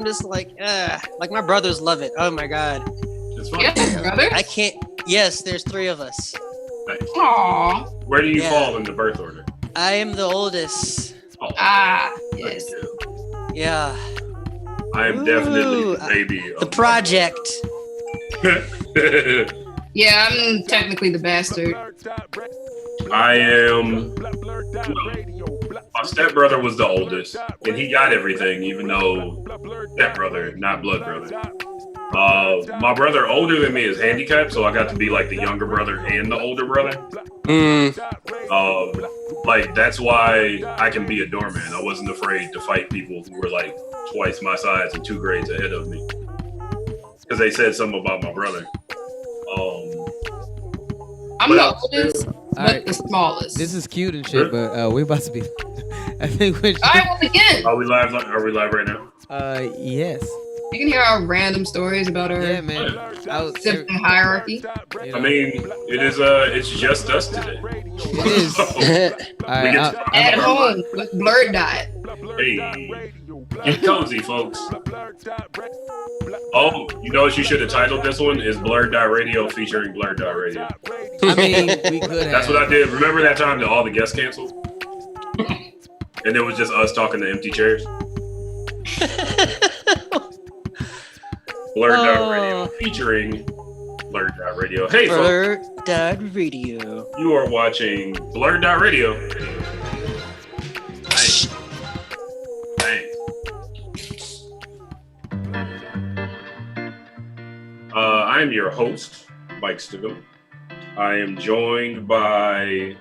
I'm just like my brothers love it. Oh my god. It's fun. Yeah, brother. I can't. Yes, there's 3 of us. Nice. Aww. Where do you fall in the birth order? I am the oldest. Oh, Yes. Yeah. I am definitely the baby. The project. Yeah, I'm technically the bastard. I am. My stepbrother was the oldest, and he got everything, even though stepbrother, not blood brother. My brother older than me is handicapped, so I got to be like the younger brother and the older brother. Like that's why I can be a doorman. I wasn't afraid to fight people who were like twice my size and 2 grades ahead of me, because they said something about my brother. I'm the oldest, but the smallest. This is cute and shit, but we're about to be. I think we're. All right, well, begin. Are we live? Are we live right now? Yes. You can hear our random stories about our sibling hierarchy. You know. I mean, it is. It's just us today. It is. All right, At home with Blurred Dot. Hey, get cozy, folks. Oh, you know what you should have titled this one is BlurdDotRadio featuring BlurdDotRadio. I mean, we could have. That's what I did. Remember that time that all the guests canceled? And it was just us talking to empty chairs? BlurdDotRadio featuring BlurdDotRadio. Hey, folks. BlurdDotRadio. You are watching BlurdDotRadio. Nice. Thanks. I'm your host, Mike Stigum. I am joined by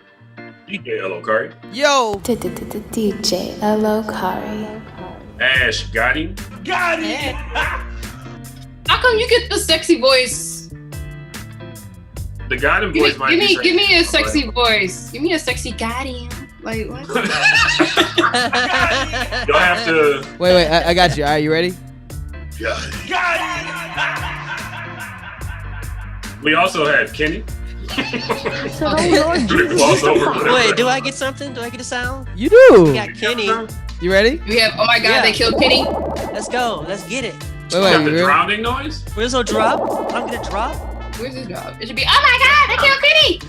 DJ Elokari. Yo! DJ Elokari. Ash Gotti. How come you get the sexy voice? The Gotti voice might be give me a sexy voice. Give me a sexy Gotti. Like what? You'll have to. Wait, I got you. All right, you ready? We also have Kenny. Wait, do I get something? Do I get a sound? You do. We got Kenny. You ready? We have. Oh my God! Yeah. They killed Kenny. Let's go. Let's get it. You Wait, got the you ready? drowning noise? Where's no drop? I'm gonna drop. Where's his job? It should be. Oh my God! They killed Kenny.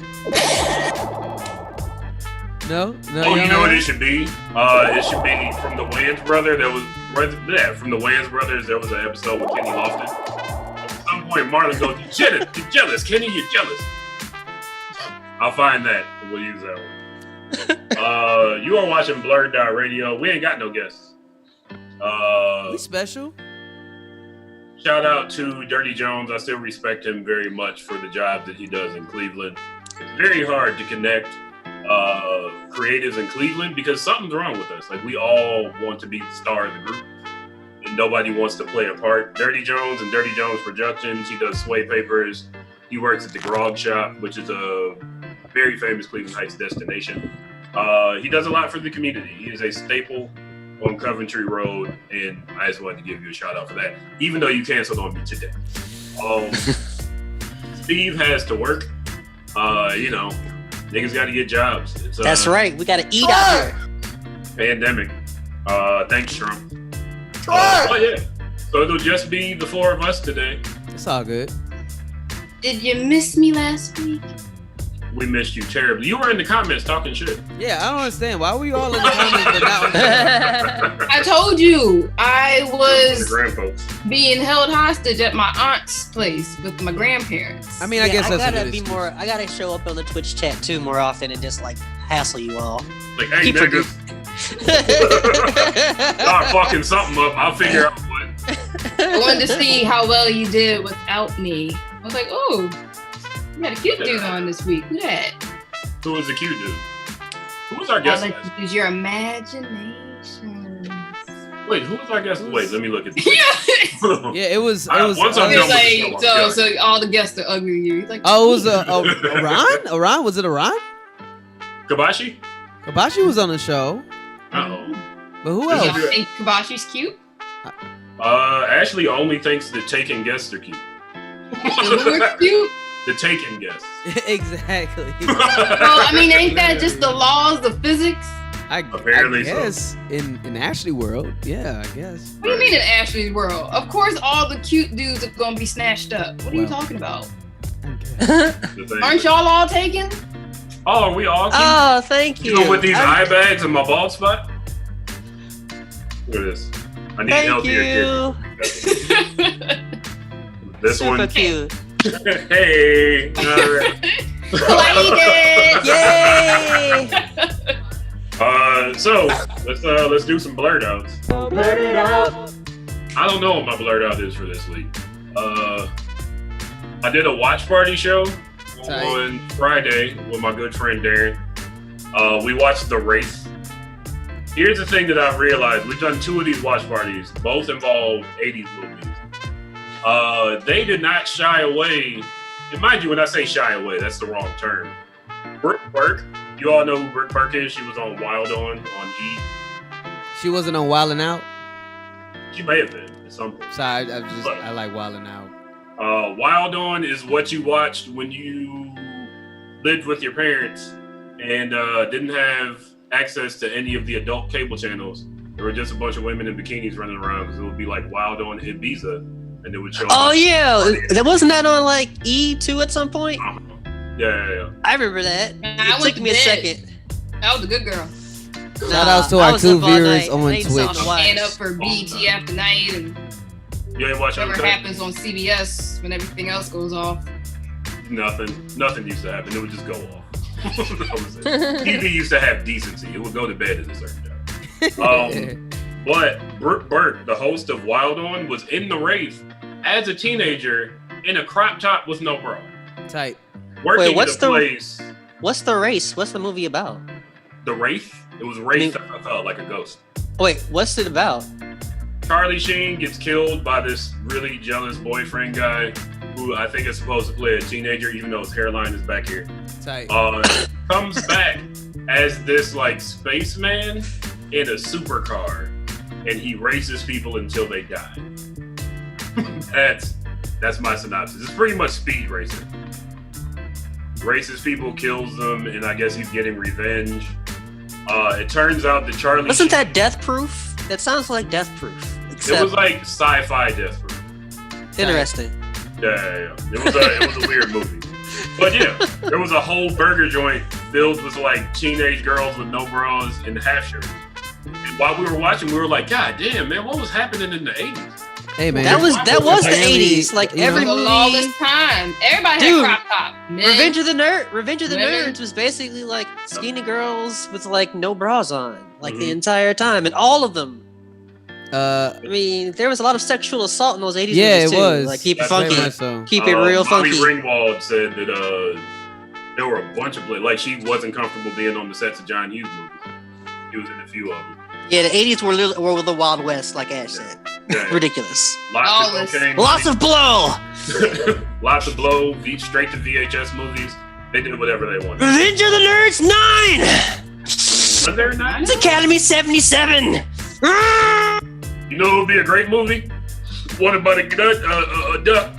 No. Oh, you know what it should be? It should be from the Wayans brother. From the Wayans brothers. There was an episode with Kenny Lofton. At some point, Marlon goes, "You're jealous, Kenny. You're jealous." I'll find that. We'll use that one. You are watching BlurdDotRadio. We ain't got no guests. We special. Shout out to Dirty Jones. I still respect him very much for the job that he does in Cleveland. It's very hard to connect creatives in Cleveland because something's wrong with us. Like we all want to be the star of the group and nobody wants to play a part. Dirty Jones and Dirty Jones Productions. He does Sway Papers. He works at the Grog Shop, which is a very famous Cleveland Heights destination. He does a lot for the community. He is a staple on Coventry Road, and I just wanted to give you a shout out for that, even though you canceled on me today. Steve has to work. Niggas got to get jobs. That's right. We gotta eat out here. Pandemic. Thanks, Trump. Oh yeah. So it'll just be the 4 of us today. It's all good. Did you miss me last week? We missed you terribly. You were in the comments talking shit. Yeah, I don't understand. Why were you all in the comments but not on the I told you I The was grandfolks. being held hostage at my aunt's place with my grandparents. I mean, I guess I that's gotta what it be is. more. I gotta show up on the Twitch chat too more often and just like hassle you all. Like, hey, Keep your niggas, start fucking something up. I'll figure out what. I wanted to see how well you did without me. I was like, oh, you got a cute dude on this week. Who that? Who was the cute dude? Who was our I'll guest? let you use your imagination. Wait, who was our guest? Wait, let me look at this. Yeah, it was. Once I'm He's done with like, this show, so all the guests are ugly to you. He's like, Oh, it was Orion? Orion? Was it Orion? Kabashi? Kabashi was on the show. Uh-oh. But who y'all else? think Kabashi's cute? Ashley only thinks the taken guests are cute. Who are cute? The taken guests. Exactly. Well, I mean, ain't that just the laws of physics? Apparently I guess in Ashley world, yeah, I guess. What do you mean in Ashley's world? Of course, all the cute dudes are gonna be snatched up. What are you talking about? Aren't y'all all taken? Oh, are we all? Oh, thank you. You know, with these eye bags and my bald spot. Look at this. I need healthier kids. This Super one. cute. Hey. All right. Yay! So let's do some blurred outs. Blurred out. I don't know what my blurred out is for this week. I did a watch party show on Friday with my good friend Darren. We watched The Wraith. Here's the thing that I've realized. We've done 2 of these watch parties. Both involve 80s movies. They did not shy away. And mind you, when I say shy away, that's the wrong term. Brooke Burke. You all know who Brooke Burke is. She was on Wild on E! She wasn't on Wildin' Out? She may have been at some point. Sorry, I like Wildin' Out. Wild on is what you watched when you lived with your parents and didn't have access to any of the adult cable channels. There were just a bunch of women in bikinis running around because it would be like Wild on Ibiza, and it would show. Oh yeah, wasn't that on like E2 at some point? Yeah. I remember that. It took me a second. That was a good girl. Shout outs to our 2 viewers on Twitch. Stand up for BET after night and you ain't watching whatever happens on CBS when everything else goes off. Nothing used to happen. It would just go off. TV used to have decency. It would go to bed at a certain time. But Brooke Burke, the host of Wild On, was in The Wraith as a teenager in a crop top with no bra. Tight. Working in a place. What's The Race? What's the movie about? The Wraith? It was Wraith FFL, like a ghost. Wait, what's it about? Charlie Sheen gets killed by this really jealous boyfriend guy who I think is supposed to play a teenager, even though his hairline is back here. Tight. Comes back as this like spaceman in a supercar, and he races people until they die. That's my synopsis. It's pretty much speed racing. Races people, kills them, and I guess he's getting revenge. It turns out that Charlie Wasn't that Death Proof? That sounds like Death Proof. It was like sci-fi Death Proof. Interesting. Yeah. It was a weird movie. But yeah, there was a whole burger joint filled with like teenage girls with no bras and half shirts. And while we were watching, we were like, God damn, man, what was happening in the 80s? Hey man, that was the 80s. Like every movie, all this time, everybody had crop top. Revenge of the Nerds was basically like skinny girls with like no bras on, like the entire time, and all of them. I mean, there was a lot of sexual assault in those 80s movies too. Was. Like keep it funky, keep it real funky. Molly Ringwald said that there were a bunch of like she wasn't comfortable being on the sets of John Hughes movies. He was in a few of them. Yeah, the 80s were the Wild West, like Ash said. Yeah. Ridiculous. Lots of cocaine. Lots of blow. Lots of blow. Straight to VHS movies. They did whatever they wanted. Revenge of the Nerds 9. Was there 9? It's Academy 77. You know, it would be a great movie. One about a duck.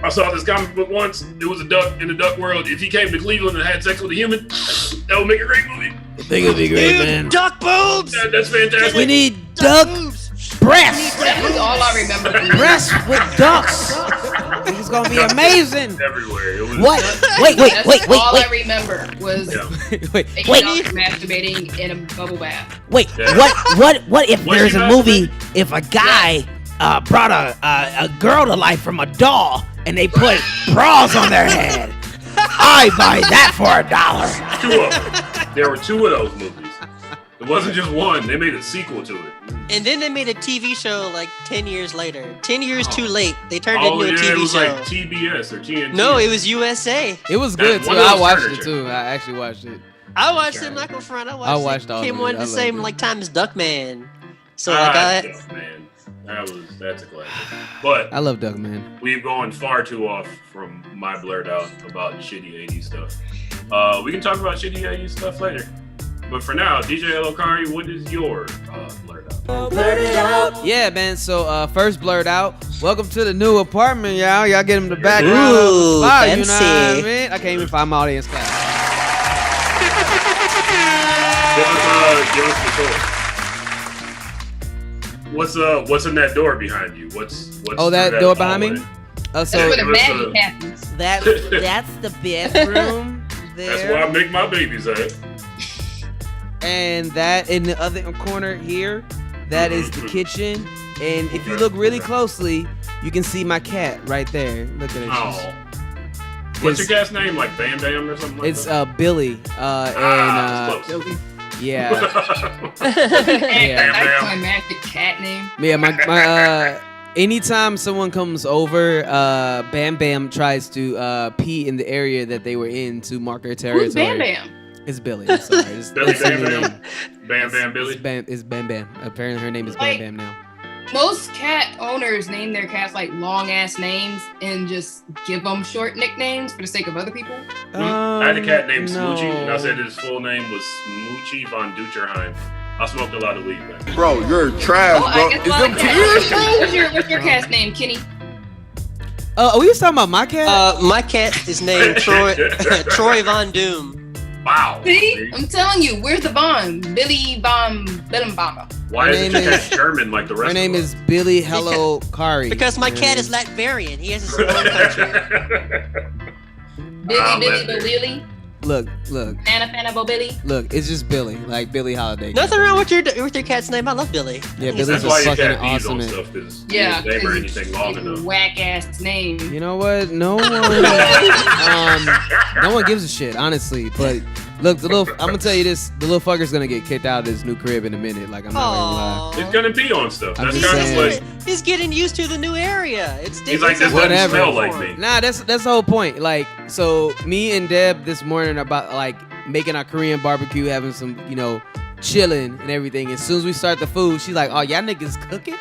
I saw this comic book once. It was a duck in the duck world. If he came to Cleveland and had sex with a human, that would make a great movie. I think it'd be great, man. Duck boobs. That's fantastic. We need duck breasts. That was all I remember. Breasts with ducks. It's gonna be amazing. Everywhere. It was What? Wait. All I remember was wait. masturbating in a bubble bath. Wait. What if there's a movie? If a guy brought a girl to life from a doll and they put bras on their head? I buy that for $1. 2 of them. There were 2 of those movies. It wasn't just one. They made a sequel to it. And then they made a TV show like 10 years later. 10 years too late. They turned it into a TV show. It was like TBS or TNT. No, it was USA. It was good too. I watched it too. I actually watched it. I watched it. I'm not gonna front. I watched it. all Came of on it. the same like time as Duckman. So Duckman. That's a classic. But I love Duckman. We've gone far too off from my blurred out about shitty 80s stuff. We can talk about shitty 80s stuff later. But for now, DJ Elokari, what is your blurred out? Blurred out. Yeah, man. So first blurred out. Welcome to the new apartment, y'all. Y'all get him the background. Ooh, Fire, you know what I mean? I can't even find my audience class. give us the tour. What's in that door behind you? What's that door behind me? That's where the magic happens. That's the bedroom there. That's where I make my babies at. And that in the other corner here, that is the kitchen. And if you look really closely, you can see my cat right there. Look at it. Oh. What's your cat's name? Like Bam Bam or something like it's that? Billy. That's close. Yeah. That's my magic cat name. Yeah, my anytime someone comes over, Bam Bam tries to pee in the area that they were in to mark her territory. Who's Bam Bam? It's Billy. I'm sorry. It's Billy Bam Bam? Bam Bam Billy? It's Bam Bam. Apparently her name is Bam Bam now. Most cat owners name their cats like long ass names and just give them short nicknames for the sake of other people. I had a cat named Smoochie, and I said his full name was Smoochie von Ducherheim. I smoked a lot of weed back then. Bro, you're trash, bro. Is them tears, bro? What's your cat's name, Kenny? Are we just talking about my cat? My cat is named Troy Von Doom. Wow. See? I'm telling you, where's the Bond? Billy Von Billenbomber. Why isn't your cat German like the rest Her name of is Billy Hello Kari. Because my cat is Latvian. He has his own country. Billy. Look. Fana Billy. Look, it's just Billy, like Billie Holiday. Nothing wrong with your cat's name. I love Billy. Yeah, Billy's That's a why your fucking cat pees awesome. on stuff, because Yeah, name or anything long enough. Whack ass name. You know what? No one gives a shit, honestly. But look, I'm gonna tell you this: the little fucker's gonna get kicked out of his new crib in a minute. Like I'm not gonna lie. It's gonna pee on stuff. I'm That's just kind of saying. like He's getting used to the new area. It's he's like, this doesn't smell like me. Nah, that's the whole point. Like, so me and Deb this morning are about like making our Korean barbecue, having some, chilling and everything. As soon as we start the food, she's like, "Oh, y'all niggas cooking?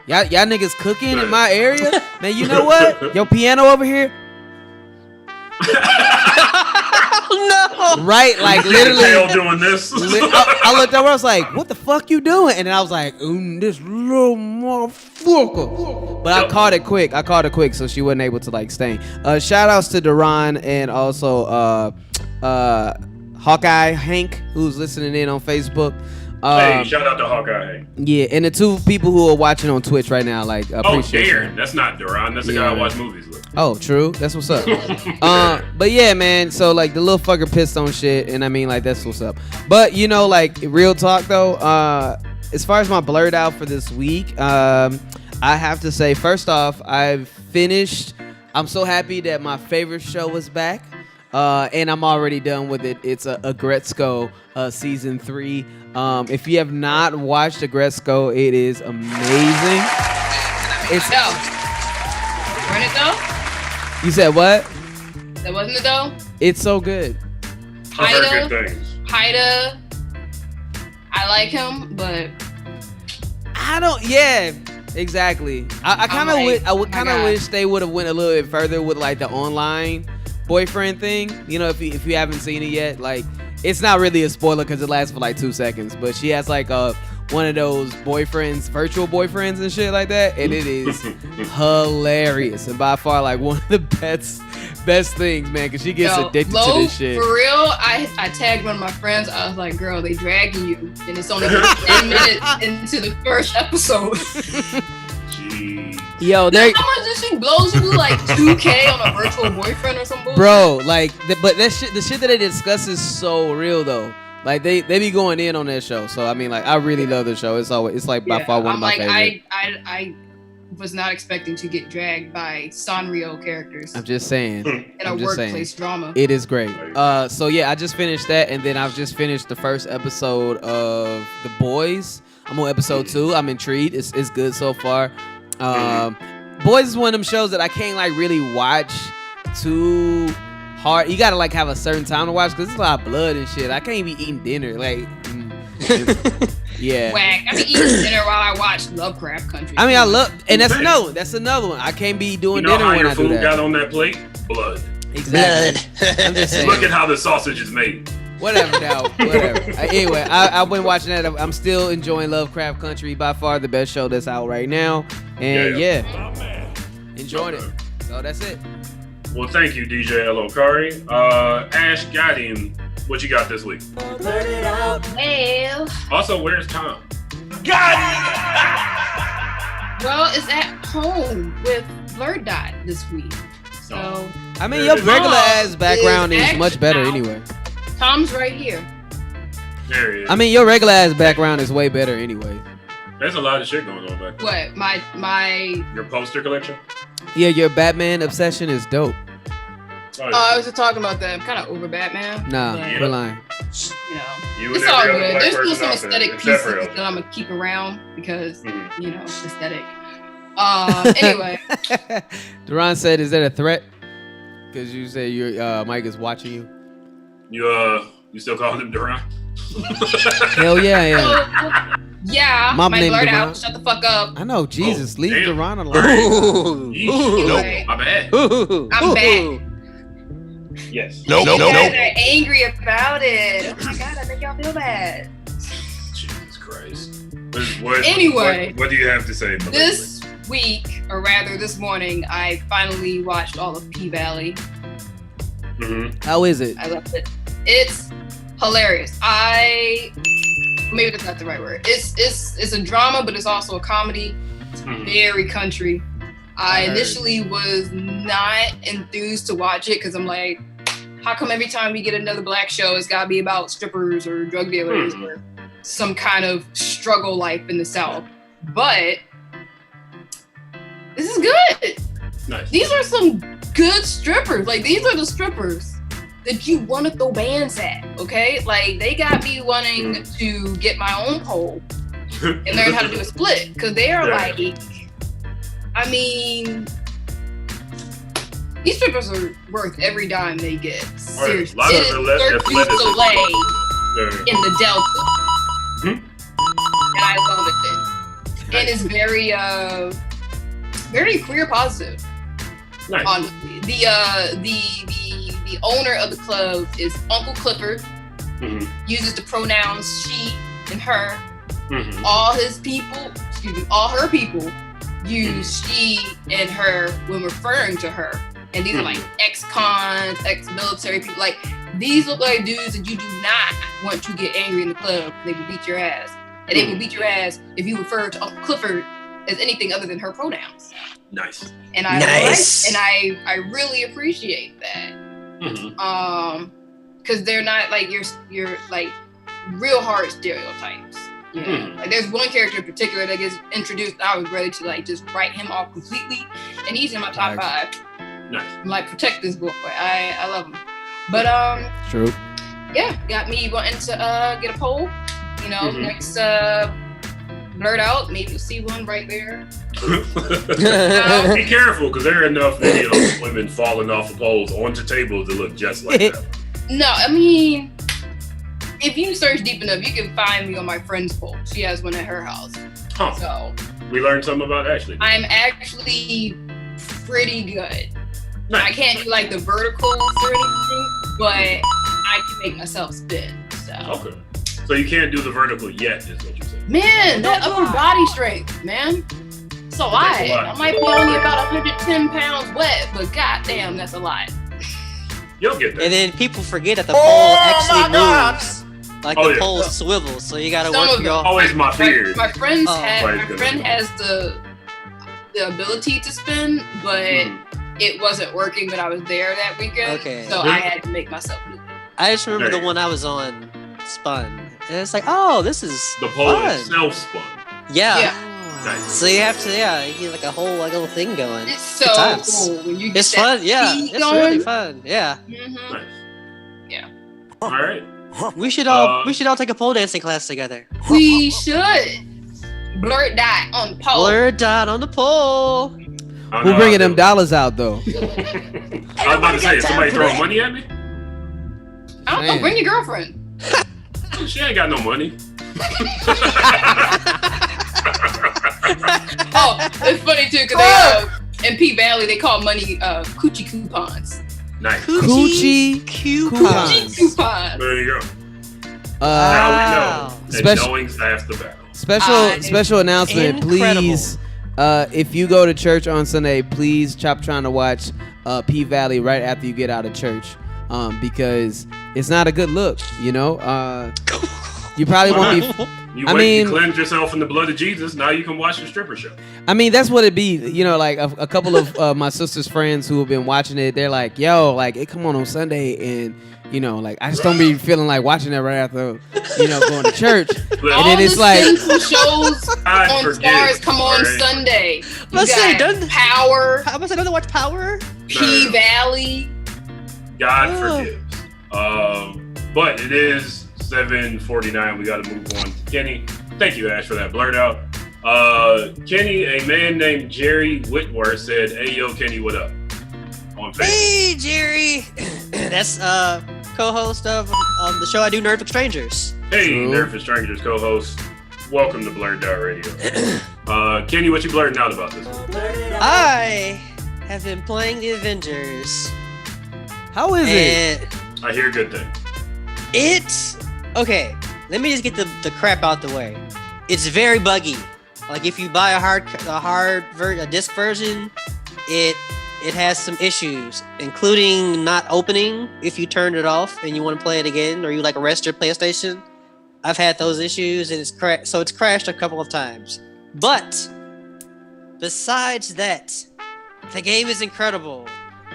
Y'all niggas cooking in my area? Man, you know what? Your piano over here." Oh, no. Right, like literally doing this. I looked over, I was like, "What the fuck you doing?" And then I was like, "This little motherfucker." But I caught it quick, so she wasn't able to like stain. Shout outs to Duran and also Hawkeye Hank, who's listening in on Facebook. Hey, shout out to Hawkeye Hank. Yeah, and the two people who are watching on Twitch right now, like appreciate Darren. you. That's not Duran. That's the guy I watch movies with. Oh, true. That's what's up. But yeah, man. So like the little fucker pissed on shit, and I mean like that's what's up. But like real talk though. As far as my blurred out for this week, I have to say first off, I've finished. I'm so happy that my favorite show was back. And I'm already done with it. It's Agretzko season 3. If you have not watched Agretzko, it is amazing. It's Run it though? You said what? That wasn't it though? It's so good. I've heard good things. Haida, I like him, but I don't. Yeah, exactly. I kind of wish they would have went a little bit further with like the online boyfriend thing. If you haven't seen it yet, like it's not really a spoiler because it lasts for like 2 seconds. But she has like one of those boyfriends, virtual boyfriends and shit like that, and it is hilarious and by far like one of the best things, man, because she gets addicted to this shit. For real, I tagged one of my friends. I was like, "Girl, they dragging you," and it's only 10 minutes into the first episode. Jeez. Yo, how much this shit blows you like $2K on a virtual boyfriend or something? Bro, like, but the shit that they discuss is so real though. Like they be going in on that show. So I mean, like I really love the show. It's like by far one of my favorite. I was not expecting to get dragged by Sanrio characters. I'm just saying. In a workplace drama. It is great. So yeah, I just finished that, and then I've just finished the first episode of The Boys. I'm on episode 2. I'm intrigued. It's good so far. Boys is one of them shows that I can't like really watch too hard. You gotta like have a certain time to watch because it's a lot of blood and shit. I can't be eating dinner like. Yeah. Whack. I be eating dinner while I watch Lovecraft Country. I mean, I love, and that's another one. I can't be doing dinner when I do that. You know how your food got on that plate? Blood. Exactly. I'm just saying. Look at how the sausage is made. Whatever now. Whatever. Anyway, I've been watching that. I'm still enjoying Lovecraft Country. By far the best show that's out right now. And enjoying it. So that's it. Well, thank you, DJ Elokari. Ash got him What you got this week? Well, Also, where's Tom? well, it's at home with Blurred Dot this week. So I mean, your regular ass background is actually much better out. anyway. Tom's right here. There he is. I mean, your regular ass background is way better anyway. There's a lot of shit going on back there. What? My Your poster collection? Yeah, your Batman obsession is dope. I was just talking about that. I'm kind of over Batman. Nah, but, we're lying. You know, You and it's all every other good. black There's still person some out there, aesthetic except pieces for that Elton. I'm gonna keep around because Mhm. you know aesthetic. Anyway, Duran said, "Is that a threat?" Because you say your Mike is watching you. You still calling him Duran? Hell yeah, yeah. so, yeah, Mom my named blurt Duran. out. Shut the fuck up. I know, Jesus, leave damn. Duran alone. Yeesh. Anyway. My bad. I'm back. Yes. You guys are angry about it. Oh my god, I make y'all feel bad. Jesus Christ. Anyway. What do you have to say? Melissa? This week, or rather this morning, I finally watched all of P-Valley. Mhm. How is it? I loved it. It's hilarious. Maybe that's not the right word. It's a drama, but it's also a comedy. It's Mhm. very country. I Right. initially was not enthused to watch it because I'm like, how come every time we get another black show, it's gotta be about strippers or drug dealers or some kind of struggle life in the South? But this is good. Nice. These are some good strippers. Like, these are the strippers that you want to throw bands at, okay? Like, they got me wanting to get my own pole and learn how to do a split, because they are like, I mean, these strippers are worth every dime they get. Seriously. A lot of It is Cirque du athleticism. Soleil in the Delta. And I love it. And it's very, very queer positive. Nice. Honestly, the owner of the club is Uncle Clifford. Mhm. Uses the pronouns she and her. Mhm. All her people use she and her when referring to her. And these are like ex-cons, ex-military people. Like, these look like dudes that you do not want to get angry in the club. They will beat your ass. And they will beat your ass if you refer to Uncle Clifford as anything other than her pronouns. Nice. And I Nice. I really appreciate that. Mhm. Because they're not like your like real hard stereotypes. Yeah. Like, there's one character in particular that gets introduced. I was ready to like just write him off completely, and he's in my top 5. Nice. I'm like, protect this boy. I love him. But True. yeah, got me wanting to get a poll. You know, next blurt out. Maybe you'll see one right there. Be careful, because there are enough videos of women falling off of poles onto tables that look just like that. No, I mean, if you search deep enough, you can find me on my friend's poll. She has one at her house. Huh. So We learned something about Ashley. I'm actually pretty good. Nice. I can't do like the verticals or anything, but I can make myself spin. So Okay. So you can't do the vertical yet, is what you said. man, that upper body strength, man. It's a lot. That's a lot. I might be only about 110 pounds wet, but goddamn, that's a lot. You'll get there. And then people forget that the pole actually moves. Like Oh, the yeah. pole swivels, so you gotta Some work of your. them. Always my fear. My friend Everybody's gonna- has the ability to spin, but it wasn't working when I was there that weekend. Okay. So I had to make myself move. I just remember There the you one I was on spun, and it's like, oh, this is The pole fun. itself spun. Yeah. Yeah. Nice. So you have to, you get like a whole like little thing going. It's so Good times. cool when you get It's that fun, yeah. speed It's going. really fun, yeah. Mhm. Nice. Yeah. All right. We should all take a pole dancing class together. We should. Blurt Dot on the pole. Blurred dot on the pole. Who bringing them dollars out though? I was about to say, is somebody throwing money at me? I don't know. Man. Bring your girlfriend. She ain't got no money. Oh, it's funny too because they in P Valley they call money coochie coupons. Nice. Coochie coupons. Coochie coupons. There you go. Uh, Now we Wow. know. And Special- knowing's half the battle. special announcement, Incredible. please. If you go to church on Sunday, please stop trying to watch P Valley right after you get out of church. because it's not a good look. You know, you probably won't be. You cleanse yourself in the blood of Jesus. Now you can watch the stripper show. I mean, that's what it be. You know, like a couple of my sister's friends who have been watching it, they're like, "Yo, like it come on Sunday," and you know, like I just don't be feeling like watching it right after, you know, going to church. And then it's like shows on Stars come on Sunday. Let's say, Power. How much I don't watch Power? P Valley. God forgives. But it is 7:49. We got to move on. Kenny, thank you, Ash, for that blurt out. Kenny, a man named Jerry Whitworth said, "Hey, yo, Kenny, what up?" On Facebook. Hey, Jerry. That's co-host of the show I do, Nerd with Strangers. Hey, Nerd with Strangers co-host. Welcome to BlurdDotRadio. Kenny, what you blurting out about this one? I have been playing the Avengers. How is it? I hear good things. It's okay. Let me just get the crap out the way. It's very buggy. Like if you buy a disc version, it has some issues, including not opening if you turn it off and you want to play it again, or you like rest your PlayStation. I've had those issues, and it's crashed a couple of times. But besides that, the game is incredible.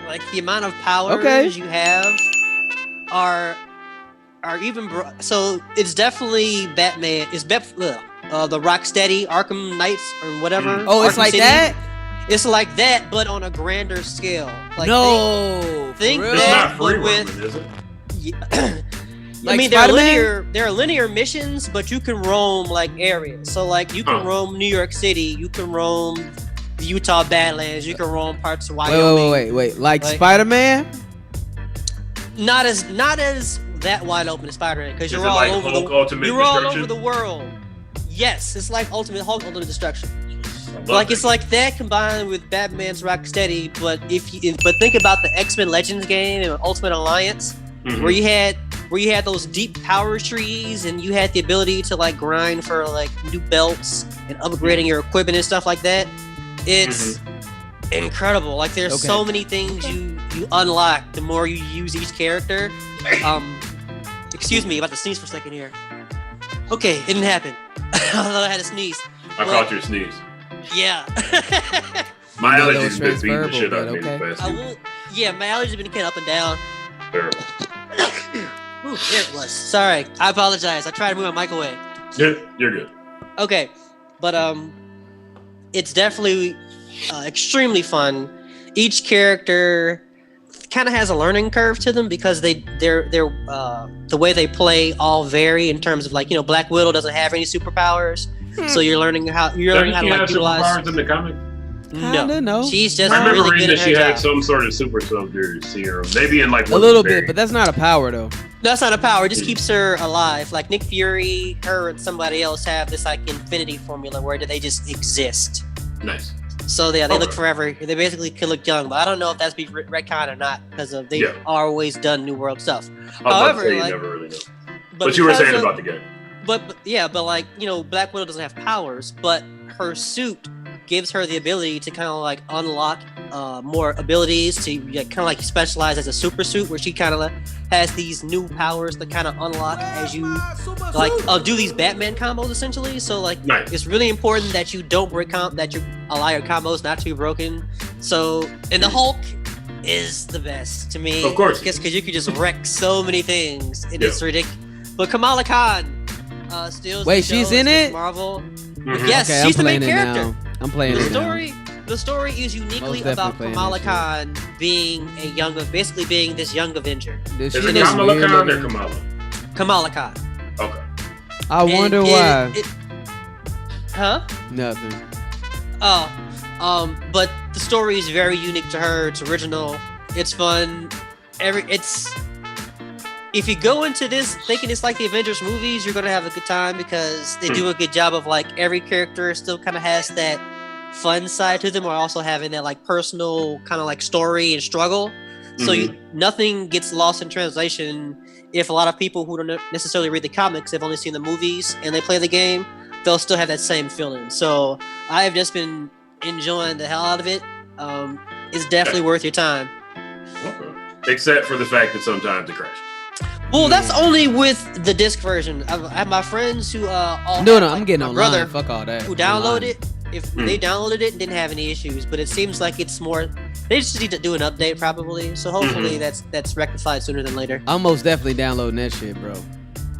Like the amount of powers you have are even so. It's definitely Batman. It's the Rocksteady Arkham Knights or whatever. Oh, it's Arkham like City. that. It's like that, but on a grander scale. Like think It's that, not free but roaming, is it? Yeah. Like I mean, Spider-Man? there are linear missions, but you can roam like areas. So like you can roam New York City, you can roam the Utah Badlands, you can roam parts of Wyoming. Wait. Like Spider-Man? Not as that wide open as Spider-Man, because you're all like over Hulk Ultimate you're all Destruction? over the world. Yes, it's like Hulk Ultimate Destruction. Like It's like that combined with Batman's Rocksteady, but but think about the X-Men Legends game and Ultimate Alliance, where you had those deep power trees and you had the ability to like grind for like new belts and upgrading your equipment and stuff like that. It's incredible. Like there's so many things you unlock the more you use each character. Excuse me, about to sneeze for a second here. Okay, it didn't happen. I thought I had to sneeze. I caught your sneeze. Yeah. My allergies been beating the shit out of me the past week. My allergies have been getting up and down. Terrible. Ooh, there it was. Sorry, I apologize. I tried to move my mic away. Yeah, you're good. Okay, but it's definitely extremely fun. Each character kind of has a learning curve to them because they're the way they play all vary in terms of like, you know, Black Widow doesn't have any superpowers, so you're learning how to like utilize. Superpowers in the comic? No, she's just. I remember really reading good that at she her had job. some sort of super soldier serum, maybe in like A little bit, but that's not a power though. That's not a power. It just keeps her alive. Like Nick Fury, her and somebody else have this like infinity formula where they just exist. Nice. So they look forever. They basically can look young, but I don't know if that's be retcon or not because they've always done New World stuff. However, you never really know. But you were saying about the game. But like, you know, Black Widow doesn't have powers, but her suit gives her the ability to kind of like unlock more abilities to kind of like specialize as a super suit, where she kind of has these new powers to kind of unlock as you like do these Batman combos essentially. So like, it's really important that you don't break that you allow your combos not to be broken. So, and the Hulk is the best to me, of course, because you can just wreck so many things. It's ridiculous. But Kamala Khan steals. Wait, she's in it? Marvel. Mm-hmm. Yes, okay, she's I'm the main playing it character. now. I'm playing the it story. now. The story is uniquely Most about definitely Kamala playing Khan being basically being this young Avenger. Is it Kamala Khan or Kamala? Kamala Khan. Okay. I wonder why. Huh? Nothing. But the story is very unique to her. It's original. It's fun. If you go into this thinking it's like the Avengers movies, you're gonna have a good time because they do a good job of like every character still kind of has that fun side to them, or also having that like personal kind of like story and struggle. So nothing gets lost in translation. If a lot of people who don't necessarily read the comics have only seen the movies and they play the game, they'll still have that same feeling. So I've just been enjoying the hell out of it. It's definitely worth your time. Okay. except for the fact that sometimes it crashes. Well, that's only with the disc version. I have my friends who all No, have, I'm getting my online. brother Fuck all that. who downloaded it. If they downloaded it and didn't have any issues, but it seems like it's more. They just need to do an update probably. So hopefully that's rectified sooner than later. I'm most definitely downloading that shit, bro.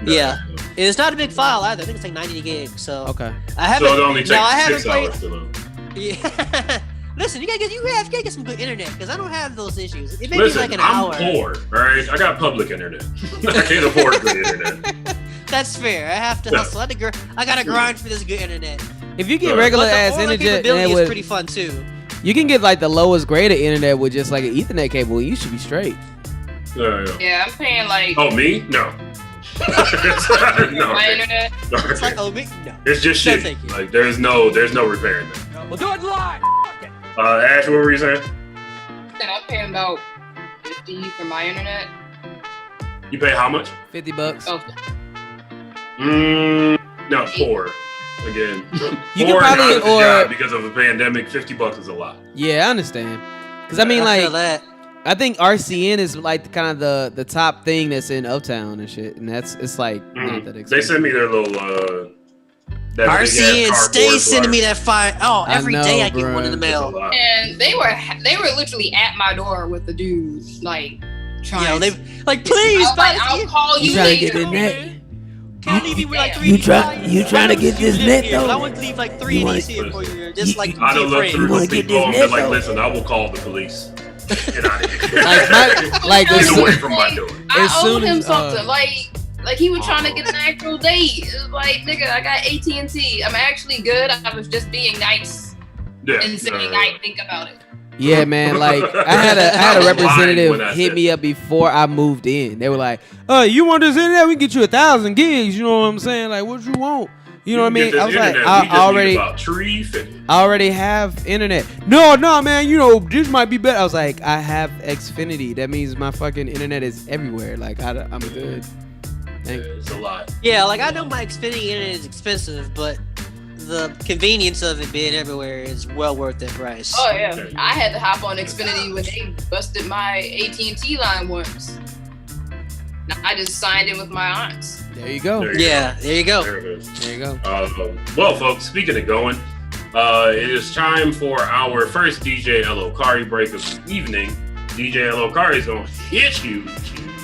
Yeah, it's not a big file either. I think it's like 90 gigs. So Okay. I haven't. So it only takes I haven't 6 played. hours to load. Yeah. Listen, you gotta get some good internet because I don't have those issues. It may Listen, be like an I'm hour. poor, all right? I got public internet. I can't afford good internet. That's fair. I have to hustle. I gotta grind for this good internet. If you get regular ass But the internet, capability with, is pretty fun too. you can get like the lowest grade of internet with just like an Ethernet cable. You should be straight. Yeah, I'm paying like. Oh, me? No. No. My internet. No, It's like, oh, me? No. it's just No, shit. thank you. Like there's no repairing that. We'll do it live. Ash, what were you saying? And I'm paying about $50 for my internet. You pay how much? $50. Oh, No, poor. Again, You poor can probably and out of the or job because of a pandemic. $50 is a lot. yeah, I understand. Cause I mean, I feel like, that. I think RCN is like kind of the top thing that's in Uptown and shit, and it's like not that expensive. They sent me their little that RCN, stay sending me that file. Oh, every day I get bruh. one in the mail. and they were literally at my door with the dude, like trying. Yeah, they like please, I'll call you trying to later. get the net? Can't leave you with like 3 You trying to get this net though? I want to leave like 3 of these here for you. Just like I'd be have looked afraid. through wanna the get people this and be net, like, though? listen, I will call the police. Get out of here. like Get as away soon, from my door. I As soon owed him as, something. Like he was trying to get an actual date. It was like, nigga, I got AT&T. I'm actually good. I was just being nice Yeah. and saying I think about it. yeah, man. Like I had I a was lying when representative I hit said me up before I moved in. They were like, "Oh, you want this internet? We can get you 1,000 gigs." You know what I'm saying? Like, what you want? You know what I mean? I was like, I already have internet. No, man, you know, this might be better. I was like, I have Xfinity. That means my fucking internet is everywhere. Like, I'm good. Thank you. It's a lot. Yeah, like I know my Xfinity internet is expensive, but the convenience of it being everywhere is well worth that price. Oh yeah, I had to hop on Xfinity when they busted my AT&T line once. I just signed in with my aunts. There you go. There you go. There it is. There you go. Well, folks, speaking of going, it is time for our first DJ L. Okari break of the evening. DJ L. Okari is going to hit you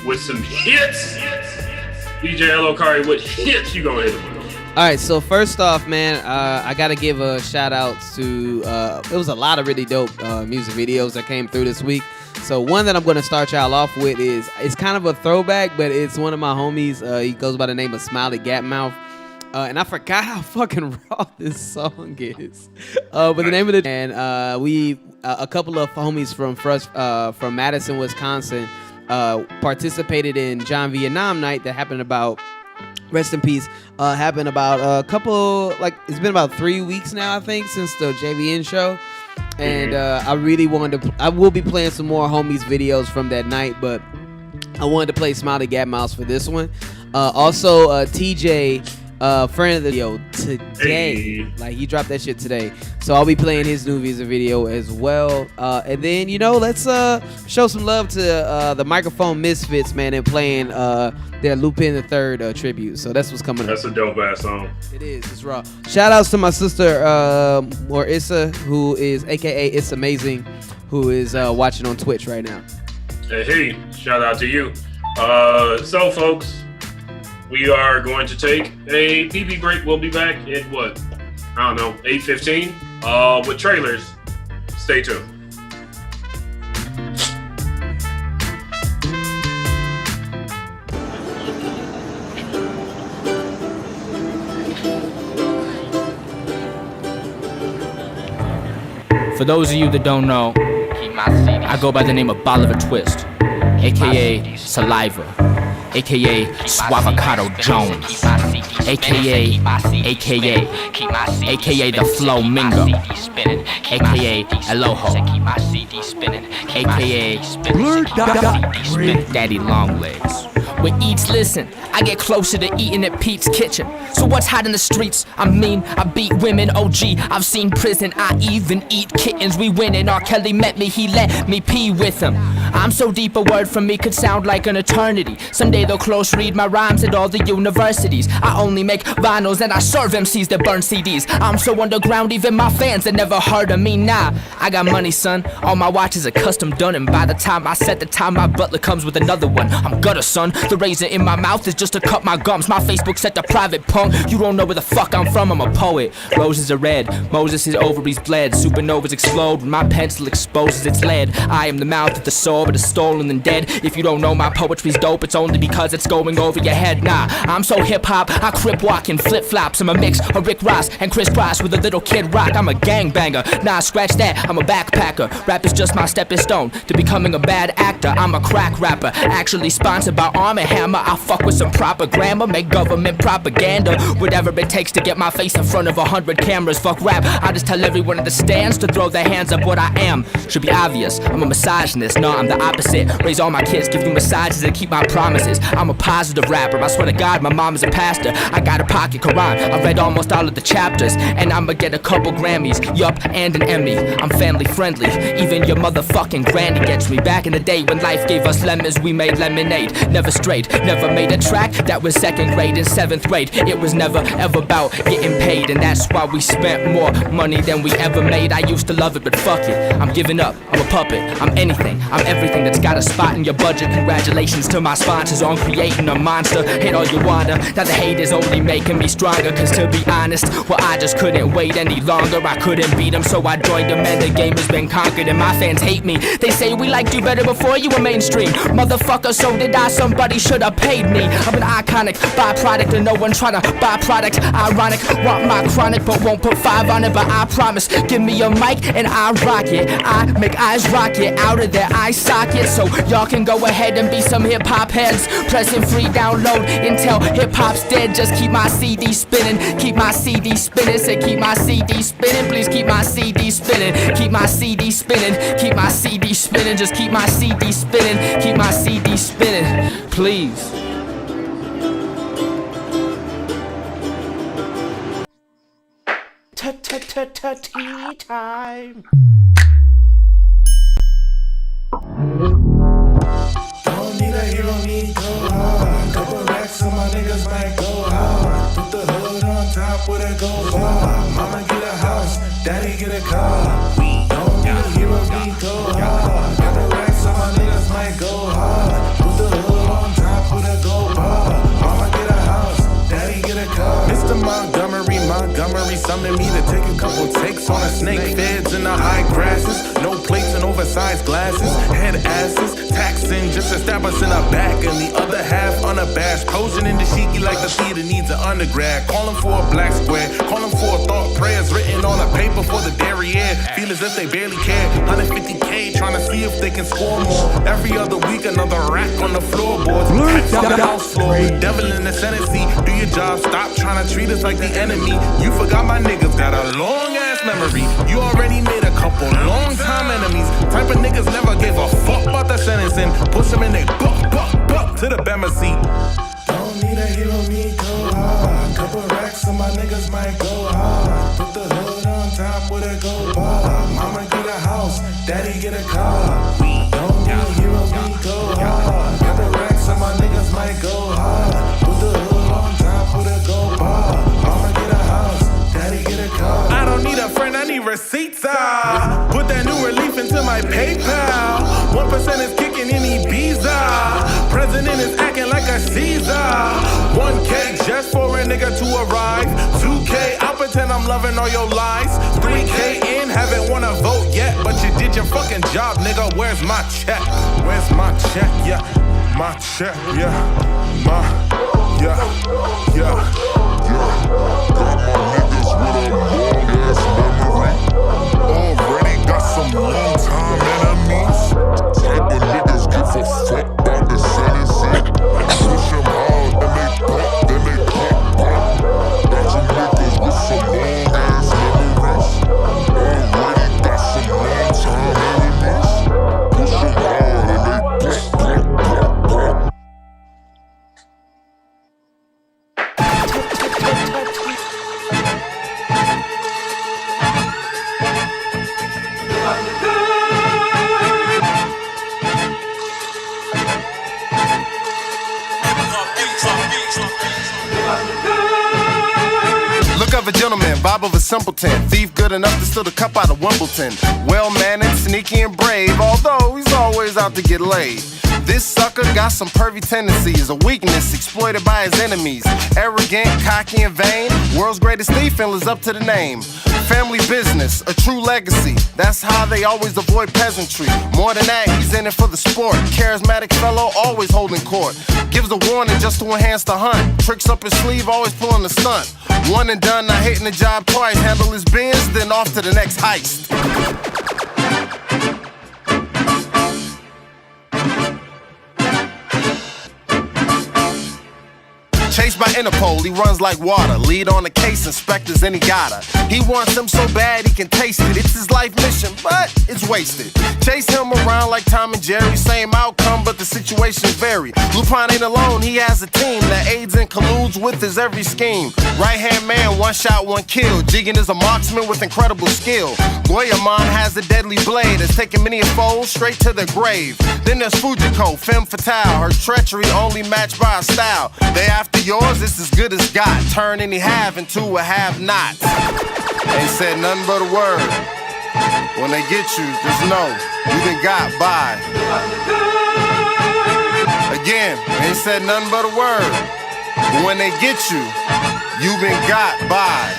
with some hits. DJ L. Okari, what hits you going to hit him with? All right, so first off, man, I got to give a shout out to, it was a lot of really dope music videos that came through this week. So one that I'm going to start y'all off with is, it's kind of a throwback, but it's one of my homies. He goes by the name of Smiley Gapmouth. And I forgot how fucking raw this song is. But the name of the, and a couple of homies from Madison, Wisconsin, participated in John Vietnam Night that happened about, rest in peace, happened about a couple, like it's been about 3 weeks now, I think, since the JVN show. And I really wanted to, I will be playing some more homies videos from that night, but I wanted to play Smiley Gapmouth for this one. Also, TJ, friend of the video today, like he dropped that shit today, so I'll be playing his new music video as well. And then, you know, let's show some love to the Microphone Misfits, man, and playing their Lupin the Third tribute. So that's what's coming up. That's a dope ass song. It is. It's raw. Shout outs to my sister Morissa, who is AKA It's Amazing, who is watching on Twitch right now. Hey, shout out to you. So folks, we are going to take a PB break. We'll be back at what? I don't know, 8:15 with trailers. Stay tuned. For those of you that don't know, I go by the name of Bolivar Twist, aka Saliva, aka Suavocado Jones, aka the Flow Mingo, aka Aloho, aka BlurdDotRadio, Daddy Longlegs. When eats listen, I get closer to eating at Pete's Kitchen. So what's hot in the streets? I mean, I beat women, OG, I've seen prison, I even eat kittens. We winning, R. Kelly met me, he let me pee with him. I'm so deep a word from me could sound like an eternity. Someday they'll close read my rhymes at all the universities. I only make vinyls and I serve MCs that burn CDs. I'm so underground even my fans that never heard of me. Nah, I got money, son. All my watches are custom done, and by the time I set the time, my butler comes with another one. I'm gutter, son. The razor in my mouth is just to cut my gums. My Facebook set to private, punk. You don't know where the fuck I'm from. I'm a poet. Roses are red. Moses' his ovaries bled. Supernovas explode when my pencil exposes its lead. I am the mouth of the soul, but it's stolen and dead. If you don't know my poetry's dope, it's only because it's going over your head. Nah, I'm so hip-hop, I crip walk in flip-flops. I'm a mix of Rick Ross and Chris Cross with a little Kid Rock. I'm a gangbanger. Nah, scratch that. I'm a backpacker. Rap is just my stepping stone to becoming a bad actor. I'm a crack rapper, actually sponsored by Arm & Hammer. I fuck with some proper grammar, make government propaganda. Whatever it takes to get my face in front of 100 cameras. Fuck rap, I just tell everyone in the stands to throw their hands up. What I am should be obvious. I'm a misogynist, no, I'm the opposite. Raise all my kids, give you massages and keep my promises. I'm a positive rapper, I swear to God, my mom is a pastor. I got a pocket Quran, I read almost all of the chapters. And I'ma get a couple Grammys, yup, and an Emmy. I'm family friendly, even your motherfucking granny gets me. Back in the day when life gave us lemons, we made lemonade. Never straight, never made a track that was second grade and seventh grade. It was never ever about getting paid, and that's why we spent more money than we ever made. I used to love it, but fuck it, I'm giving up. I'm a puppet, I'm anything, I'm everything that's got a spot in your budget. Congratulations to my sponsors on creating a monster. Hate all you wanna, now the hate is only making me stronger. Cause to be honest, well I just couldn't wait any longer. I couldn't beat them, so I joined them, and the game has been conquered. And my fans hate me, they say we liked you better before you were mainstream. Motherfucker, so did I, somebody should have paid me. I'm an iconic byproduct and no one tryna buy product. Ironic, want my chronic but won't put 5 on it. But I promise, give me a mic and I rock it. I make eyes rocket out of their eye socket. So y'all can go ahead and be some hip hop heads. Pressing free download until hip hop's dead. Just keep my CD spinning, keep my CD spinning. Say keep my CD spinning, please keep my CD spinning. Keep my CD spinning, keep my CD spinning. Just keep my CD spinning, keep my CD spinning, please. Tea time. Don't need a hero, need go hard. Couple racks on my niggas might go hard. Put the hood on top with a go bar. Mama get a house, daddy get a car. Don't need a hero, need go hard. Couple racks on my niggas might go hard. Put the hood on top with a go bar. Mama get a house, daddy get a car. Mr. Montgomery summoned me to take a couple takes on a snake. Feds in the high grasses, no plates and oversized glasses. Head asses, taxing, just establishing a back. And the other half unabashed, posing in the shiki like the theater needs an undergrad. Calling for a black square, calling for a thought prayers written on a paper for the derriere. Feel as if they barely care. 150K trying to see if they can score more. Every other week another rack on the floorboards. Hats on the house floor. Devil in the Senate seat. Do your job, stop trying to treat us like the enemy. You forgot my niggas got a long ass memory. You already made a couple long time enemies. Type of niggas never gave a fuck about the sentencing. Push them in they buck to the Bama seat. Don't need a hero, need go hard. Couple racks on my niggas might go hard. Put the hood on top with a go bar. Mama get a house, daddy get a car. Don't need a hero, need go hard. Couple racks on my niggas might go hard. Put the hood on top with a go bar. Mama get a house, daddy get a car. I don't need a friend, I need receipts. Put that new relief into my PayPal. 1% is kicking in Ibiza. President is acting like a Caesar. 1K just for a nigga to arrive. 2K, I'll pretend I'm loving all your lies. 3K in, haven't won a vote yet, but you did your fucking job, nigga. Where's my check? Where's my check? Yeah, my check. Yeah, my, yeah. Got my niggas with a long ass memory. Already got some long time enemies. Type of niggas give a fuck about the sentencing. Push them hard, then they pop, then they pop. Got some niggas with some long ass memories. Already got some long time enemies. Push them hard, and they pop. gentleman, vibe of a simpleton. Thief good enough to steal the cup out of Wimbledon. Well-mannered, sneaky and brave, although he's always out to get laid. This sucker got some pervy tendencies, a weakness exploited by his enemies. Arrogant, cocky, and vain. World's greatest thief and lives up to the name. Family business, a true legacy. That's how they always avoid peasantry. More than that, he's in it for the sport. Charismatic fellow, always holding court. Gives a warning just to enhance the hunt. Tricks up his sleeve, always pulling the stunt. One and done, not hitting the job twice. Handle his biz, then off to the next heist. Chased by Interpol, he runs like water. Lead on the case, inspectors, and he gotta. He wants them so bad he can taste it. It's his life mission, but it's wasted. Chase him around like Tom and Jerry. Same outcome, but the situations vary. Lupin ain't alone, he has a team that aids and colludes with his every scheme. Right-hand man, one shot, one kill. Jigen is a marksman with incredible skill. Goyamon has a deadly blade that's taken many a foe straight to the grave. Then there's Fujiko, femme fatale. Her treachery only matched by her style. They after yours, it's as good as got. Turn any have into a have-not. Ain't said nothing but a word. When they get you, just know you been got by. Again, ain't said nothing but a word. But when they get you, you been got by.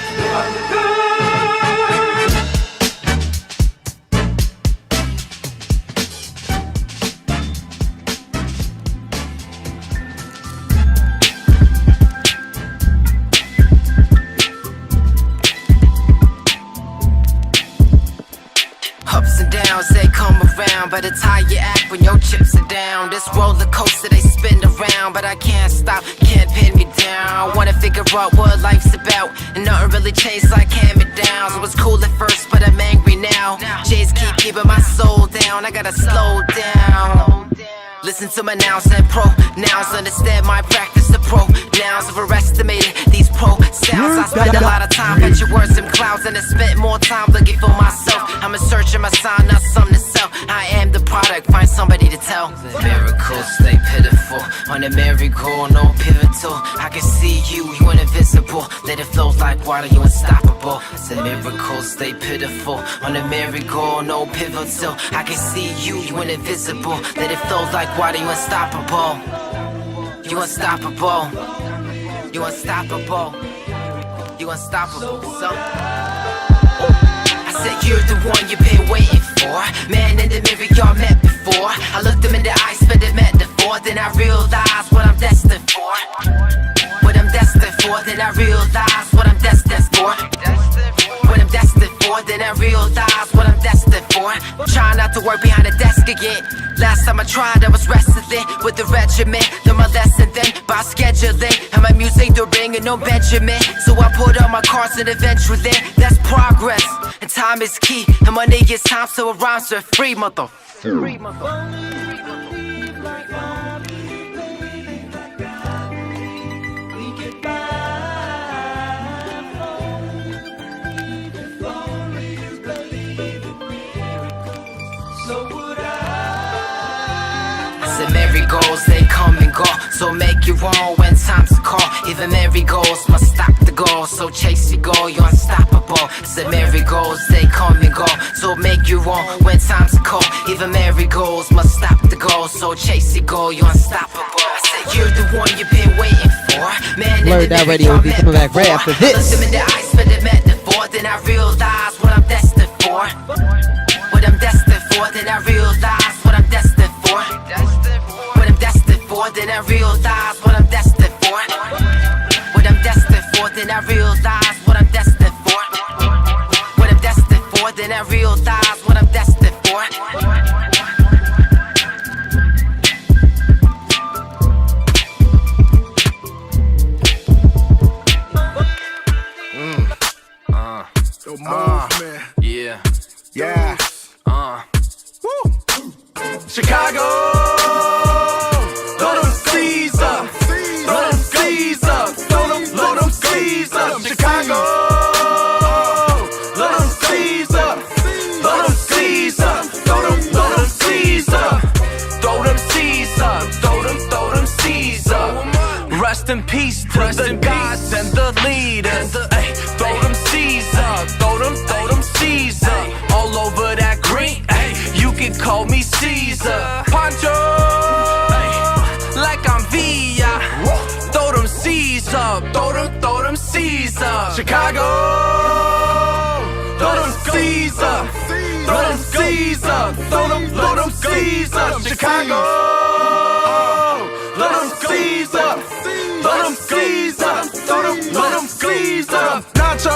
Ups and downs, they come around. By the time you act when your chips are down. This roller coaster, they spin around. But I can't stop, can't pin me down. Wanna figure out what life's about. And nothing really changed, so I calm it down. So it was cool at first, but I'm angry now. J's keeping my soul down. I gotta slow down. Listen to my nouns and pronouns. Understand my practice of pronouns. Overestimated these pro sounds. I spend a lot of time fetching words and clouds. And I spent more time looking for myself. I'm a search in my sign, not something to sell. I am the product, find somebody to tell. Miracles stay pitiful. On the merry-go, no pivotal. I can see you, you ain't invisible. Let it flow like water, you unstoppable. I said miracles stay pitiful. On the merry-go, no pivotal. I can see you, you ain't invisible. Let it flow like water, you unstoppable. You unstoppable. You unstoppable. You unstoppable. So I said you're the one you've been waiting for. Man in the mirror y'all met before. I looked them in the eyes, spent a metaphor. Then I realized what I'm destined for. What I'm destined for. Then I realized what I'm destined for. What I'm destined for. Then I realized what I'm destined for. Trying not to work behind the desk again. Last time I tried, I was wrestling with the regiment. Learned my lesson then by scheduling. And my music, the ring, and no Benjamin. So I put on my cards and eventually that's progress. And time is key. And money is time, so it rhymes are free, mother. Free, mother. The merry-goes, they come and go. So make your own when time's a call. Even merry-goes must stop the goal. So chase your goal, you're unstoppable. The merry-goes, they come and go. So make your own when time's a call. Even merry-goes must stop the goal. So chase your goal, you're unstoppable. I said you're the one you've been waiting for. Man, BlurdDotRadio will be coming back right after this. Look them in the eyes for the metaphor. Then I realized what I'm destined for. What I'm destined for. Then I realized what I'm destined for. Then I realize what I'm destined for. What I'm destined for. Then I realize what I'm destined for. What I'm destined for. Then I realize what I'm destined for. Yeah. Yeah. Woo. Chicago. Chicago, let them seize up, let them seize up, throw them seize up, throw them seize up, throw them seize up. Rest in peace to the gods and the leaders. Throw them can call me Caesar. Poncho, like I'm Villa. Throw them C's up, throw them C's up. Chicago, throw them C's up, throw them C's up, throw them C's up. Chicago, throw them C's up, throw them C's up, throw them C's up. Nachos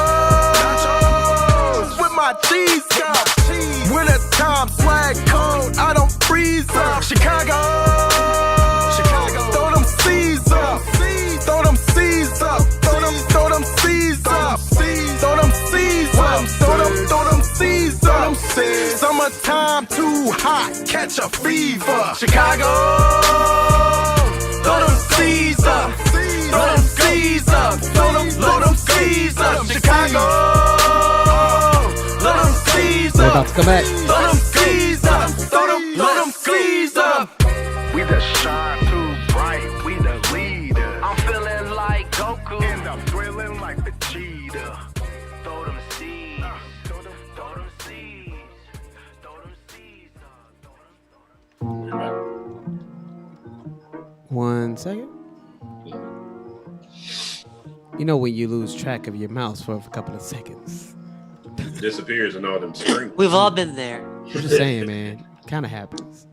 with my cheese cup. Winter time swag cold, I don't freeze up. Chicago, throw them C's up, throw them C's up, throw them C's up, throw them C's up, throw them C's up. Summertime too hot, catch a fever. Chicago, throw them C's up, throw them C's up, throw them C's up. Chicago, throw them C's up. We're about to come back. Throw them C's up, throw them C's up. We the shine too bright, we the leader. I'm feeling like Goku. And I'm thrilling like the cheetah. Throw them C's, throw them C's, throw them C's up. 1 second. You know when you lose track of your mouse for a couple of seconds. Disappears in all them strings. We've all been there. I'm just saying, man. Kind of happens.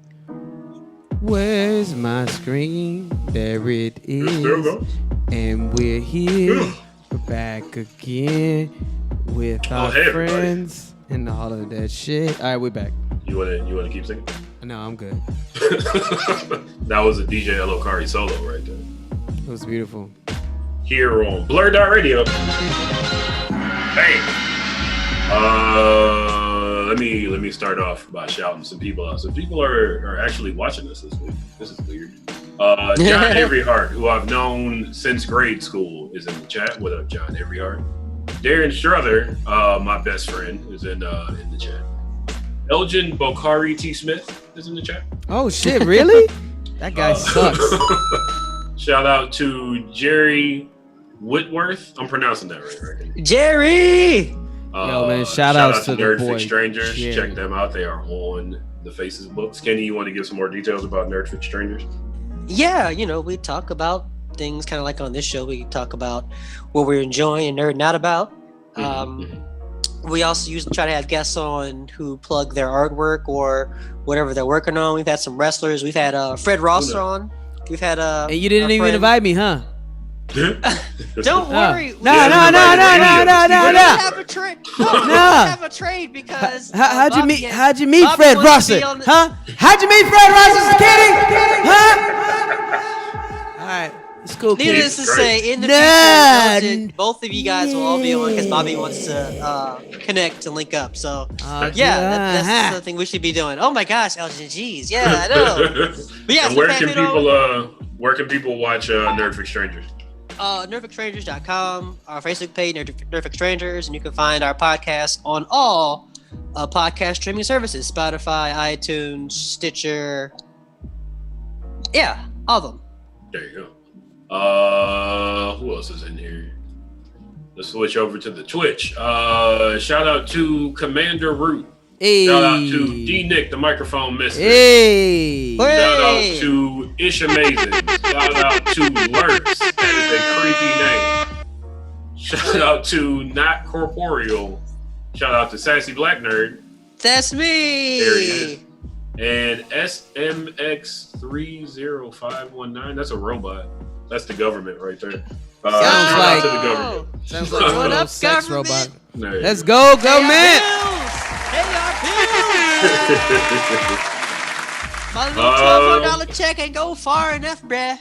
Where's my screen? There it is. And we're here. We're back again with our friends and all of that shit. All right, we're back. You wanna keep singing? No, I'm good. That was a DJ Elokari solo right there. It was beautiful. Here on BlurdDotRadio. Hey. Let me start off by shouting some people out. Some people are actually watching us this week. This is weird. John Everyheart, who I've known since grade school, is in the chat. What up, John Everyheart? Darren Strother, my best friend, is in the chat. Elgin Bokhari T. Smith is in the chat. Oh shit, really? That guy sucks. Shout out to Jerry Whitworth. I'm pronouncing that right? Jerry! Yo, man, shout outs to the Nerd boy. Fix Strangers. Yeah. Check them out. They are on the Faces books. Kenny, you want to give some more details about Nerd Fix Strangers? Yeah, we talk about things kind of like on this show. We talk about what we're enjoying and nerding out about. We also usually try to have guests on who plug their artwork or whatever they're working on. We've had some wrestlers. We've had Fred Rosser on. We've had and you didn't even invite me, huh? Don't worry. No. We have a trade. No. We have a trade because How'd you meet Fred Rosser? Huh? How'd you meet Fred Rosser, Kenny? Huh? All right. It's cool. Needless to say, in the future, both of you guys will all be on because Bobby wants to connect and link up. So, that's something we should be doing. Oh my gosh, Elgin, jeez. Yeah, I know. But yeah, and where can people watch Nerd Fix Strangers? NerdFixStrangers.com, our Facebook page, Nerdfix Strangers, and you can find our podcast on all podcast streaming services: Spotify, iTunes, Stitcher. Yeah, all of them. There you go. Who else is in here? Let's switch over to the Twitch. Shout out to Commander Root. Hey. Shout out to D Nick, the microphone mister. Hey. Shout out to Ish Amazing. Shout out to Lurks. That is a creepy name. Shout out to Not Corporeal. Shout out to Sassy Black Nerd. That's me. There he is. And SMX30519. That's a robot. That's the government right there. Shout out to the government. Sounds like what up, sex government? robot. Let's go, government. My little $12 check ain't go far enough, bruh.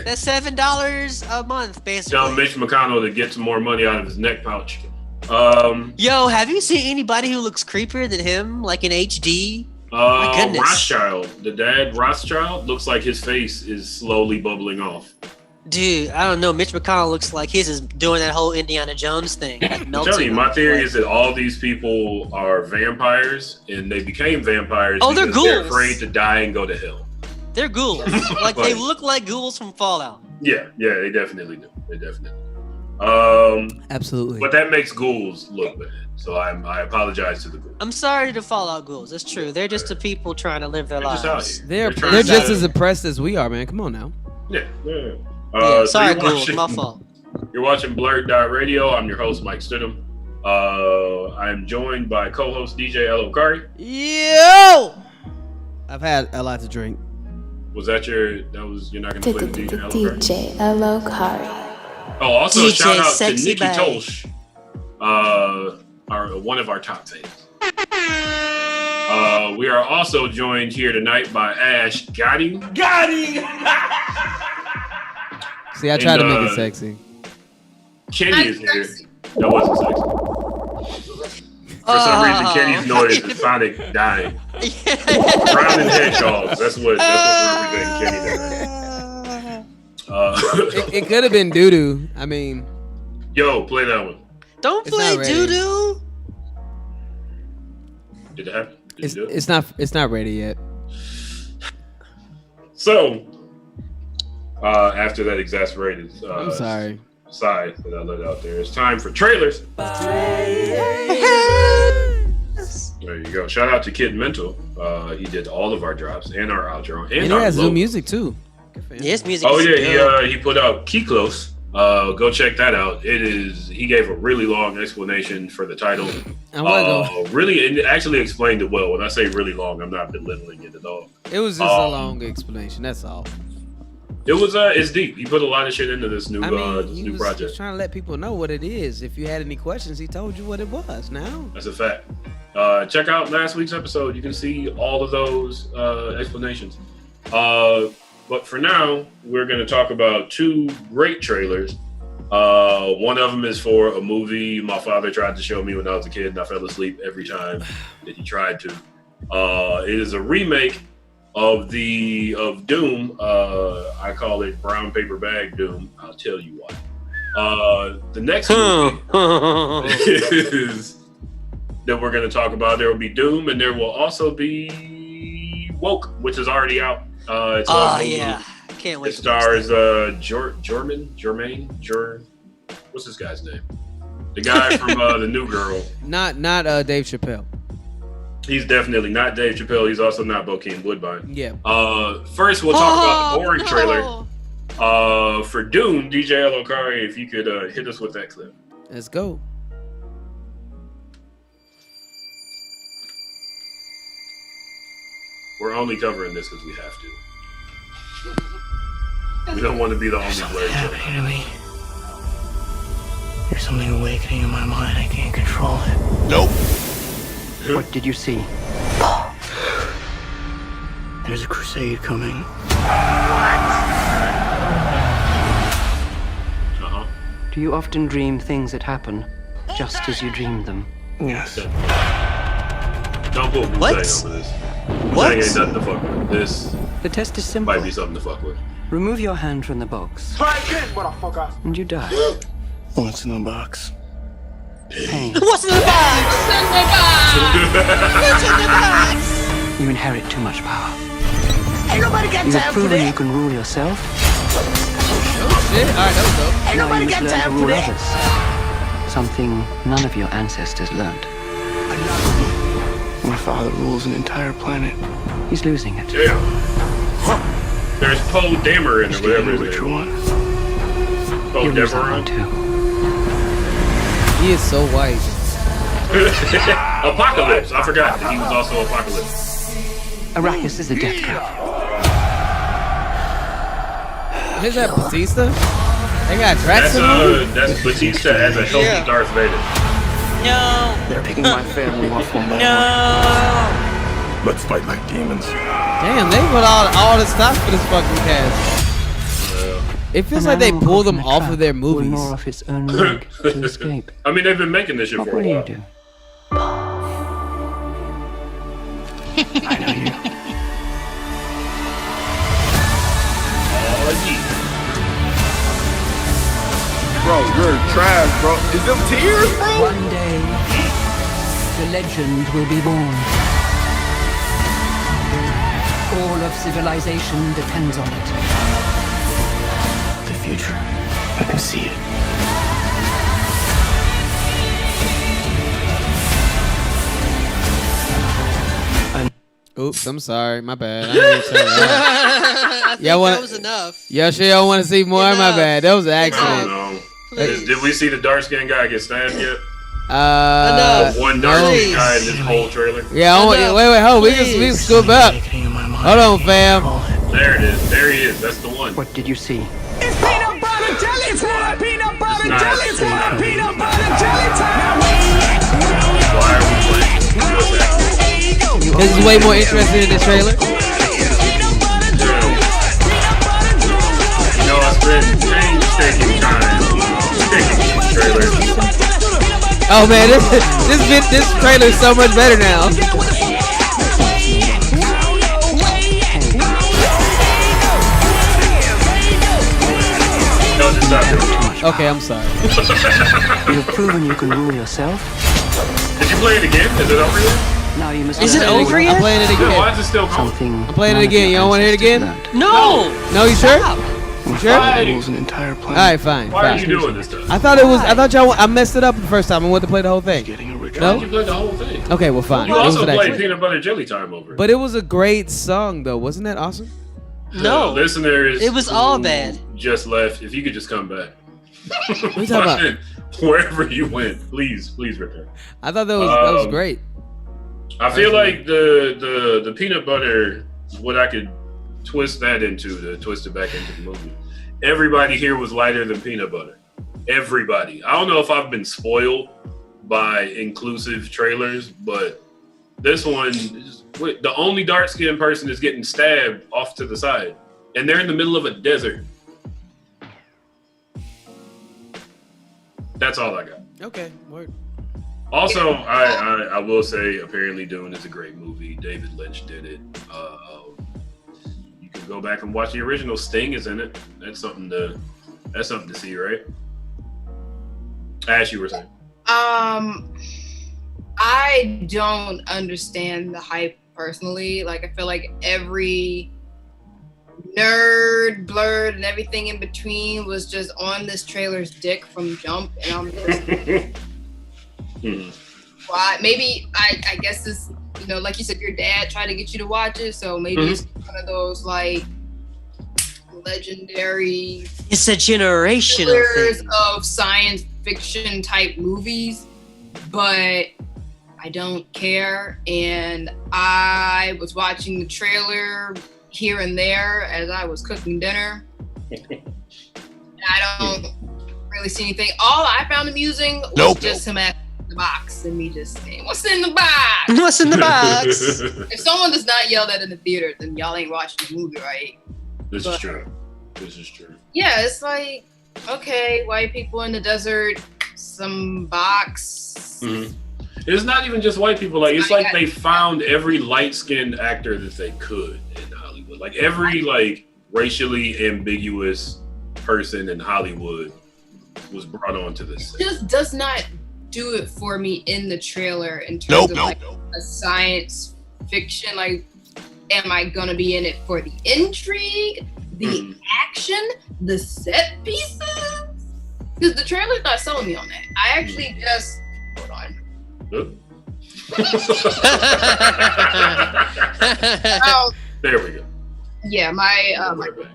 That's $7 a month, basically. Tell Mitch McConnell to get some more money out of his neck pouch. Yo, have you seen anybody who looks creepier than him, like in HD? My goodness. Rothschild, the dad Rothschild, looks like his face is slowly bubbling off. Dude, I don't know. Mitch McConnell looks like his is doing that whole Indiana Jones thing. Like I'm telling you, my theory is that all these people are vampires, and they became vampires because they're ghouls. They're afraid to die and go to hell. They're ghouls. Like they look like ghouls from Fallout. Yeah, they definitely do. Absolutely. But that makes ghouls look bad. So I apologize to the ghouls. I'm sorry to Fallout ghouls. That's true. They're just the people trying to live their lives. They're just as oppressed as we are, man. Come on now. Yeah. Sorry, ghouls. My fault. You're watching BlurdDotRadio. I'm your host, Mike Stidham. I'm joined by co-host DJ L. Okari. Yo! I've had a lot to drink. You're not going to play the DJ L. Okari? DJ L. Okari. Oh, also DJ shout out to Sexy Nikki Bae. Tosh, one of our top fans. We are also joined here tonight by Ash Gotti. See, I tried to make it sexy. Kenny is here. That wasn't sexy. For some reason, Kenny's noise is Sonic dying. Drowning hedgehogs. That's what we're representing Kenny tonight. It could have been doo-doo. I mean, yo, play that one. Don't play doo-doo. Did it happen? It's not ready yet. So, after that exasperated I'm sorry. side that I let out there, it's time for trailers. There you go. Shout out to Kid Mental. He did all of our drops and our outro and he our has logo. new music too. Yes, music. Oh yeah, he put out Key Close. Go check that out. He gave a really long explanation for the title. It actually explained it well. When I say really long, I'm not belittling it at all. It was just a long explanation. That's all. It's deep. He put a lot of shit into this new project. He was trying to let people know what it is. If you had any questions, he told you what it was. Now that's a fact. Check out last week's episode. You can see all of those explanations. But for now, we're going to talk about two great trailers. One of them is for a movie my father tried to show me when I was a kid, and I fell asleep every time that he tried to. It is a remake of Doom. I call it Brown Paper Bag Doom. I'll tell you why. The next movie is that we're going to talk about. There will be Doom, and there will also be Woke, which is already out. Yeah, can't wait. It stars Jermaine. What's this guy's name? The guy from The New Girl. Not Dave Chappelle. He's definitely not Dave Chappelle. He's also not Bokeem Woodbine. Yeah. First, we'll talk about the boring trailer. For Doom, DJ L. Okari, if you could hit us with that clip. Let's go. We're only covering this because we have to. We don't want to be the only blurred. Happening to me. There's something awakening in my mind. I can't control it. Nope. What did you see? There's a crusade coming. Uh-huh. Do you often dream things that happen just as you dreamed them? Yes. Don't put Wu-Tang over this. What? Ain't nothing to fuck with. This The test is simple. might be something to fuck with. Remove your hand from the box. Try again, motherfucker. And you die. What's in the box? Pain. What's in the box? You inherit too much power. Ain't nobody got You time have for proven you that. can rule yourself. Shit. All right, that was dope. Ain't Now nobody you must got learn to time for rule that. others. Something none of your ancestors learned. My father rules an entire planet. He's losing it. Yeah. There's Poe Dameron or whatever his Which name one? is. Poe You'll lose that one Dameron. too. He is so white. Apocalypse. I forgot that he was also Apocalypse. Arrakis is a death trap. Is that Batista? They got Drax in the movie? That's Batista as a healthy Darth Vader. No. They're picking my family off one by one. No. Let's fight like demons. Damn, they put all the stops for this fucking cast. It feels like they pull them off of their movies. Nor off his own leg to escape. I mean, they've been making this shit What for a will you while. do? I know you. Oh, yeah. Bro, you're trash, bro. Is them tears, bro? One day, the legend will be born. All of civilization depends on it. The future. I can see it. Oops, I'm sorry. My bad. I didn't turn it on. I think that was enough. Y'all sure y'all want to see more? My bad. That was an accident. No. Did we see the dark skinned guy get stabbed yet? One dark skinned guy in this whole trailer. Yeah, wait, hold. We can scoop up. Hold on, fam. There it is. There he is. That's the one. What did you see? It's peanut butter jelly time. Peanut butter jelly time. Peanut butter jelly time. Why are we playing? What's that? This is way more interesting in the trailer. You know, I spent painstaking time picking these trailers. Oh man, this trailer is so much better now. No, just stop it. Okay, I'm sorry. You've proven you can rule yourself. Did you play it again? Is it over yet? Now you must. Is it over yet? I'm playing it again. Why is it still going? I'm playing it again. You don't want to hear it again? No. No, you sure? You sure? An entire planet. All right, fine. Why are you doing this stuff? I thought I messed it up the first time. I wanted to play the whole thing. Why did you play the whole thing? Okay, well, fine. You also played Peanut Butter Jelly Time over it. But it was a great song, though. Wasn't that awesome? No. The listeners, it was all bad. Just left. If you could just come back. What are you talking about? Wherever you went, please return. I thought that was great. I feel like the peanut butter, what I could twist that into, to twist it back into the movie. Everybody here was lighter than peanut butter. Everybody. I don't know if I've been spoiled by inclusive trailers, but this one, the only dark-skinned person is getting stabbed off to the side, and they're in the middle of a desert. That's all I got. Okay, word. Also, I will say, apparently Dune is a great movie. David Lynch did it. You can go back and watch the original. Sting is in it. That's something to see, right? Ash, you were saying. I don't understand the hype personally. Like, I feel like every nerd, blurred, and everything in between was just on this trailer's dick from jump, and I'm just why? Maybe I guess this, like you said, your dad tried to get you to watch it, so maybe it's one of those like legendary. It's a generational thing of science fiction type movies, but I don't care. And I was watching the trailer here and there as I was cooking dinner. I don't really see anything. All I found amusing was just him at the box and me just saying, "What's in the box? What's in the box?" If someone does not yell that in the theater, then y'all ain't watching the movie, right? This is true. Yeah, it's like, okay, white people in the desert, some box. Mm-hmm. It's not even just white people. Like, it's like they found every light-skinned actor that they could in Hollywood. Like, every racially ambiguous person in Hollywood was brought onto this. It just does not do it for me in the trailer in terms of a science fiction. Like, am I gonna be in it for the intrigue, the action, the set pieces? Because the trailer's not selling me on that. I actually just hold on. There we go. Yeah, my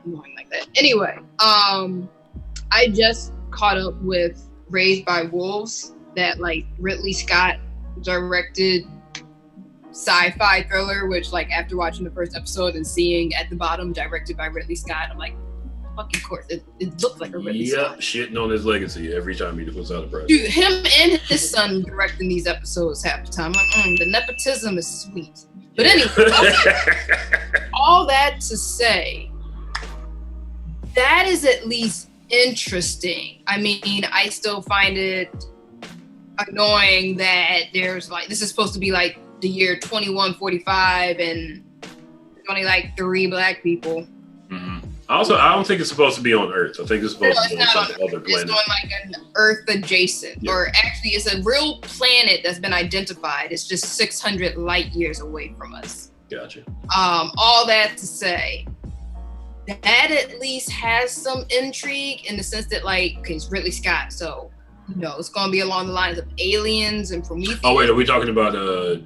going like that. Anyway, I just caught up with Raised by Wolves, that Ridley Scott directed sci-fi thriller, which after watching the first episode and seeing at the bottom directed by Ridley Scott, I'm like, fucking course, it looks like a Ridley Scott. Shitting on his legacy every time he puts out a project. Dude, him and his son directing these episodes half the time. I'm like, the nepotism is sweet. But anyway, all that to say, that is at least interesting. I mean, I still find it annoying that there's this is supposed to be the year 2145 and there's only 3 black people. Mm-hmm. Also, I don't think it's supposed to be on Earth. I think it's supposed to be on some other planet. It's on an Earth adjacent, or actually it's a real planet that's been identified. It's just 600 light years away from us. Gotcha. All that to say, that at least has some intrigue in the sense that it's Ridley Scott, so it's going to be along the lines of Aliens and Prometheus. Oh wait, are we talking about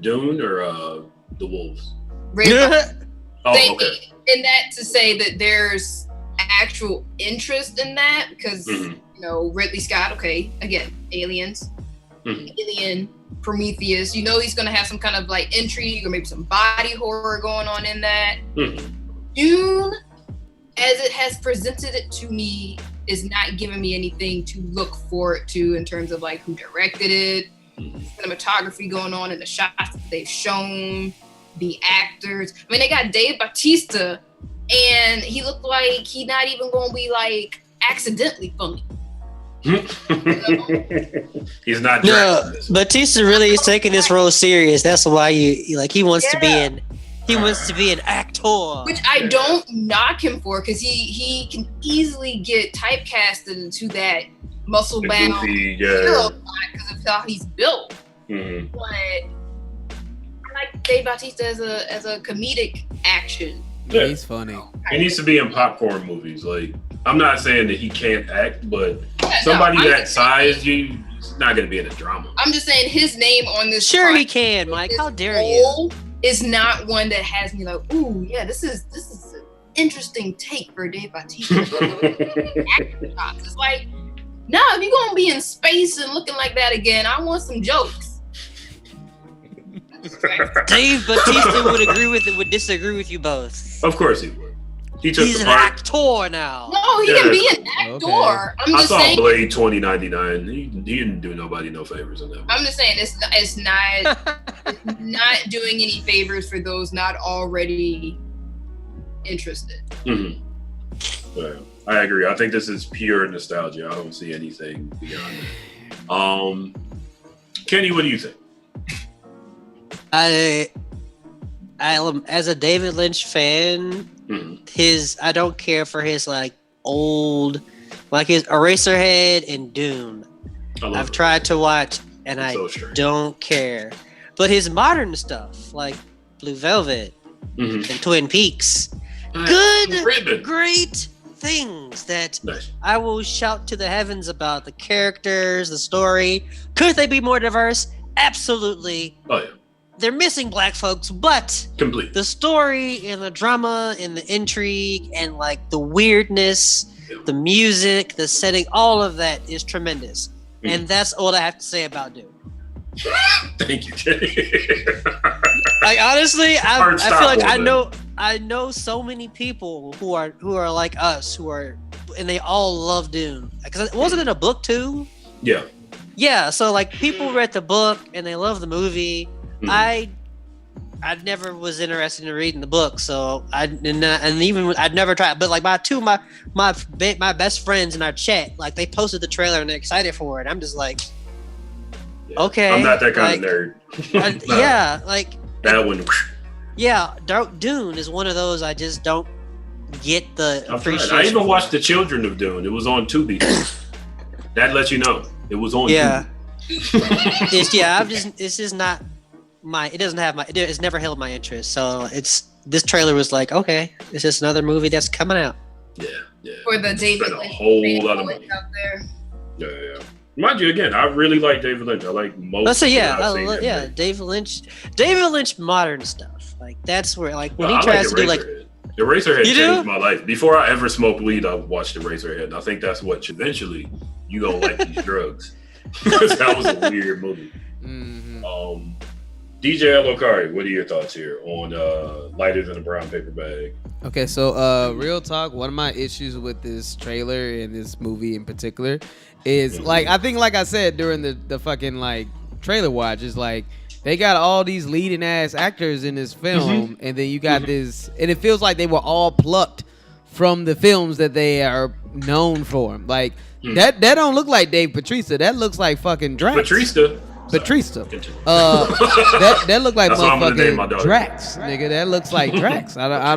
Dune or The Wolves? Okay. In that to say that there's actual interest in that because you know Ridley Scott. Okay, again, aliens, Alien, Prometheus. You know he's gonna have some kind of like intrigue or maybe some body horror going on in that. Dune, as it has presented it to me, is not giving me anything to look forward to in terms of like who directed it, cinematography going on, and the shots that they've shown, the actors. I mean, they got Dave Bautista, and he looked like he not even going to be like accidentally funny. He's not. No, Batista really is taking this role serious. That's why you like he wants to be in. He wants to be an actor, which I don't knock him for because he can easily get typecasted into that muscle bound hero because of how he's built. But I like Dave Bautista as a comedic action. Yeah, he's funny. He needs to be in popcorn movies. Like, I'm not saying that he can't act, but somebody that size, he's not going to be in a drama. I'm just saying his name on this. Sure, he can, Mike. How dare you? Is not one that has me like, ooh, yeah, this is an interesting take for Dave Bautista. It's like, no, if you're gonna be in space and looking like that again, I want some jokes. Dave Bautista would disagree with you both. Of course he would. He's an actor now. No, he can be an actor. Okay. I saw Blade 2099. He didn't do nobody no favors in that movie. I'm just saying it's not doing any favors for those not already interested. Well, I agree. I think this is pure nostalgia. I don't see anything beyond that. Kenny, what do you think? I as a David Lynch fan, I don't care for his like old, like his Eraserhead and Dune. I've tried to watch and I don't care. But his modern stuff, like Blue Velvet and Twin Peaks, great things that I will shout to the heavens about. The characters, the story. Could they be more diverse? Absolutely. Oh yeah. They're missing black folks, but the story and the drama and the intrigue and like the weirdness, the music, the setting, all of that is tremendous. And that's all I have to say about Dune. Thank you, Kenny. Like honestly, I feel like I know so many people who are like us and they all love Dune. Because wasn't it a book too? Yeah. Yeah, so like people read the book and they love the movie. I never was interested in reading the book, so I'd never tried. But like my best friends in our chat, like they posted the trailer and they're excited for it. I'm just like, okay, I'm not that kind of nerd. Yeah, like that one. Yeah, Dune is one of those I just don't get the appreciation. I even watched The Children of Dune. It was on Tubi. That lets you know it was on. Yeah, Tubi. It's just not. It's never held my interest. So this trailer was like, okay, it's just another movie that's coming out. Yeah. For the David Lynch, a whole lot of money out there. Yeah. Mind you, again, I really like David Lynch. I like most. David Lynch modern stuff. Like that's where like when he tries to do like Eraserhead changed my life. Before I ever smoked weed, I watched Eraserhead. And I think that's what eventually you gonna like these drugs. Because that was a weird movie. DJ Elokari, what are your thoughts here on Lighter Than a Brown Paper Bag? Okay, so real talk, one of my issues with this trailer and this movie in particular is like I said during the fucking like trailer watch is like they got all these leading ass actors in this film and then you got this and it feels like they were all plucked from the films that they are known for. Like that don't look like Dave Bautista. That looks like fucking Drax. Bautista. That looked like motherfucking Drax, nigga. That looks like Drax. I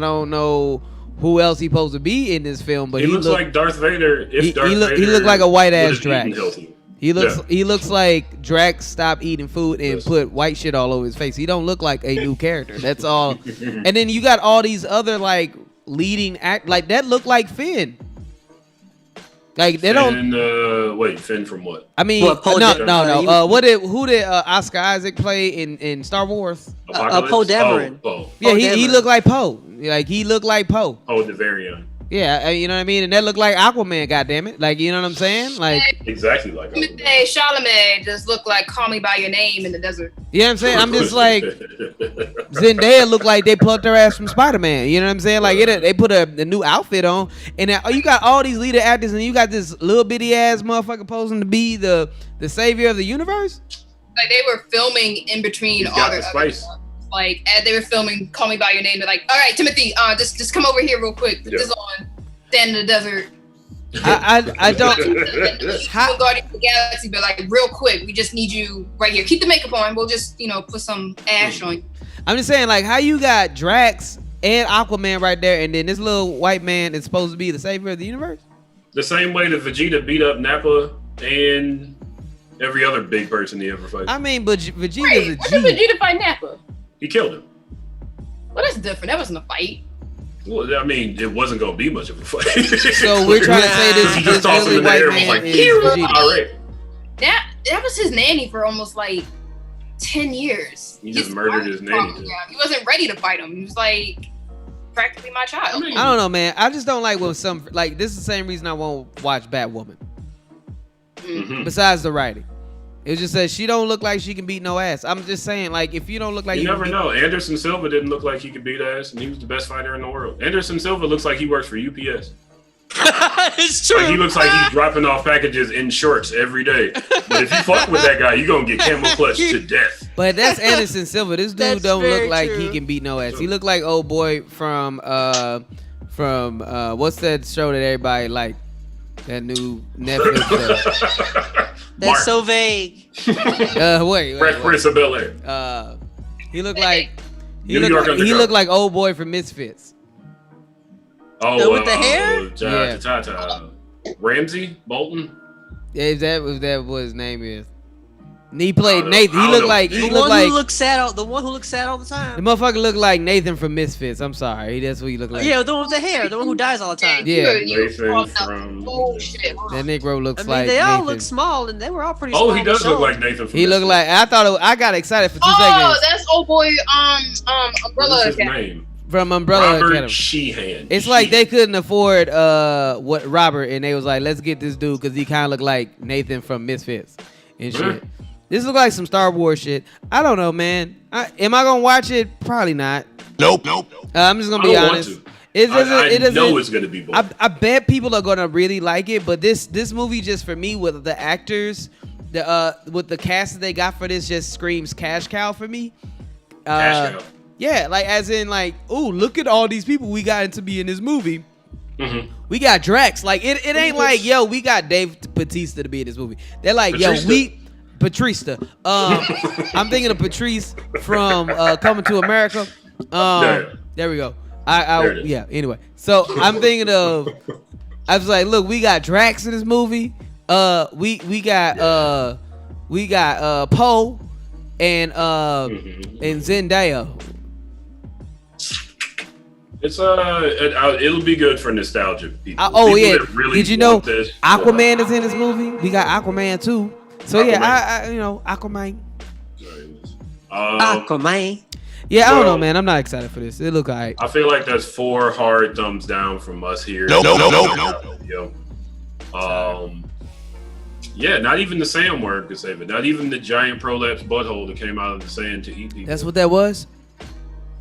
don't know who else he supposed to be in this film, but he looks like Darth Vader. He looked like a white ass Drax. He looks like Drax stopped eating food and put white shit all over his face. He don't look like a new character. That's all. And then you got all these other like leading act like that look like Finn. Like they don't. Wait, Finn from what? I mean, What, Poe no. Who did Oscar Isaac play in Star Wars? Poe Dameron. Poe. Yeah, he looked like Poe. Like he looked like Poe. Poe Dameron. Yeah, you know what I mean, and that looked like Aquaman. Goddammit, like you know what I'm saying? Like exactly like Aquaman. Chalamet just looked like Call Me by Your Name in the desert. You know what I'm saying? I'm just like Zendaya looked like they plucked her ass from Spider-Man. You know what I'm saying? Like they put a new outfit on, and you got all these leader actors, and you got this little bitty ass motherfucker posing to be the savior of the universe. Like they were filming in between all the spice. Like as they were filming Call Me by Your Name, they're like, all right, Timothy, just come over here real quick. Put this on. Stand in the desert. I don't. Guardians of the Galaxy, but like real quick, we just need you right here. Keep the makeup on. We'll just put some ash on you. I'm just saying, like, how you got Drax and Aquaman right there, and then this little white man is supposed to be the savior of the universe? The same way that Vegeta beat up Nappa and every other big person he ever fights. I mean, but Vegeta's a G. How did Vegeta fight Nappa? He killed him. Well, that's different. That wasn't a fight. Well, I mean, it wasn't going to be much of a fight. So we're trying to say this really white man is Vegeta. That was his nanny for almost like 10 years. He just murdered his nanny. He wasn't ready to fight him. He was like practically my child. I don't know, man. I just don't like when some like this is the same reason I won't watch Batwoman. Mm-hmm. Besides the writing. It just says she don't look like she can beat no ass. I'm just saying, like, if you don't look like you never know. Anderson Silva didn't look like he could beat ass, and he was the best fighter in the world. Anderson Silva looks like he works for UPS. It's true. Like, he looks like he's dropping off packages in shorts every day. But if you fuck with that guy, you're gonna get camel clutched to death. But that's Anderson Silva. This dude don't look like he can beat no ass. He look like old boy from what's that show that everybody like? That new Netflix show. That's so vague. Wait. Fresh Prince of Bel-Air. He looked like he looked like old boy from Misfits. Oh, with the hair? Ramsey Bolton. Yeah, is that what his name is? And he played Nathan. He looked like the one who looks sad all the time. The motherfucker looked like Nathan from Misfits. I'm sorry, that's what he looked like. Yeah, the one with the hair, the one who dies all the time. Yeah, Nathan from that Negro looks like. They all Nathan. look small, and they were all pretty. Small. Oh, he does look like Nathan. From he looked like. I got excited for 2 seconds. Oh, that's old boy. Umbrella What's his Academy. name? From Umbrella Robert Academy. Sheehan. It's like they couldn't afford what Robert, and they was like, let's get this dude because he kind of looked like Nathan from Misfits and shit. This look like some Star Wars shit. I don't know, man. Am I gonna watch it? Probably not. Nope. I'm just gonna be honest. I know it's gonna be boring. I bet people are gonna really like it, but this movie just for me with the actors, with the cast that they got for this just screams cash cow for me. Cash cow. Yeah, like as in like, ooh, look at all these people we got to be in this movie. Mm-hmm. We got Drax. Like it ain't like, yo, we got Dave Bautista to be in this movie. They're like, Patricia. I'm thinking of Patrice from Coming to America. There we go. Yeah. Anyway, so I'm thinking of. I was like, look, we got Drax in this movie. We got Poe and Zendaya. It's it'll be good for nostalgia people. Really did you know Aquaman is in this movie? We got Aquaman too. So Aquaman. Aquaman. Aquaman. Yeah, I don't know, man. I'm not excited for this. It look alright. I feel like that's 4 hard thumbs down from us here. No. Yeah, not even the sandworm could save it. Not even the giant prolapse butthole that came out of the sand to eat people. That's what that was?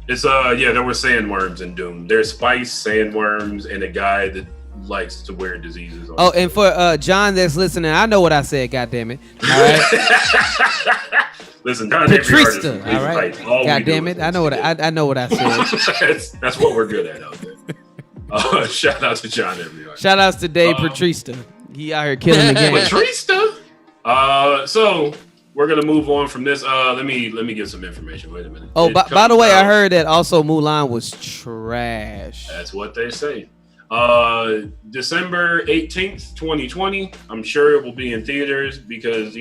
It's there were sandworms in Doom. There's spice, sandworms, and a guy that likes to wear diseases on and for John that's listening, I know what I said, goddammit. All right. Listen, not Patricia, every all right. Goddammit. I know what I said. that's what we're good at out there. Shout out to John everyone. Shout outs to Dave Patricia. He out here killing the game. Patricia. So we're gonna move on from this. Let me get some information. Wait a minute. Oh, by the way, I heard that also Mulan was trash. That's what they say. December 18th, 2020. I'm sure it will be in theaters because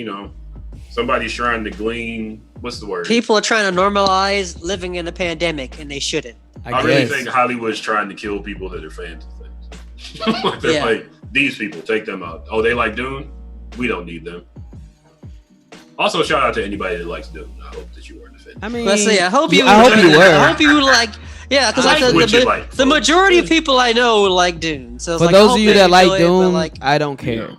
somebody's trying to glean. What's the word? People are trying to normalize living in a pandemic, and they shouldn't. I really think Hollywood's trying to kill people that are fans of things. These people, take them out. Oh, they like Dune? We don't need them. Also, shout out to anybody that likes Dune. I hope that you weren't offended. I mean, Let's say, I hope you were. I hope you like. Yeah, because like the majority of people I know like Dune. So it's for like, those of you that like Dune, Dune, I don't care.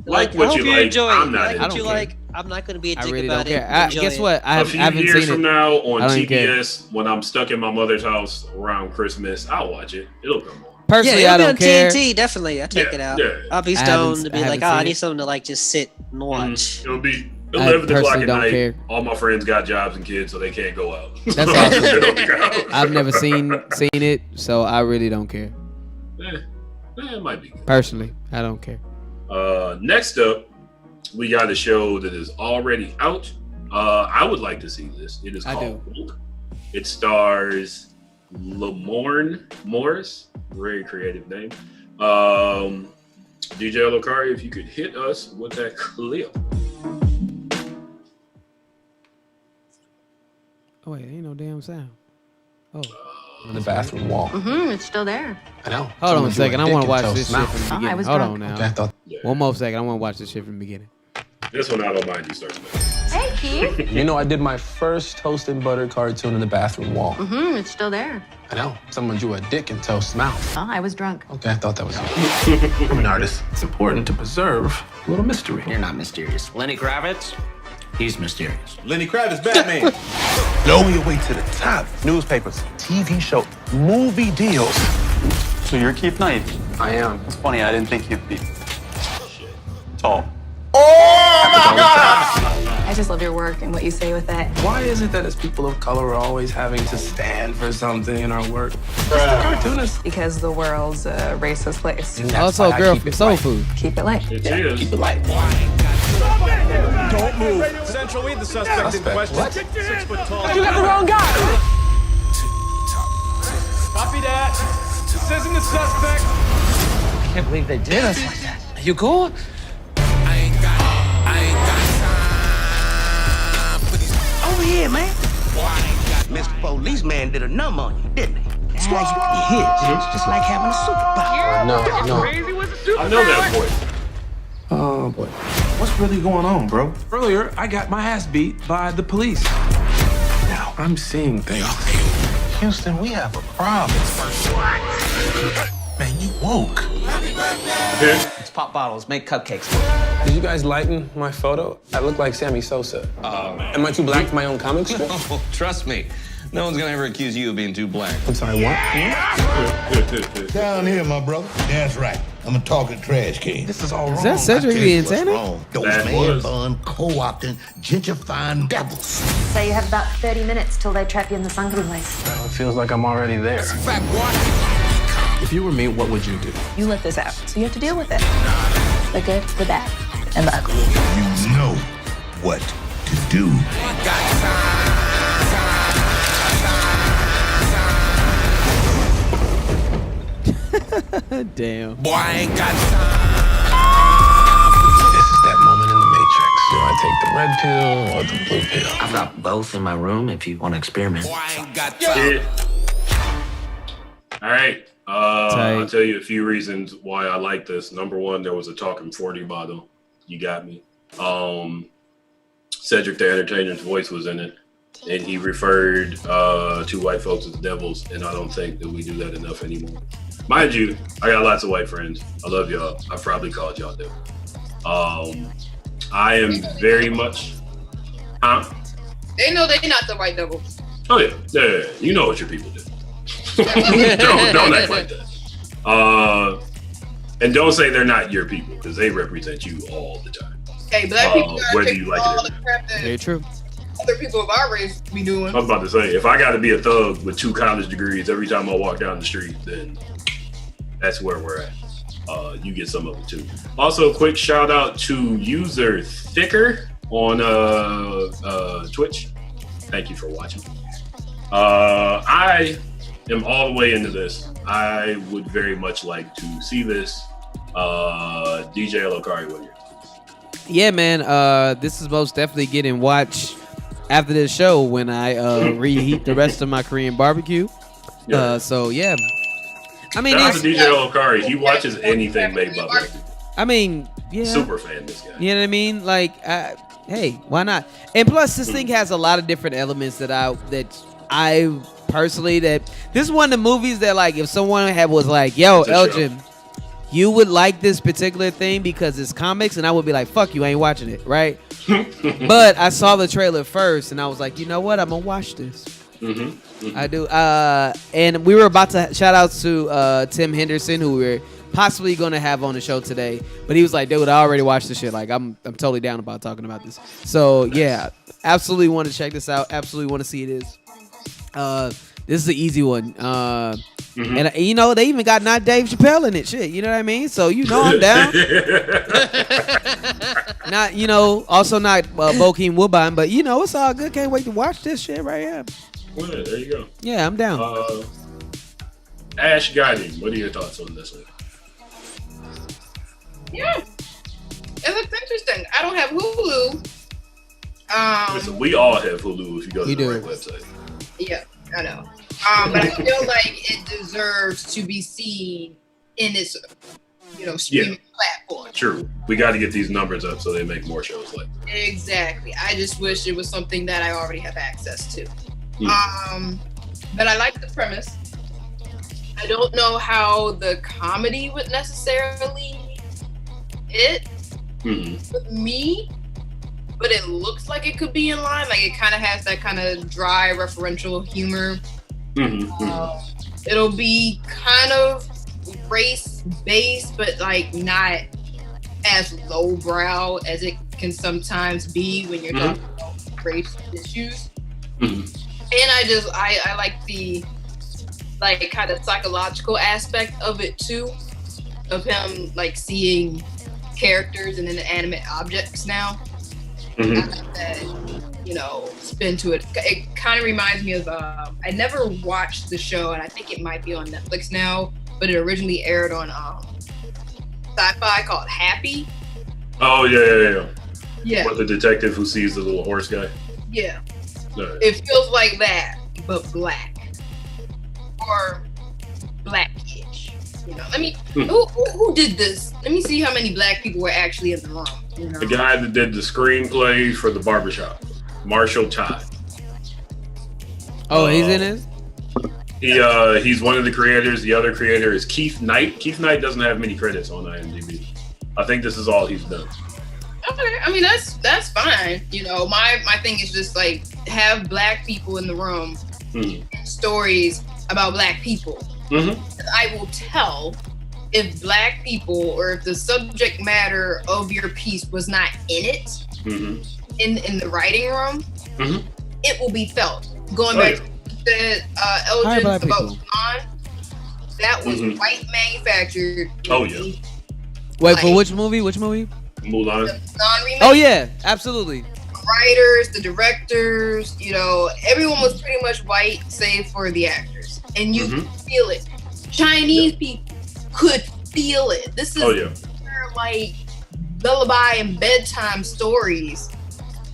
Like what you like, enjoy I'm it. not Like into what you it. like. I'm not going to be a I dick really about don't it. care. Enjoy Guess it. what? I A few haven't years seen from it. now on I don't care. TBS, when I'm stuck in my mother's house around Christmas, I'll watch it. It'll come on. Personally, yeah, I it'll don't be on care. TNT, definitely. I take it out. Yeah. I'll be I haven't- stoned to I be like, haven't I seen need it. something to like just sit and watch. It'll be I 11 o'clock personally at don't night. care. All my friends got jobs and kids, so they can't go out. That's I'll awesome. just sit on the couch. I've never seen it, so I really don't care. It might be good. Personally, I don't care. Next up, we got a show that is already out. I would like to see this. It is called Woke. It stars Lamorne Morris. Very creative name. DJ Lokari, if you could hit us with that clip. Oh wait, ain't no damn sound. Oh. On the bathroom wall. It's still there. I know. Hold on a second. I want to watch this shit Mouth. from the beginning. I was Hold drunk. on now. Okay, I thought. One more second. I want to watch this shit from the beginning. This one I don't mind you starting with. Hey, Keith. You know, I did my first toast and butter cartoon in the bathroom wall. It's still there. I know. Someone drew a dick in Toast's mouth. Oh, I was drunk. Okay, I thought that was you. I'm an artist. It's important to preserve a little mystery. You're not mysterious. Lenny Kravitz, he's mysterious. Lenny Kravitz, Batman. You're on your way to the top. Newspapers, TV show, movie deals. So you're Keith Knight? I am. It's funny, I didn't think you'd be tall. Oh my God! I just love your work and what you say with that. Why is it that as people of color we're always having to stand for something in our work? Cartoonists. Because the world's a racist place. And that's Also, why I girl keep from it Soul light. Food. Keep it light. It is. Keep it light. Don't move. Central, we the suspect in question. What? 6 foot tall. You got the wrong guy. Copy that. This isn't the suspect. I can't believe they did us like that. Are you cool? Over here, man. Mr. Policeman did a number on you, didn't he? Now you hit. It's just like having a superpower. No. I know that voice. Oh boy. What's really going on, bro? Earlier, I got my ass beat by the police. Now I'm seeing things. Houston, we have a problem. Man, you woke. Let's pop bottles, make cupcakes. Did you guys lighten my photo? I look like Sammy Sosa. Am I too black for my own comic strip? Oh, trust me. No one's gonna ever accuse you of being too black. I'm sorry, what? Down here, my brother. That's right. I'm a talking trash can. This is all wrong. Is that Cedric the Antenna? Those That man was. bun co-opting, gentrifying devils. So you have about 30 minutes till they trap you in the sunken place. It feels like I'm already there. If you were me, what would you do? You let this out, so you have to deal with it. The good, the bad, and the ugly. You know what to do. Damn. Boy, I ain't got This is that moment in the Matrix. Do I take the red pill or the blue pill? I've got both in my room if you want to experiment. Yeah. All right. I'll tell you a few reasons why I like this. Number one, there was a Talking 40 model. You got me. Cedric the Entertainer's voice was in it. And he referred to white folks as devils. And I don't think that we do that enough anymore. Mind you, I got lots of white friends. I love y'all. I probably called y'all devil. I am very much... They know they're not the white devils. Oh, yeah. You know what your people do. don't act like that. And don't say they're not your people, because they represent you all the time. Hey, black people gotta whether take you like all it or the not. crap that Very true. other people of our race be doing. I was about to say, if I got to be a thug with 2 college degrees every time I walk down the street, then that's where we're at. You get some of it too. Also, quick shout out to user Thicker on Twitch. Thank you for watching. I am all the way into this. I would very much like to see this. DJ Lokari, what are your thoughts? Yeah, man. This is most definitely getting watched after this show when I reheat the rest of my Korean barbecue. So yeah, I mean, shout out to DJ Olokari. He watches anything made by black people. I mean, yeah. Super fan, this guy. You know what I mean? Like, hey, why not? And plus, this thing has a lot of different elements that I personally, that this is one of the movies that, like, if someone was like, yo, Elgin, you would like this particular thing because it's comics, and I would be like, fuck you, I ain't watching it, right? But I saw the trailer first, and I was like, you know what? I'm gonna watch this. I do. And we were about to shout out to Tim Henderson, who we're possibly gonna have on the show today, but he was like, dude, I already watched this shit. Like, I'm totally down about talking about this. So yeah, absolutely want to check this out. Absolutely want to see this. This is an easy one. And you know, they even got not Dave Chappelle in it. Shit, you know what I mean? So you know I'm down. Not, you know, also not Bokeem Woodbine, but you know, it's all good. Can't wait to watch this shit right here. Well, there you go. Yeah, I'm down. Ash Guiding, what are your thoughts on this one? Yeah, it looks interesting. I don't have Hulu. Listen, we all have Hulu if you go to the right website. Yeah, I know. But I feel like it deserves to be seen in its, streaming platform. True. We got to get these numbers up so they make more shows like that. Exactly. I just wish it was something that I already have access to. But I like the premise. I don't know how the comedy would necessarily hit with me, but it looks like it could be in line. Like, it kind of has that kind of dry referential humor. It'll be kind of race-based, but like not as lowbrow as it can sometimes be when you're talking about race issues. And I like the like kind of psychological aspect of it too, of him like seeing characters and inanimate objects now. I like that, spin to it. It kind of reminds me of I never watched the show, and I think it might be on Netflix now, but it originally aired on Sci-Fi called Happy. Oh yeah. Yeah. What, the detective who sees the little horse guy? Yeah. Right. It feels like that, but black. Or blackish. Let me who did this? Let me see how many black people were actually in the room. The guy that did the screenplay for The Barbershop, Marshall Todd. Oh, he's in it? He's one of the creators. The other creator is Keith Knight. Keith Knight doesn't have many credits on IMDb. I think this is all he's done. Okay, I mean that's fine. My thing is just like have black people in the room, stories about black people. I will tell if black people or if the subject matter of your piece was not in it, in the writing room, it will be felt. Going back to Elgin about Mulan, that was white manufactured. Oh yeah. Wait, for which movie? Which movie? Mulan. Oh yeah, absolutely. The writers, the directors, everyone was pretty much white, save for the actors, and you could feel it. Chinese people could feel it. This is like lullaby and bedtime stories,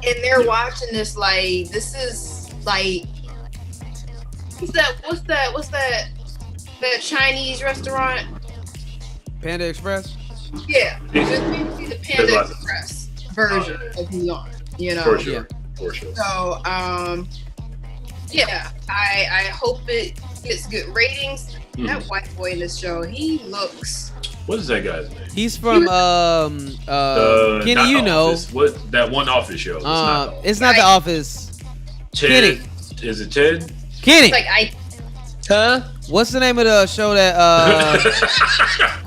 and they're watching this like this is like what's that Chinese restaurant? Panda Express. Yeah, just basically the Panda Express version of Mulan. For sure. So, I hope it gets good ratings. That white boy in this show, he looks. What is that guy's name? He's from Kenny. Office. What that one Office show? It's not The Office. Ted. Kenny. Is it Ted? Kenny. Huh? What's the name of the show that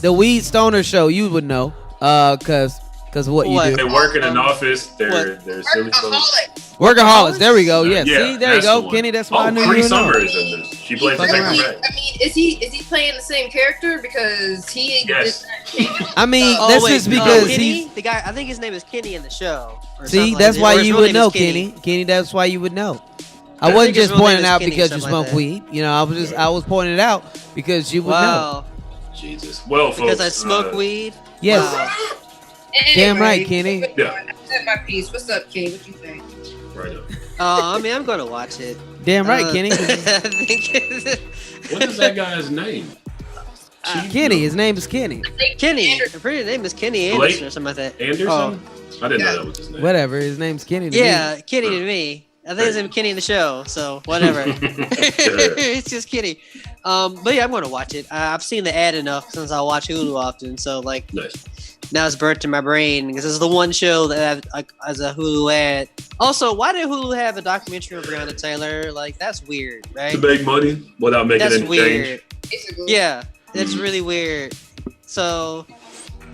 the Weed Stoner show? You would know, cause what you do. They work in an office. They're silly folks. Workaholics. There we go. Yeah. Yeah, See, there you go, Kenny. That's why I knew you would know. Summer is in this. She plays the same character. I mean, is he playing the same character because he? Yes. I mean, that's just because Kenny, the guy. I think his name is Kenny in the show. See, that's why you would know, Kenny. Kenny, that's why you would know. I wasn't just pointing out because you smoke weed. I was pointing it out because you would know. Jesus. Well, folks. Because I smoke weed. Yes. Wow. Damn right, Kenny. Yeah. I said my piece. What's up, Kenny? What you think? Right up. I mean, I'm going to watch it. Damn right, Kenny. What is that guy's name? Kenny. His name is Kenny. Kenny. I'm pretty sure his name is Kenny Anderson or something like that. Anderson? Oh. I didn't know that was his name. Whatever. His name's Kenny. To Yeah, me. Kenny to me. I think his name is Kenny in the show, so whatever. It's just Kenny. But yeah, I'm going to watch it. I've seen the ad enough since I watch Hulu often, so like now it's burnt in my brain because this is the one show that has a Hulu ad. Also, why did Hulu have a documentary of Breonna Taylor? Like, that's weird, right? To make money without making That's any weird. change. Yeah, that's really weird. So,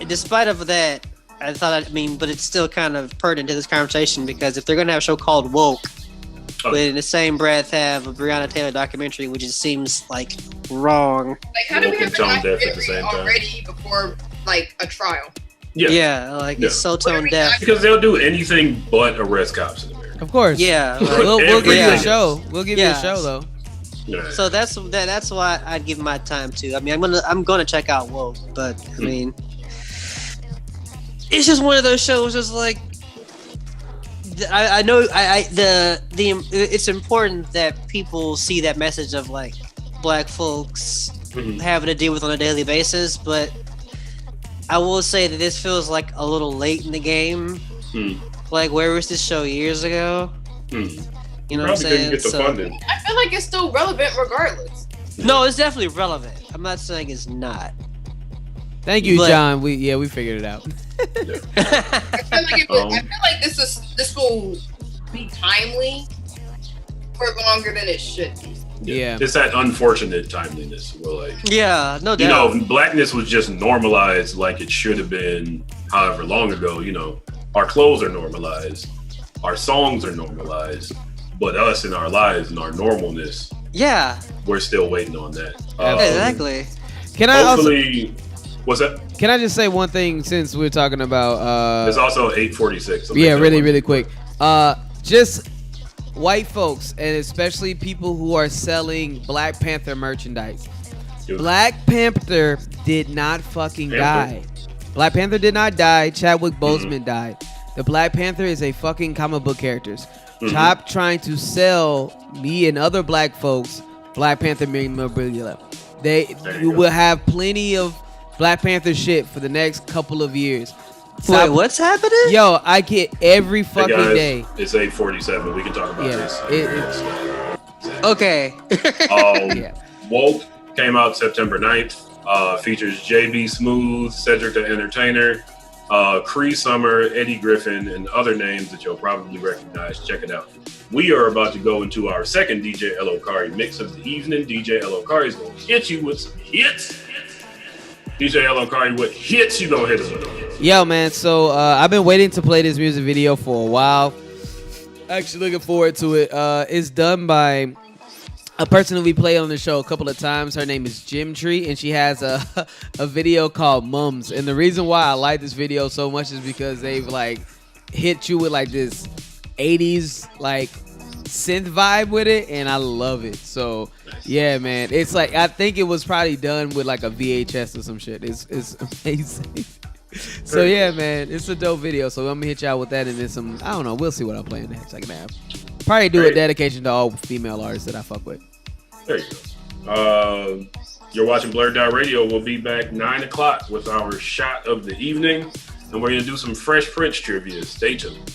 despite of that, but it's still kind of pertinent to this conversation because if they're going to have a show called Woke, but in the same breath have a Breonna Taylor documentary, which just seems like wrong. Like, how do we have a documentary already before like a trial? It's so tone deaf. Because they'll do anything but arrest cops in America. Of course. Yeah. We'll give you a show. We'll give you a show though. Yeah. So that's why I'd give my time to. I mean, I'm gonna check out Woke, but I mean, it's just one of those shows. Just like I know it's important that people see that message of like black folks having to deal with on a daily basis, but I will say that this feels like a little late in the game. Like, where was this show years ago? You know what I'm saying? I feel like it's still relevant regardless. No, it's definitely relevant. I'm not saying it's not. Thank you, John. We figured it out. I feel like this will be timely for longer than it should be. Yeah. It's that unfortunate timeliness. Where like, yeah, no doubt. You know, blackness was just normalized like it should have been however long ago. You know, our clothes are normalized, our songs are normalized, but us in our lives and our normalness, we're still waiting on that. Exactly. Can I hopefully? What's that? Can I just say one thing since we're talking about? It's also 8:46. Really quick. Just white folks and especially people who are selling Black Panther merchandise. Black Panther did not fucking die. Black Panther did not die. Chadwick Boseman died. The Black Panther is a fucking comic book character. Stop trying to sell me and other black folks Black Panther memorabilia. You will have plenty of Black Panther shit for the next couple of years. Wait, what's happening? Yo, I get every fucking day. It's 8:47. We can talk about this. Okay. Woke came out September 9th. Features JB Smooth, Cedric the Entertainer, Cree Summer, Eddie Griffin, and other names that you'll probably recognize. Check it out. We are about to go into our second DJ Elokari mix of the evening. DJ Elokari is going to hit you with some hits. DJ Elokari, what hits you gonna hit us with? Yo, man, so I've been waiting to play this music video for a while. Actually looking forward to it. It's done by a person who we played on the show a couple of times. Her name is Jim Tree, and she has a video called Mums. And the reason why I like this video so much is because they've like hit you with like this 80s like synth vibe with it, and I love it. So yeah, man, it's like I think it was probably done with like a VHS or some shit. It's amazing. So yeah, man, it's a dope video. So I'm gonna hit y'all with that, and then some. I don't know. We'll see what I'm playing next second half. Probably do a dedication to all female artists that I fuck with. There you go. You're watching BlurdDotRadio. We'll be back 9 o'clock with our shot of the evening, and we're gonna do some Fresh Prince trivia. Stay tuned.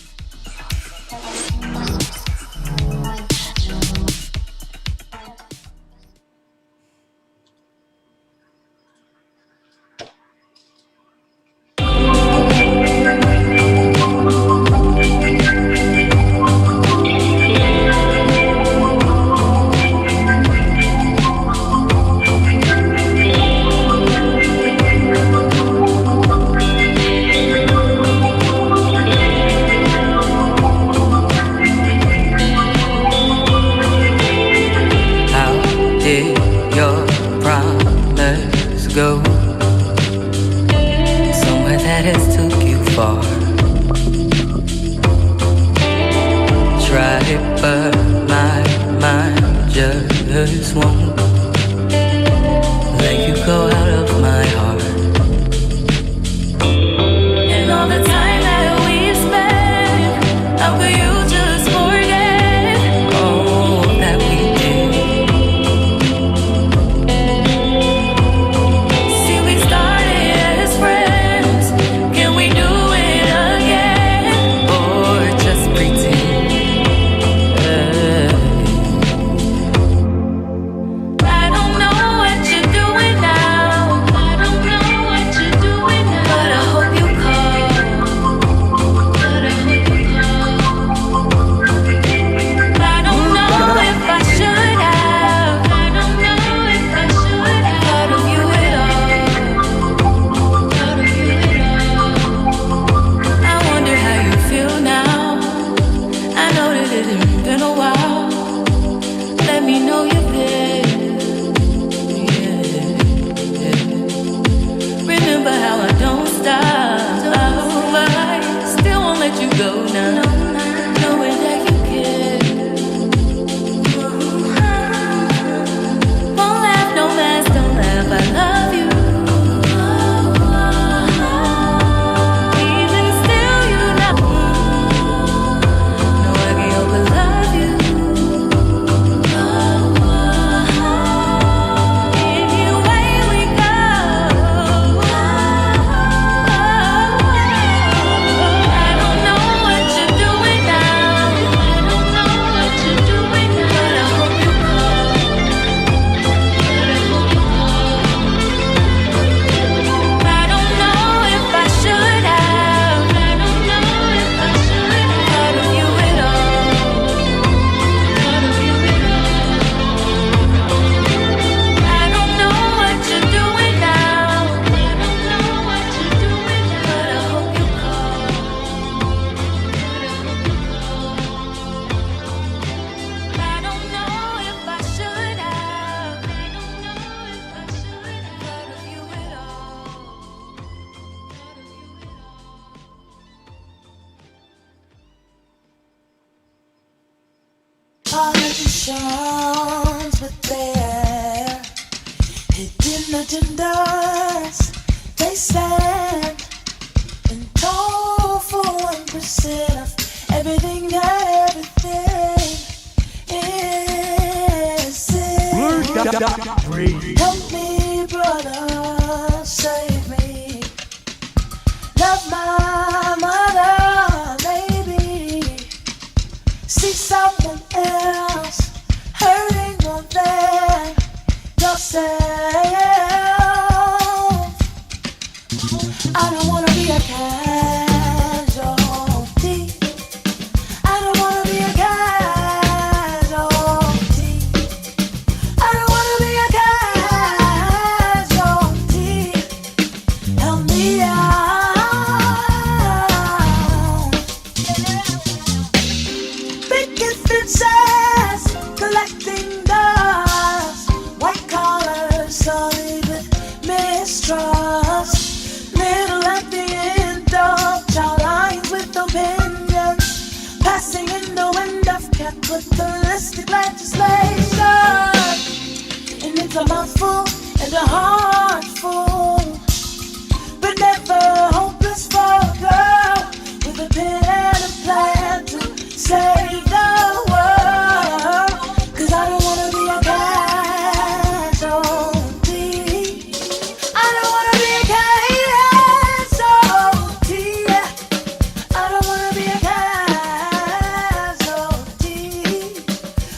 agendas, they stand in total for 1% of everything that everything is. Help me, brother, save me. Love my mother, maybe. See someone else hurting more than yourself. I don't wanna be a casualty. I don't wanna be a casualty. I don't wanna be a casualty. Help me out. Biggest fences, collecting dust. White collar, solid with mistrust. Middle at the end of child lines with opinions. Passing in the wind of capitalistic legislation. And it's a mouthful and a heart full, but never hopeless for a girl with a pen and a plan to save the world. 'Cause I don't wanna be a casualty. I don't wanna be a casualty. I don't wanna be a casualty.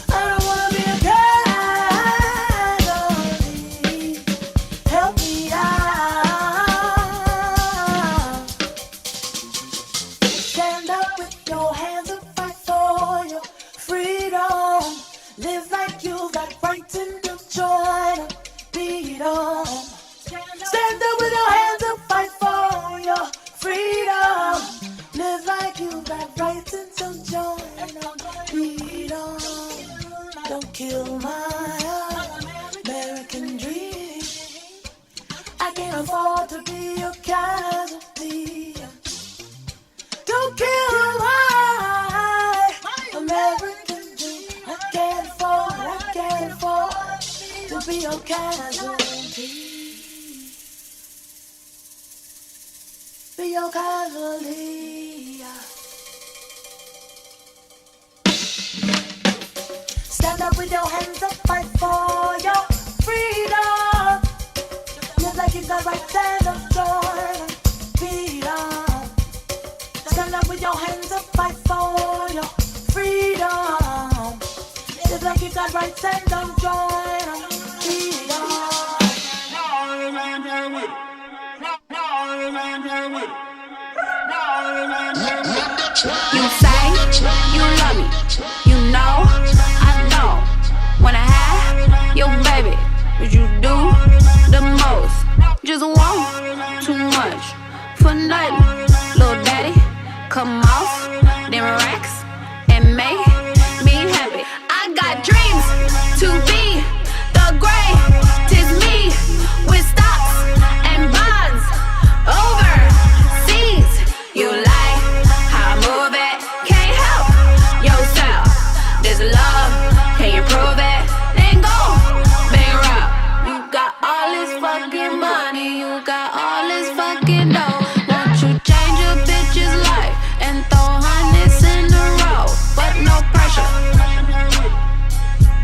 I don't wanna be a casualty. Help me out. Stand up with your hands up, fight for your freedom. Live like you got rights and don't join a beat on. Stand up with your hands up, fight for your freedom. Live like you got rights and don't join a beat on. Don't kill my American dream. I can't afford to be your casualty. Don't kill my American dream. I can't afford to be your casualty. Be your casualty. Stand up with your hands up, fight for your freedom. Live like you got rights and a joy. Freedom. Stand up with your hands up, fight for your freedom. Live like you got rights and don't join freedom. You say you love me, you know I don't wanna have your baby, but you do the most. Just want too much for nothing. Little daddy, come off them racks and make me happy. I got dreams to be the greatest me, with stocks and bonds overseas. You like how I move it, can't help yourself. This love, can you prove it? Then go bang rock. You got all this fucking money, you got all this fucking dough. Won't you change your bitch's life and throw hundreds in a row? But no pressure,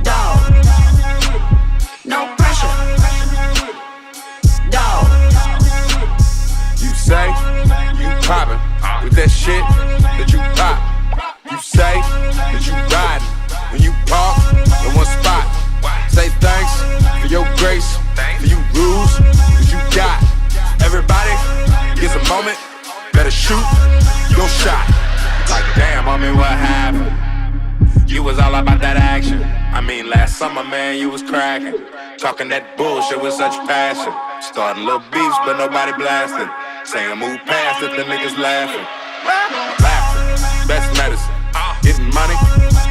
dog. No pressure, dog. You say you poppin' with that shit that you pop. You say that you riding when you park in one spot. Say thanks for your grace, for you rules, cause you got everybody gets a moment. Better shoot your shot. Like damn, I mean what happened? You was all about that action. I mean last summer, man, you was cracking. Talking that bullshit with such passion. Starting little beefs, but nobody blasting. Saying move past it, the niggas laughing. Laughter, best medicine. Getting money,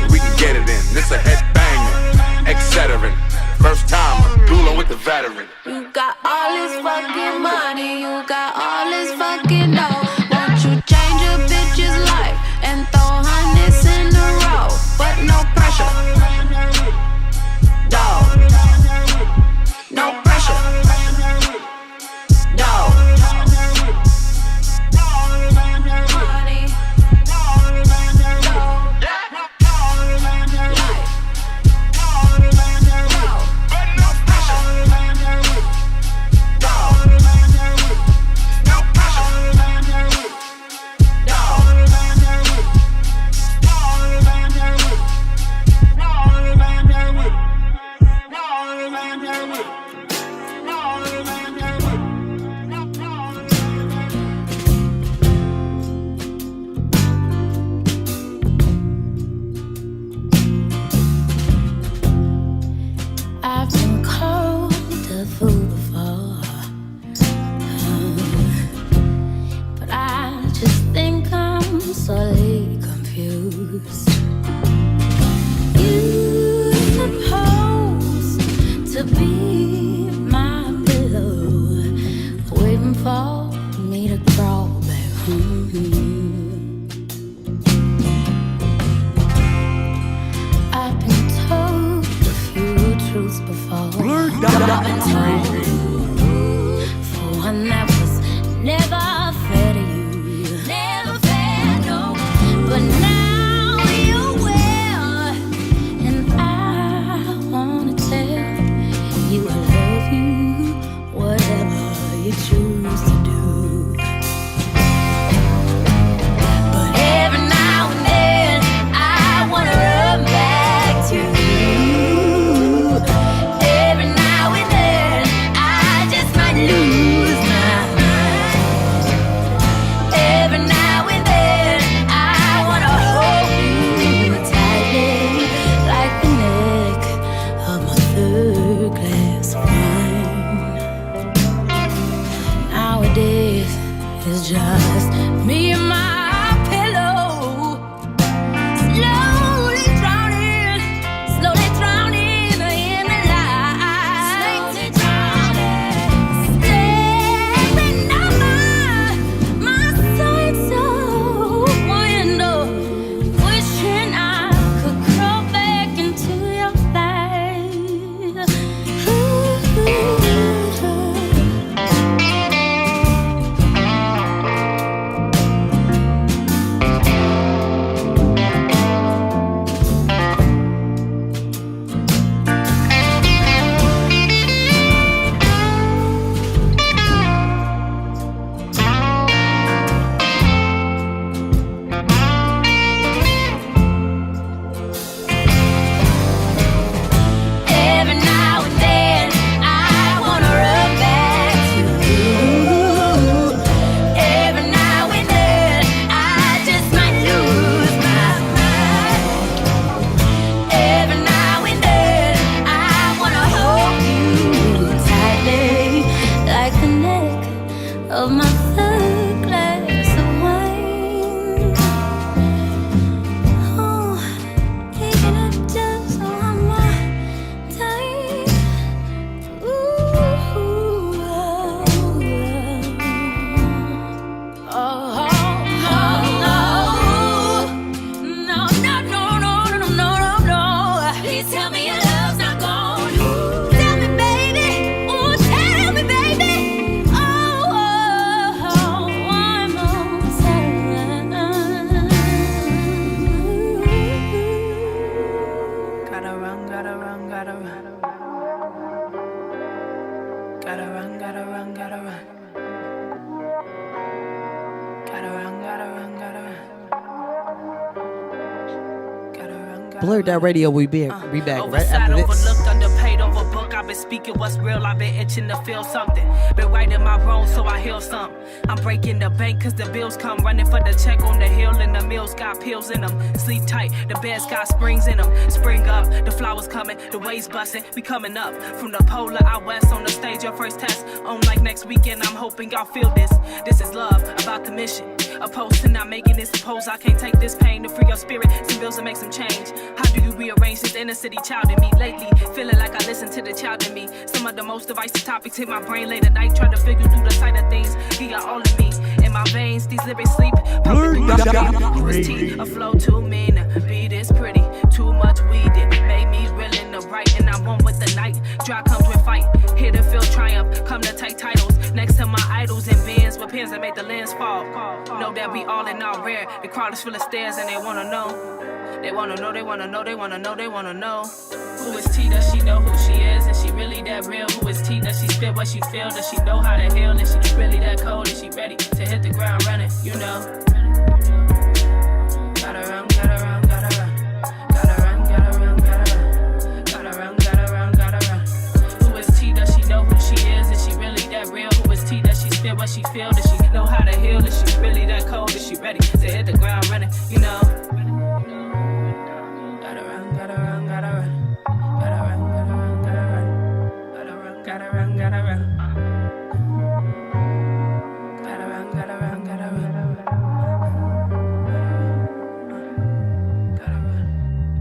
we can get it in. This a headbanger, etc. First time, dueling with the veteran. You got all this fucking money, you got all this fucking dough. Won't you change your bitch's life and throw hundreds in a row? But no pressure, dog. No pressure, I've been called a fool before, but I just think I'm sorely confused. You supposed to be my pillow, waiting for me to crawl back home. I've been told a few truths before. I've been told for one that was never fair to you. Never fair, no. But now you're well, and I wanna tell you I love you, whatever you choose to do. But every now and then I wanna run back to you. Every now and then I just might lose my mind. Every now and then I wanna hold you tightly like the neck of my third glass of wine. Nowadays it's just me and my pillow, slowly drowning in the light. Slowly drowning, staring out my sights of window, wishing I could crawl back into your life. Every now and then I wanna run back to you. Every now and then I just might lose my mind. Every now and then I wanna hold you tightly like the neck of my third glass of wine. Oh, taking it just one more time. Please tell me your love's not gone. Tell me, baby. Oh, tell me, baby. Oh, one more time. Gotta run, gotta run, gotta run. Gotta run, gotta run, gotta run. Gotta run, gotta run, gotta run. BlurdDotRadio, we back right after this. Overlooked, underpaid, overbooked. I've been speaking what's real. I've been itching to feel something. Been righting my wrongs so I heal some. I'm breaking the bank cause the bills come. Running for the check on the hill and the meals got pills in them. Sleep tight, the beds got springs in them. Spring up, the flowers coming, the waves busting. We coming up from the polar out west on the stage. Your first test on like next weekend. I'm hoping y'all feel this. This is love about the mission. Opposed to not making it, suppose I can't take this pain to free your spirit. Some bills to make some change. How do you rearrange this inner city child in me lately? Feeling like I listen to the child in me. Some of the most divisive topics hit my brain late at night. Try to figure through the sight of things. He got all of me in my veins. These lyrics sleep. You was tea, a flow too mean to be this pretty. Too much weed, it made me real in the right. And I'm one with the night. Dry comes with fight. Here to feel triumph. Come to take titles. Next to my idols and bins with pins that make the lens fall. Know that we all in all rare. The crowd is full of stairs and they wanna know. They wanna know, they wanna know, they wanna know, they wanna know. Who is T? Does she know who she is? Is she really that real? Who is T? Does she spit what she feel? Does she know how to heal? Is she really that cold? Is she ready to hit the ground running? You know. Gotta run, gotta run, gotta run. Gotta run, gotta run, gotta run. Gotta run, gotta run, gotta run. Who is T? spit what she feel? Does she know how to heal? Is she really that cold? Is she ready to hit the ground running? You know. Gotta run, gotta run, gotta run. Gotta run, gotta run, gotta run. Gotta run, gotta run, gotta run. Gotta run, gotta run, gotta run.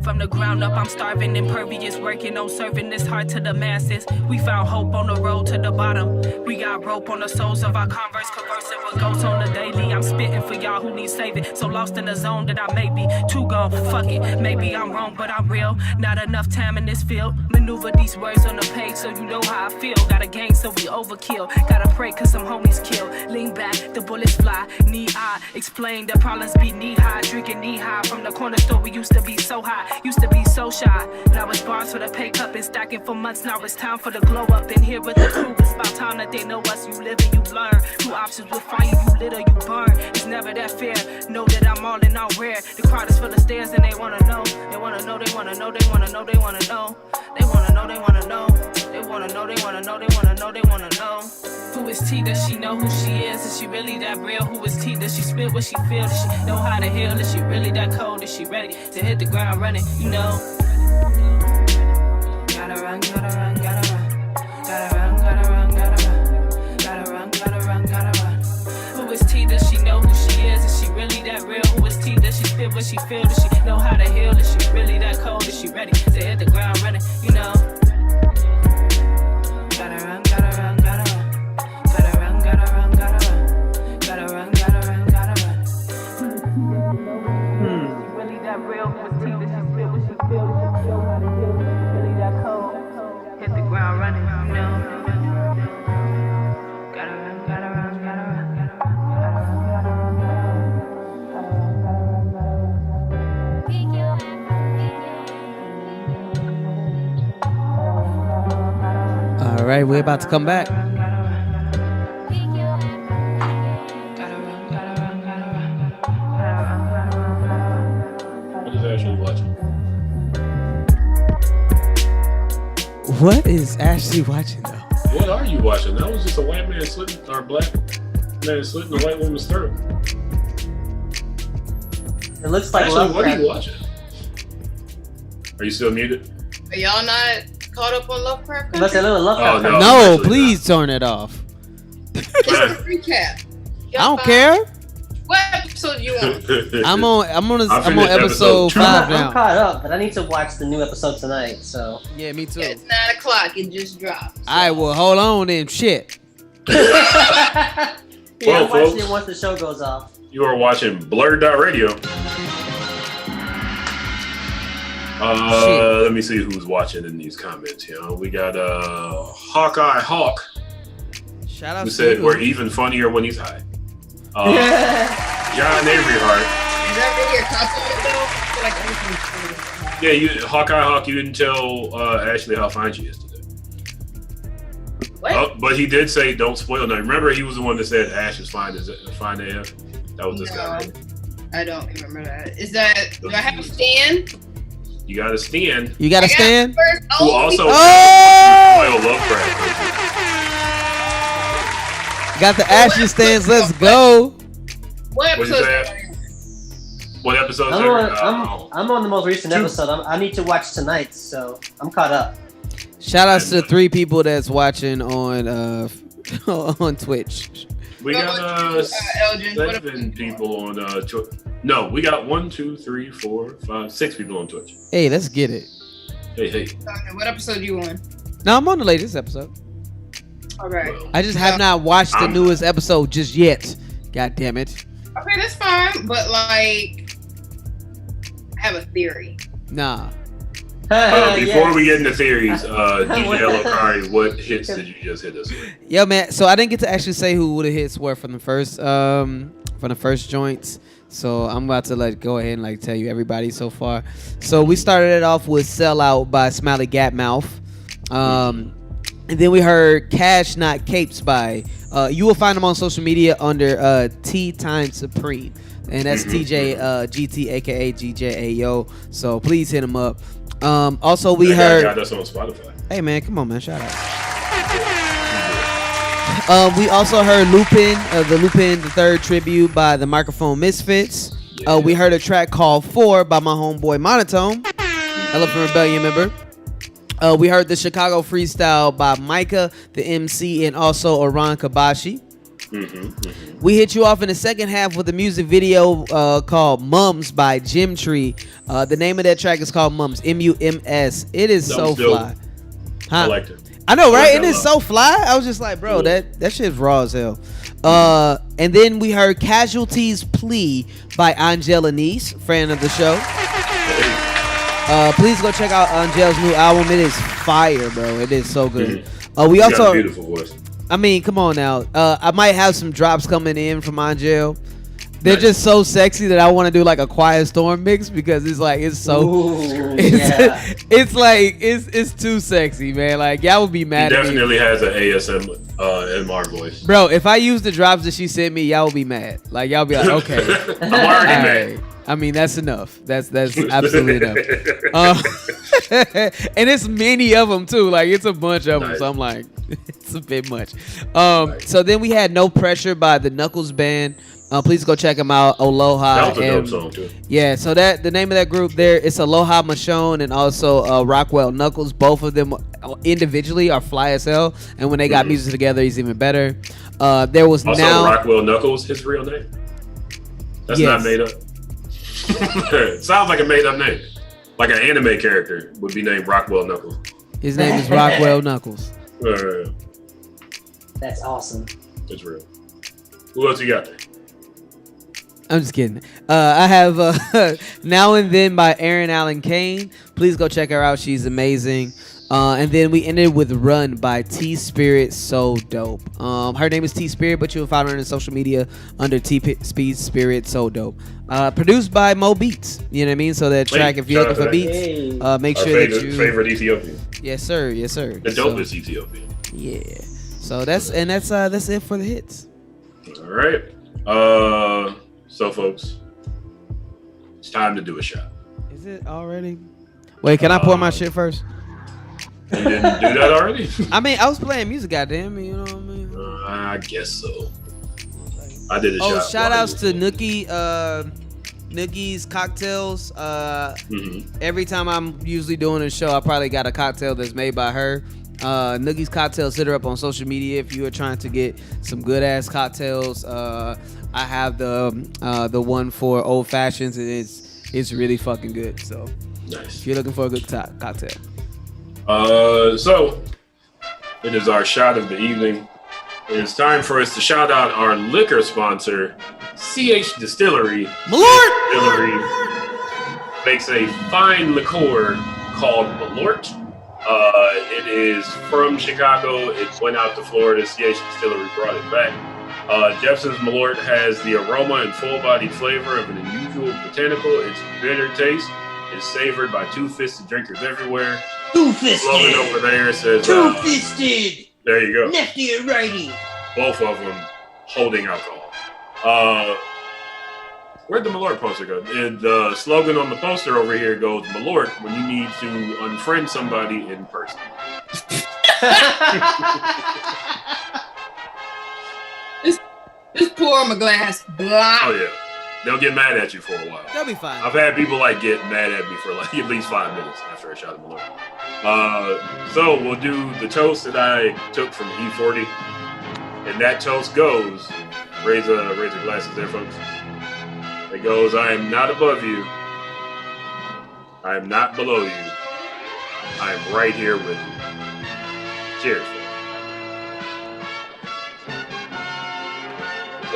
From the ground up, I'm starving, impervious, working on serving this heart to the masses. We found hope on the road to the bottom. We got rope on the soles of our Converse, conversing what goes on the daily. I'm spitting for y'all who need saving. So lost in the zone that I may be too gone. Fuck it, maybe I'm wrong, but I'm real. Not enough time in this field. Maneuver these words on the page so you know how I feel. Got a gang so we overkill. Gotta pray cause some homies kill. Lean back, the bullets fly. Need I explain the problems be knee high. Drinking knee high from the corner store. We used to be so high. Used to be so shy. Now it's bars for the pay cup and stacking for months. Now it's time for the glow up. And here with the crew, it's about time that they know us. You live and you learn. Two options with fire, you lit or you burn. It's never that fair. Know that I'm all in all rare. The crowd is full of stares and they wanna know. They wanna know, they wanna know, they wanna know, they wanna know. They wanna know, they wanna know. They wanna know, they wanna know, they wanna know, they wanna know. Who is T? Does she know who she is? Is she really that real? Who is T? Does she spit what she feel? Does she know how to heal? Is she really that cold? Is she ready to hit the ground running? You know. Gotta run, gotta run, gotta run. Gotta run, gotta run, gotta run. Gotta run, gotta run, gotta run. Who is T? Does she know who she is? Is she really that real? Who is T? Does she spit what she feel? Does she know how to heal? Is she really that cold? Is she ready to hit the ground running? You know. Gotta run, gotta run, gotta run. Gotta run, gotta run, gotta run. Gotta run, gotta run, gotta run. Really that real? Who is T? Does she spit what she feel? Does she know how to heal? Really that cold? Hit the ground running, you know. Gotta run, gotta run, gotta run. Gotta run, gotta run, gotta run. Gotta run, gotta run, gotta run. All right, we're about to come back. What is Ashley watching? What is Ashley watching though? What are you watching? That was just a white man slitting, or black man slitting a white woman's throat. It looks like Ashley, what are Lovecraft. you watching? Are you still muted? Are y'all not caught up on Lovecraft Country? Let's say a little Lovecraft. Oh, No, please turn it off. Just a recap. I don't care. What episode you on? I'm on episode episode 5 now. I'm caught up, but I need to watch the new episode tonight. So Yeah, me too. Yeah, it's 9 o'clock. It just dropped. All right, well, hold on then. Shit. yeah, Well, I'm watching folks. it once the show goes off. You are watching BlurdDotRadio. Let me see who's watching in these comments. You know, we got Hawkeye Hawk, Shout out who to said you. we're even funnier when he's high. John Averyheart. Is that really a compliment though? I feel like everything's Yeah, you Hawkeye Hawk. You didn't tell Ashley how fine she is today. What? But he did say don't spoil nothing. Remember, he was the one that said Ash is fine as fine AF. That was this guy. Right? I don't remember that. Is that, do I have a stand? You got to stand. You got to stand? Who also Oh! spoil Lovecraft. Got the Ashley stands. Let's go. What What'd you episode? say? What episode? I'm on the most recent episode. I need to watch tonight, so I'm caught up. Shout outs to 3 people that's watching on on Twitch. We got 7 people on Twitch. No, we got 1, 2, 3, 4, 5, 6 people on Twitch. Hey, let's get it. Hey. Okay, what episode you on? No, I'm on the latest episode. All right. I just have not watched the newest episode just yet. God damn it. Okay, that's fine, but like, I have a theory. Nah. Before we get into theories, DJ Lokari, what hits did you just hit us with? Yo, man. So I didn't get to actually say who the hits were from the first joints. So I'm about to go ahead and tell you everybody so far. So we started it off with "Sell Out" by Smiley Gapmouth. And then we heard "Cash Not Capes" by you will find them on social media under T Time Supreme, and that's TJ GT aka GJAyo. So please hit him up. Also we heard got us on Spotify. Hey man, come on man, shout out. We also heard Lupin, the Lupin the Third tribute by the Microphone Misfits. We heard a track called 4 by my homeboy Monotone, Elephant Rebellion member. We heard the Chicago Freestyle by Micah, the MC, and also Oran Kabashi. We hit you off in the second half with a music video called Mums by Jim Tree. The name of that track is called Mums, M-U-M-S. It is so fly. I liked it. I know, right? It is so fly. I was just like, bro, that shit's raw as hell. And then we heard Casualties Plea by Angela Nice, friend of the show. Please go check out Angela's new album. It is fire, bro. It is so good. We also got a beautiful voice. I mean, come on now. I might have some drops coming in from Angel. They're just so sexy that I want to do like a Quiet Storm mix because it's like it's so it's too sexy, man. Like y'all would be mad He at me. definitely has an ASMR voice. Bro, if I use the drops that she sent me, y'all will be mad. Like y'all be like, okay. I'm already mad. I mean, that's enough. That's absolutely enough. And it's many of them too. Like it's a bunch of them. So I'm like, it's a bit much. So then we had No Pressure by the Knuckles Band. Please go check them out. Aloha. That was a dope song too. Yeah, so that the name of that group there, it's Aloha Michonne and also Rockwell Knuckles. Both of them individually are fly as hell, and when they got music together, he's even better. There was also now Rockwell Knuckles, his real name. That's not made up. It sounds like a made up name. Like an anime character would be named Rockwell Knuckles. His name is Rockwell Knuckles. That's awesome. It's real. Who else you got there? I'm just kidding. I have Now and Then by Erin Allen Kane. Please go check her out. She's amazing. And then we ended with Run by T Spirit. So dope. Her name is T Spirit, but you'll find her on social media under T Spirit. So dope. Produced by Mo Beats. You know what I mean? So that track, if you're looking for beats, make sure that you favorite Ethiopian. Yes, sir. Yes, sir. The dopest Ethiopian. Yeah. So that's it for the hits. All right. So folks, it's time to do a shot. Is it already? Wait, can I pour my shit first? You didn't do that already? I mean, I was playing music, goddamn, you know what I mean? I guess so. I did a shot. Oh, shout outs to Nookie, Nookie's Cocktails. Every time I'm usually doing a show, I probably got a cocktail that's made by her. Nookie's Cocktails, hit her up on social media if you are trying to get some good ass cocktails. I have the one for old fashions, and it's really fucking good. So nice. If you're looking for a good cocktail. So it is our shot of the evening. It is time for us to shout out our liquor sponsor, CH Distillery. Malort! Distillery makes a fine liqueur called Malort. It is from Chicago. It went out to Florida. CH Distillery brought it back. Jepson's Malort has the aroma and full-bodied flavor of an unusual botanical. Its bitter taste is savored by two-fisted drinkers everywhere. Two-fisted. Slogan over there says Two-fisted. There you go. Lefty and righty. Both of them holding alcohol. Where'd the Malort poster go? And the slogan on the poster over here goes, Malort when you need to unfriend somebody in person. Just pour them a glass. Blah. Oh yeah. They'll get mad at you for a while. They'll be fine. I've had people like get mad at me for like at least 5 minutes after I shot a Malort. So we'll do the toast that I took from E40. And that toast goes, raise a glasses there, folks. It goes, I am not above you. I am not below you. I am right here with you. Cheers.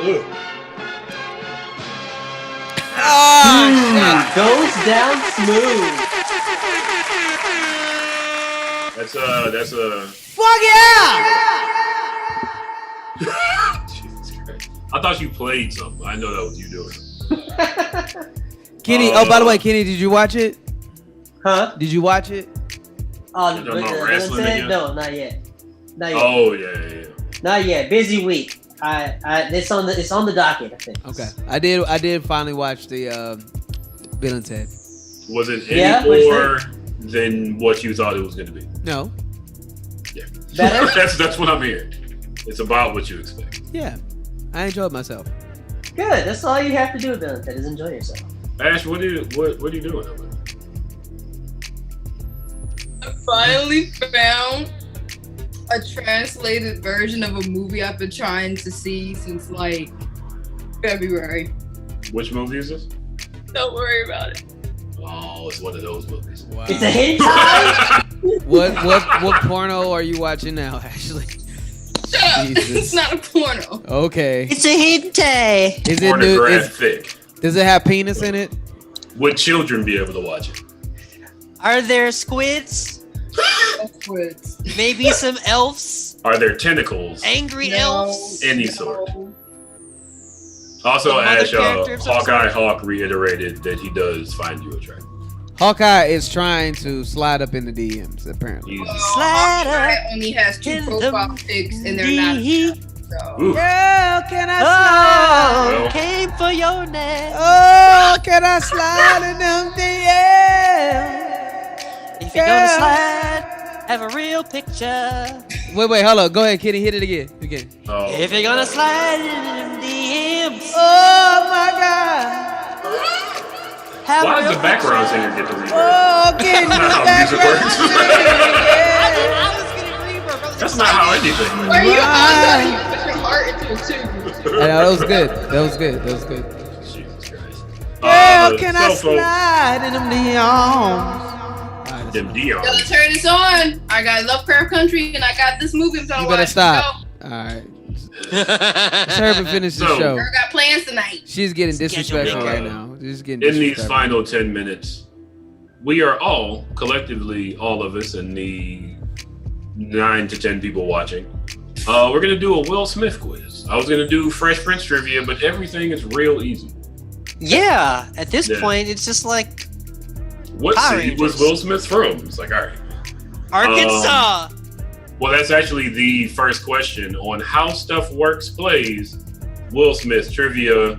Ooh. Goes down smooth. That's a. Fuck yeah! Jesus Christ. I thought you played something. I know that was you doing. Kenny, by the way, Kenny, did you watch it? Huh? Did you watch it? Oh, You're talking about wrestling again? No, not yet. Oh yeah. Not yet. Busy week. It's on the docket, I think. Okay. I did finally watch the Bill and Ted. Was it any more than what you thought it was going to be? No. Yeah. Better? That's what I'm hearing. It's about what you expect. Yeah, I enjoyed myself. Good. That's all you have to do about that is enjoy yourself. Ash, what are you doing over there? I finally found a translated version of a movie I've been trying to see since like February. Which movie is this? Don't worry about it. Oh, it's one of those movies. Wow. It's a hentai. What porno are you watching now, Ashley? Shut up. Jesus. It's not a porno. Okay. It's a hentai. Is it new? Pornographic. Does it have penis in it? Would children be able to watch it? Are there squids? Squids. Maybe some elves? Are there tentacles? Angry elves? Any sort. Also, Some other Ash, character of some Hawkeye sort? Hawk reiterated that he does find you attractive. Hawkeye is trying to slide up in the DMs, apparently. Slide Hawkeye up only has 2 in profile the pics and they're not. So. Ooh. Girl, can I Oh, Well. came for your neck. Oh, can I slide in them DMs? If you're gonna slide, have a real picture. Wait, hold on. Go ahead, Kitty. Hit it again. Oh. If you're gonna slide in them DMs, Oh my God. have Why a does real the background picture. singer get the reverb? Oh, Kitty. That's not how music works. That's not how anything Are works. you on you put your heart into a tube? That was good. That was good. Jesus Christ. Girl, can I so, folks, slide in them DMs? them Dion. Gotta turn this on. I got Lovecraft Country and I got this movie I'm talking You better about. stop. All right. Let's hurry up and finish the So- show. I got plans tonight. She's getting disrespectful Yeah. right now. She's getting In these disrespectful. final 10 minutes, we are all, collectively, all of us and the 9 to 10 people watching, we're going to do a Will Smith quiz. I was going to do Fresh Prince trivia, but everything is real easy. Yeah, at this Yeah. point, it's just like What Power city was Rangers. Will Smith from? It's like, all right. Arkansas. Well, that's actually the first question on How Stuff Works plays Will Smith trivia.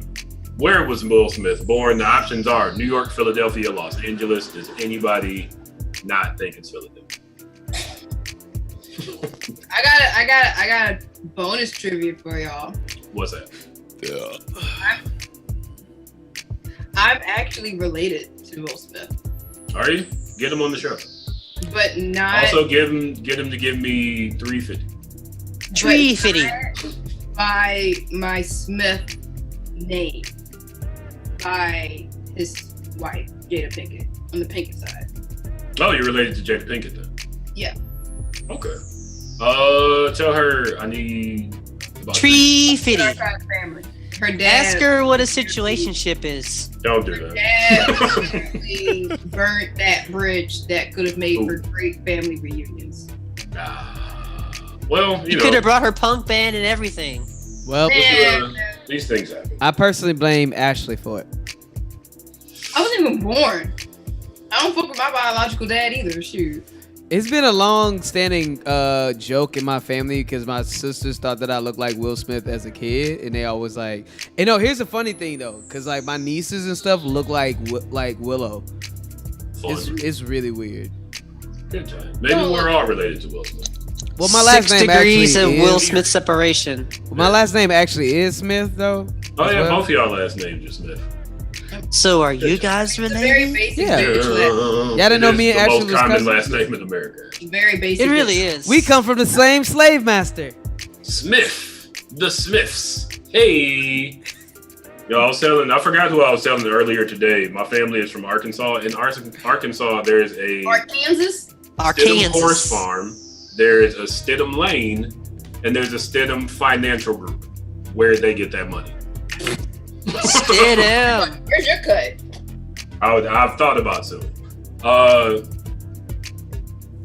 Where was Will Smith born? The options are New York, Philadelphia, Los Angeles. Does anybody not think it's Philadelphia? I got a bonus trivia for y'all. What's that? I'm actually related to Will Smith, Are you? Get him on the show. but not Also, get him to give me 350. Tree fitty. by my Smith name, by his wife, Jada Pinkett, on the Pinkett side. Oh, you're related to Jada Pinkett then? Yeah. Okay. Tell her I need about Tree fitty. Her family. Her dad. Ask her what a situationship is. Don't do that. Dad actually burnt that bridge that could have made for great family reunions. Well, You could have brought her punk band and everything. Well, these things happen. I personally blame Ashley for it. I wasn't even born. I don't fuck with my biological dad either. Shoot. It's been a long-standing joke in my family because my sisters thought that I looked like Will Smith as a kid, and they always like. And no, here's the funny thing though, because like my nieces and stuff look like Willow. It's really weird. Good time. Maybe we're all related to Will Smith. Well, my last 6 name degrees actually of is, Will Smith separation. My last name actually is Smith though. Oh as yeah, well. both of y'all last names are Smith. So are you guys Very related? basic. Yeah. bitch. Y'all didn't know It is me and the Ashley most was common cousins? last name in America. Very basic. It really bitch. is. We come from the same slave master. Smith, the Smiths. Hey. Yo, I forgot who I was telling earlier today. My family is from Arkansas. In Arkansas, there's a Arkansas. Stidham Horse Farm. There is a Stidham Lane, and there's a Stidham Financial Group. Where they get that money? Stidham. Where's your cut? I've thought about suing.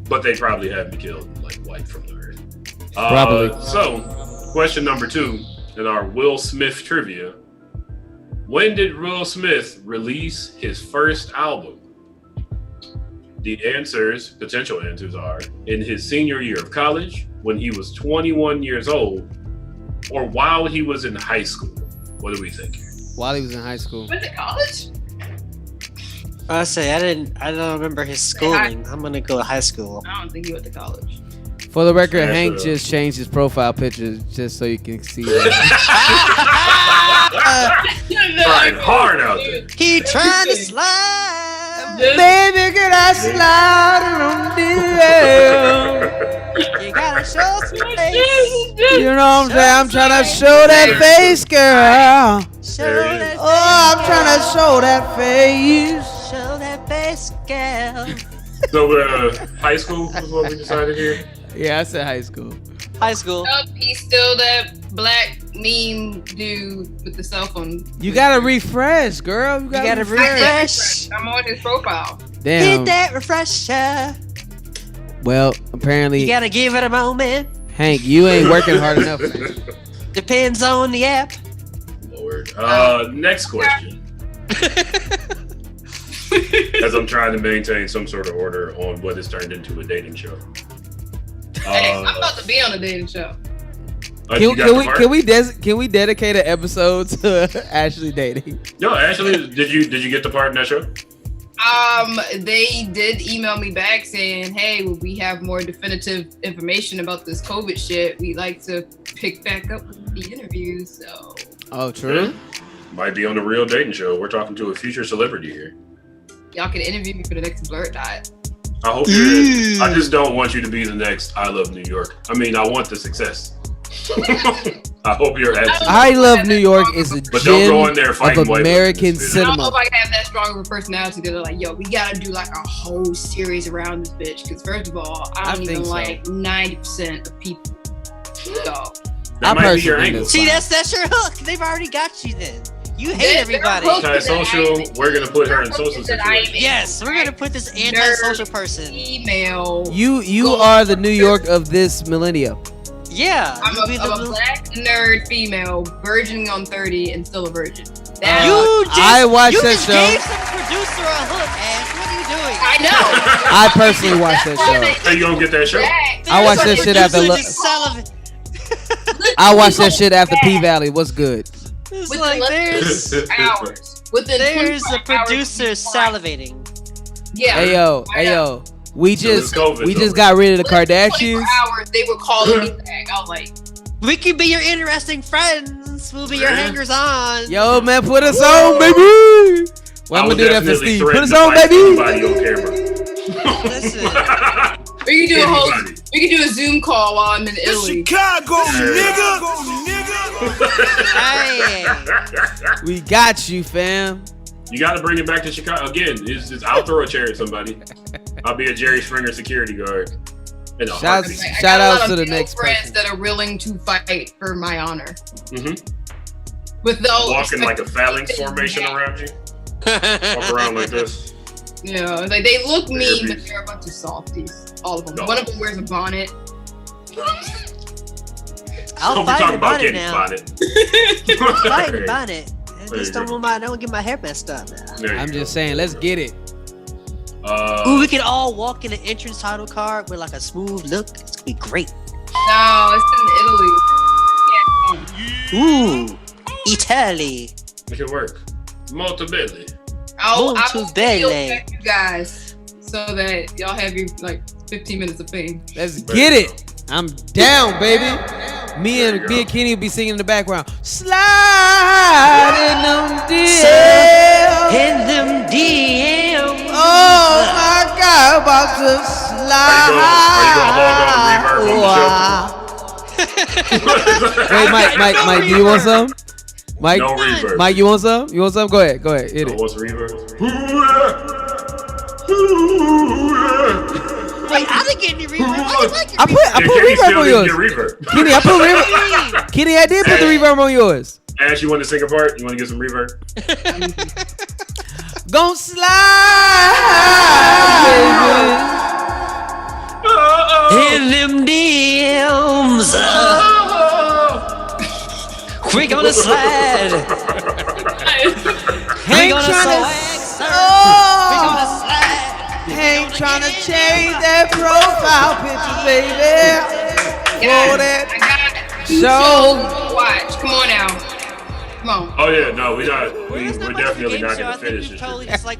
But they probably have me killed, like wiped from the earth. Probably. So, question number 2 in our Will Smith trivia. When did Will Smith release his first album? The potential answers are in his senior year of college, when he was 21 years old, or while he was in high school. What do we think? While he was in high school. Went to college? I don't remember his schooling. I'm gonna go to high school. I don't think he went to college. For the record, Hank just changed his profile picture just so you can see that. Trying hard out there. He trying to slide. Baby, can I slide on the You gotta show some face. You know what I'm saying? I'm trying to show that face, girl. Oh, I'm trying to show that face. Show that face, girl. So, high school is what we decided here? Yeah, I said high school. High school. Nope, he's still that black meme dude with the cell phone. You gotta refresh, girl. You gotta refresh. I'm on his profile. Damn. Hit that refresher. Well, apparently, You gotta give it a moment. Hank, you ain't working hard enough. Depends on the app. Lord. Next question. As I'm trying to maintain some sort of order on what has turned into a dating show. Hey, I'm about to be on a dating show. Can we dedicate an episode to Ashley dating? Yo, Ashley, did you get the part in that show? They did email me back saying, "Hey, we have more definitive information about this COVID shit. We'd like to pick back up with the interviews." So. Oh, true. Yeah. Might be on the Real Dating Show. We're talking to a future celebrity here. Y'all can interview me for the next Blurred Dot. I hope you're in. I just don't want you to be the next I Love New York. I mean, I want the success. I hope you're actually. I Love New York is a But don't go in there gem fighting of white American women. I don't know cinema. if I can have that strong of a personality that are like, yo, we gotta do like a whole series around this bitch. Because first of all, I don't even like 90% of people. So. That might be your angle. See, that's your hook. They've already got you then. You hate everybody. Antisocial. We're gonna put her in social situations. Yes, we're gonna put this antisocial person. Email. You are the New York of this millennium. Yeah. I'm a black nerd female, virgining on 30 and still a virgin. I watched that show. Gave some producer a hook, Ash. What are you doing? I know. I personally watched that show. Hey, you don't get that show? I watched that shit after. I watched that shit after P Valley. What's good? It's like there's hours. Within there's a 25 hours, producer salivating. Yeah. Hey yo. We just COVID got rid of the Kardashians. 24 hours, they were calling me back. I was like, we could be your interesting friends. We'll be your hangers on. Yo, man, put us on, baby. Well, I'm gonna do that for Steve. Put us on, baby. Listen. We can do a Zoom call while I'm in Italy. Chicago, nigga. Hey. We got you, fam. You got to bring it back to Chicago again. I'll throw a chair at somebody. I'll be a Jerry Springer security guard. Shout out to the next friends that are willing to fight for my honor. Mm-hmm. With the walking like a phalanx formation around you. Walk around like this. Yeah, like they look mean, but they're a bunch of softies. All of them. No. One of them wears a bonnet. I'll fight the bonnet now. Bonnet. Fight the bonnet. I just don't get my hair messed up now. I'm just saying, let's get it. Ooh, we can all walk in the entrance title card with like a smooth look. It's gonna be great. No, it's in Italy. Ooh, Italy. Make it work. Molto bene. I'll video check you guys so that y'all have your like 15 minutes of fame. Let's get it. I'm down, baby. Me and Kenny will be singing in the background. Slide in them DMs. In them DMs. Oh my God, about to slide. Wait, Mike, do you want some? Mike, no reverb. Mike, you want some? You want some? Go ahead, hit it. What's reverb? Wait, I didn't get any reverb. I put reverb on yours. Kenny, I put reverb. Kenny, I did put the reverb on yours. Ash, you want to sing a part? You want to get some reverb? Gon' slide, baby. In them DMs. We gonna slide. We gonna slide. Ain't trying to change that profile picture, baby. Watch. Come on now. Come on. Oh yeah, no, we're definitely not gonna finish this. Totally just like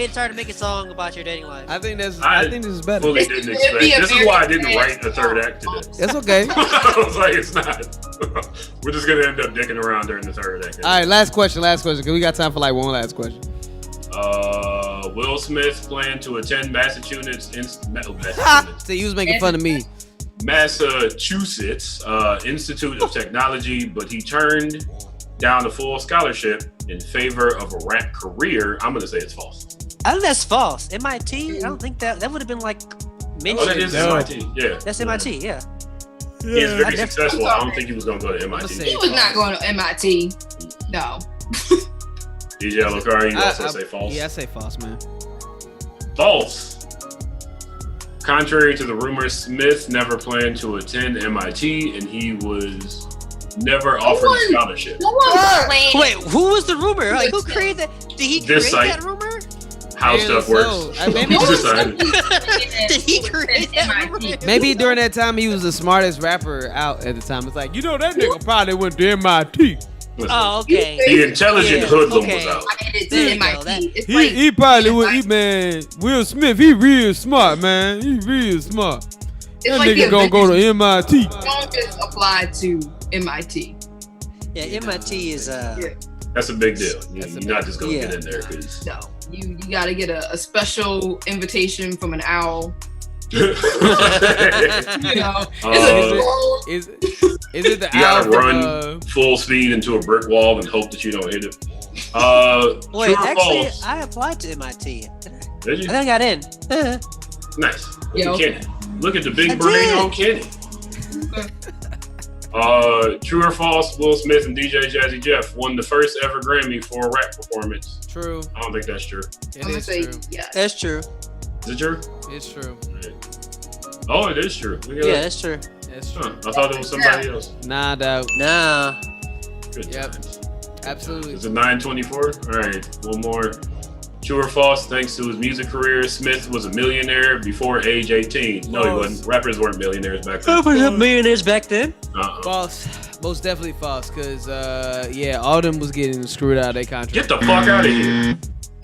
started making a song about your dating life. I think this is better. Fully didn't expect. This is why I didn't write a third act to this. That's okay. I was like, it's not. We're just gonna end up dicking around during the third act. All right, last question, because we got time for like one last question. Will Smith planned to attend Massachusetts. So he was making fun of me. Massachusetts Institute of Technology, but he turned down a full scholarship in favor of a rap career. I'm gonna say it's false. I think that's false. MIT? I don't think that would have been like mentioned. Oh, that is MIT. Yeah, that's MIT. Yeah. He's very successful. I don't think he was gonna go to MIT. He was not going to MIT. No. DJ Alucard, you also say false? Yeah, I say false, man. False. Contrary to the rumors, Smith never planned to attend MIT, and he was never offered a scholarship. Wait, who was the rumor? Like, who created that? Did he create that rumor? How stuff works. Did he create that rumor? Maybe during that time he was the smartest rapper out at the time. It's like, that nigga probably went to MIT. Oh, okay. The intelligent hoodlum was out. He probably would. Man, Will Smith, he real smart, man. He real smart. That like nigga gonna go to MIT. Don't just apply to MIT. Yeah, MIT is That's a big deal. You're not just gonna get in there because no, you gotta get a special invitation from an owl. Is it the you owl gotta run full speed into a brick wall and hope that you don't hit it? Wait, true or actually, false? I applied to MIT. Did you? I think I got in. Nice. Look at Kenny. Look at the big I brain did. on Kenny. True or false? Will Smith and DJ Jazzy Jeff won the first ever Grammy for a rap performance. True. I don't think that's true. It is true. Yeah. That's true. Is it true? It's true. Oh, it is true. Look at Yeah, that. that's true. That's true. I thought it was somebody else. Nah, dog. Nah. Good times. Absolutely. Is it 924? All right, one more. True or false? Thanks to his music career, Smith was a millionaire before age 18. No, he wasn't. Rappers weren't millionaires back then. Rappers weren't millionaires back then. False. Most definitely false. Cause all them was getting screwed out of their contract. Get the fuck out of here.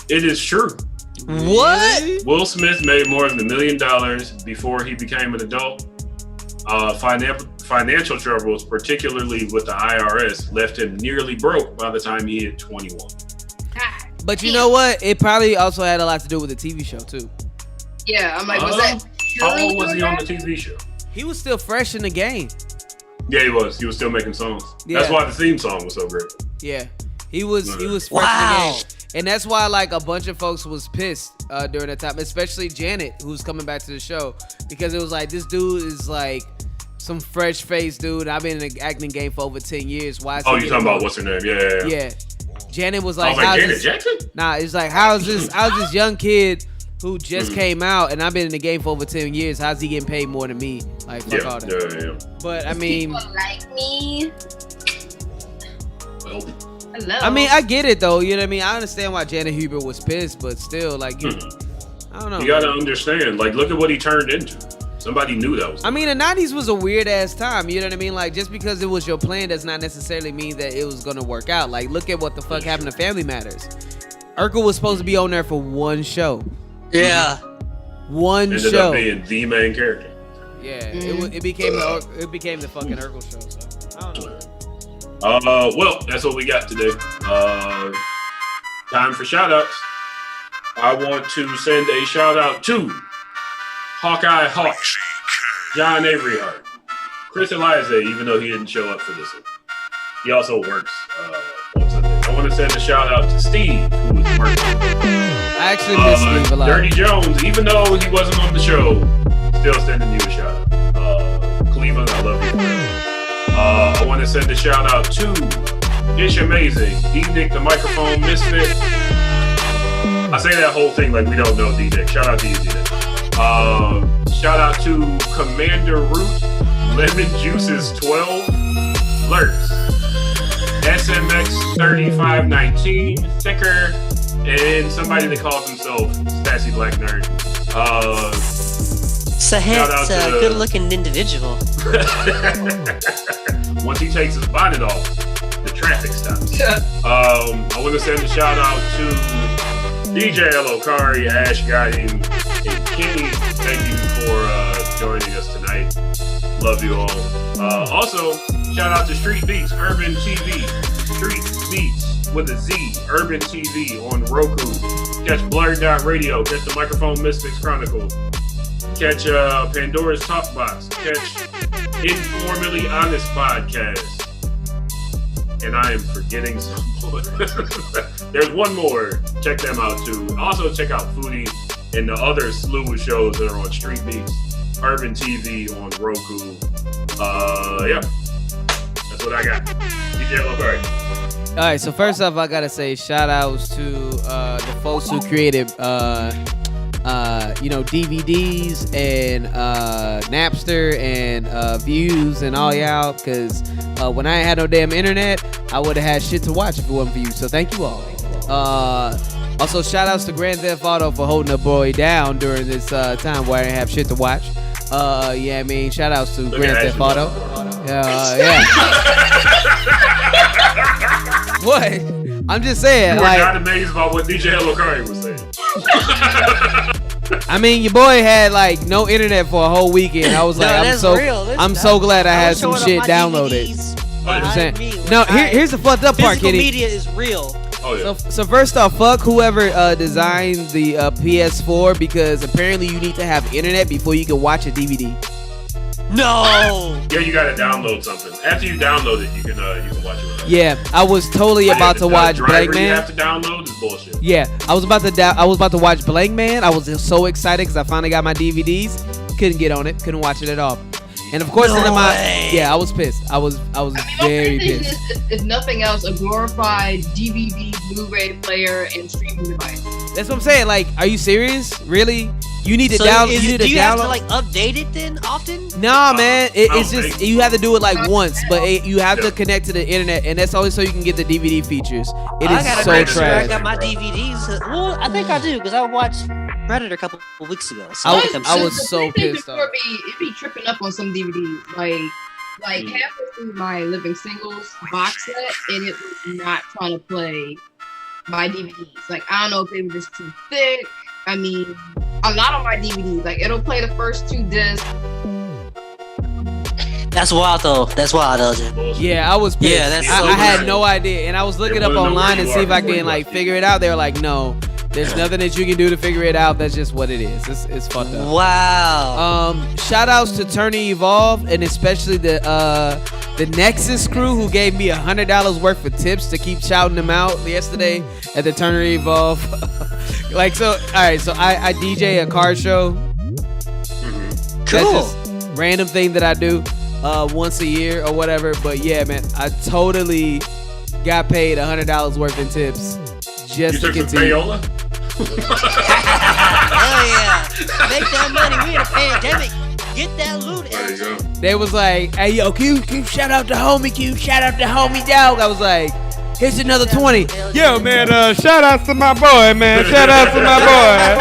It is true. What? Will Smith made more than $1 million before he became an adult. Financial troubles, particularly with the IRS, left him nearly broke by the time he hit 21. But you know what? It probably also had a lot to do with the TV show too. Yeah, I'm like, was that? How old was he on the TV show? He was still fresh in the game. Yeah, he was. He was still making songs. Yeah. That's why the theme song was so great. Yeah, he was fresh in the game. And that's why like a bunch of folks was pissed during that time, especially Janet, who's coming back to the show, because it was like, this dude is like some fresh face dude. I've been in the acting game for over 10 years. Why is he you're talking about what's her name? Yeah. Janet was like, Janet Jackson? Nah, it's like, how's this young kid who just came out and I've been in the game for over 10 years, how's he getting paid more than me? Like, fuck all that. Yeah. But I mean, People like me. Well, hello. I mean, I get it though. You know what I mean? I understand why Janet Huber was pissed, but still, like, I don't know. You gotta understand. Like, look at what he turned into. Somebody knew that was. I mean, the 90s was a weird ass time. You know what I mean? Like, just because it was your plan does not necessarily mean that it was gonna work out. Like, look at what the fuck happened to Family Matters. Urkel was supposed to be on there for one show. Yeah. One Ended show. up being the main character. Yeah, it became the fucking Urkel show. So I don't know. Well, that's what we got today. Time for shout outs. I want to send a shout out to Hawkeye Hawk, John Avery Hart, Chris Eliza, even though he didn't show up for this one. He also works on Sunday. I want to send a shout out to Steve, who was working. I actually miss Steve a lot. Dirty Jones, even though he wasn't on the show, still sending you a shout out. Cleveland, I love you. I want to send a shout out to Ish Amazing, D-Nick the Microphone Misfit. I say that whole thing like we don't know D-Nick. Shout out to you, D-Nick. Shout out to Commander Root, Lemon Juices 12, Lurks, SMX 3519, Thicker, and somebody that calls himself Sassy Black Nerd. Sahed's a good-looking individual. Once he takes his bonnet off, the traffic stops. I want to send a shout out to DJ Elokari, Ash Gotti, and Kenny, thank you for joining us tonight. Love you all. Also, shout out to Street Beats, Urban TV. Street Beats with a Z, Urban TV on Roku. Catch BlurdDotRadio. Catch the Microphone Misfits Chronicle. Catch Pandora's Talkbox. Catch Informally Honest Podcast. And I am forgetting some more. There's one more. Check them out too. Also check out Foodie and the other slew of shows that are on Street Beats, Urban TV on Roku. Yeah. That's what I got. DJ Lombardi. All right, so first off, I gotta say shout outs to the folks who created DVDs and Napster and Views and all y'all, because when I ain't had no damn internet, I would have had shit to watch if it wasn't for you. So thank you all. Also, shout outs to Grand Theft Auto for holding the boy down during this time where I didn't have shit to watch. Yeah, I mean, shout outs to Grand Theft Auto. Yeah. What? I'm just saying. You were not amazed about what DJ Elokari was saying. I mean, your boy had like no internet for a whole weekend. I was like, I'm so glad I had some shit downloaded. No, here's the fucked up part, Kitty. Physical media is real. Oh, yeah. So first off, fuck whoever designed the PS4, because apparently you need to have internet before you can watch a DVD. No. Yeah, you gotta download something. After you download it, you can watch it. Yeah, I was totally about to watch Blank Man. You have to download is bullshit. Yeah, I was about to watch Blank Man. I was so excited because I finally got my DVDs. Couldn't get on it. Couldn't watch it at all. And of course, I was pissed. I was very pissed. If nothing else, a glorified DVD, Blu-ray player, and streaming device. That's what I'm saying. Like, are you serious? Really? You need to download. Do you have to like update it then often? Nah, man. It's just you have to do it like once, but you have to connect to the internet, and that's only so you can get the DVD features. It is so trash. I got my DVDs. Well, I think I do because I watched Predator a couple of weeks ago. So I was so pissed off. It'd be tripping up on some DVDs. Like halfway through my Living Singles box set, and it was not trying to play my DVDs. Like, I don't know if they were just too thick. I mean, a lot of my DVDs, like, it'll play the first 2 discs. That's wild, though. Yeah, I was pissed. Yeah, that's I had no idea, and I was looking up online and see if I can like figure it out. They were like, no, there's nothing that you can do to figure it out. That's just what it is. It's fucked up. Wow. Shout outs to Turning Evolve, and especially the Nexus crew who gave me $100 worth of tips to keep shouting them out yesterday at the Turner Evolve. Like, so, all right, so I DJ a car show. Cool. That's just random thing that I do once a year or whatever. But yeah, man, I totally got paid $100 worth in tips just to continue. Payola? Hell yeah. Make that money. We in a pandemic. Get that loot. There you go. They was like, hey, yo, Q, shout out to homie, Q, shout out to homie, dog. I was like, here's another 20. Yo, man, shout out to my boy, man. Shout out to my boy.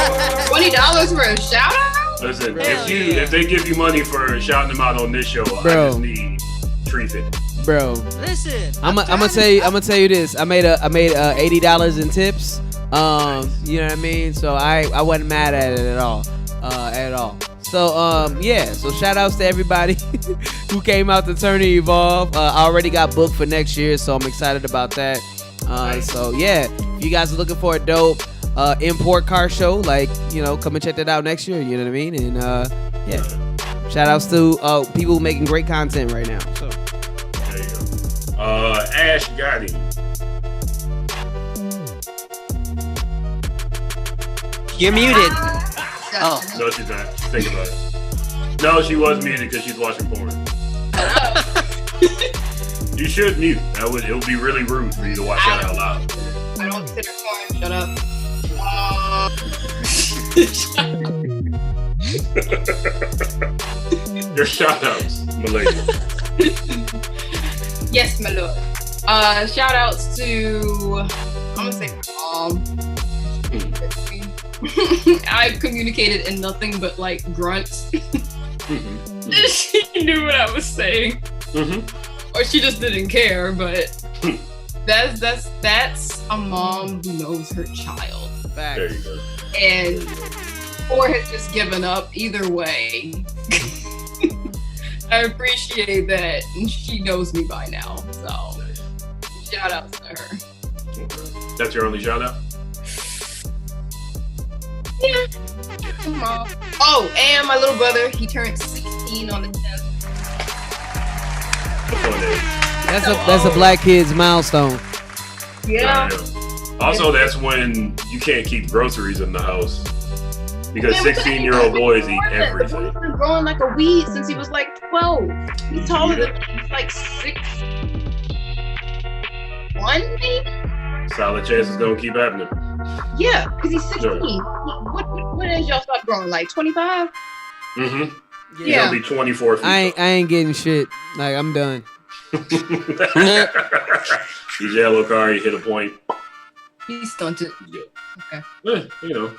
$20 for a shout out? Listen, if they give you money for shouting them out on this show, I just need treatment. Bro, listen, I'm gonna tell you this. I made $80 in tips. You know what I mean? So I wasn't mad at it at all. So yeah, so shout outs to everybody who came out to Turn and Evolve. I already got booked for next year, so I'm excited about that. So yeah, if you guys are looking for a dope import car show, like, you know, come and check that out next year, you know what I mean? And yeah, shout outs to people making great content right now. So there you go. Ash Gotti. You're muted. Oh. No, she's not. Think about it. No, she was muted because she's watching porn. You should mute. It would be really rude for you to watch that out loud. I don't consider porn. Shut up. Your shout outs, my lady. Yes, my lord. Shout outs to, I'm gonna say my mom. I've communicated in nothing but like grunts. She knew what I was saying, or she just didn't care. But that's a mom who knows her child. There you go. And or has just given up. Either way, I appreciate that. And she knows me by now. So shout out to her. That's your only shout out? Yeah. Mom. Oh, and my little brother, he turned 16 on the 10th. That's a black kid's milestone. Yeah. Also, that's when you can't keep groceries in the house because 16-year-old boys eat everything. He's been growing like a weed since he was like 12. He's taller than me. He's like 6'1", maybe? Solid chance it's gonna keep happening. Yeah, because he's 16. Sure. What age y'all start growing? Like 25? Mm-hmm. He's Yeah. gonna be 24 feet. I ain't getting shit. Like, I'm done. He's yellow car, you hit a point. He's stunted. Yeah. Okay. You know.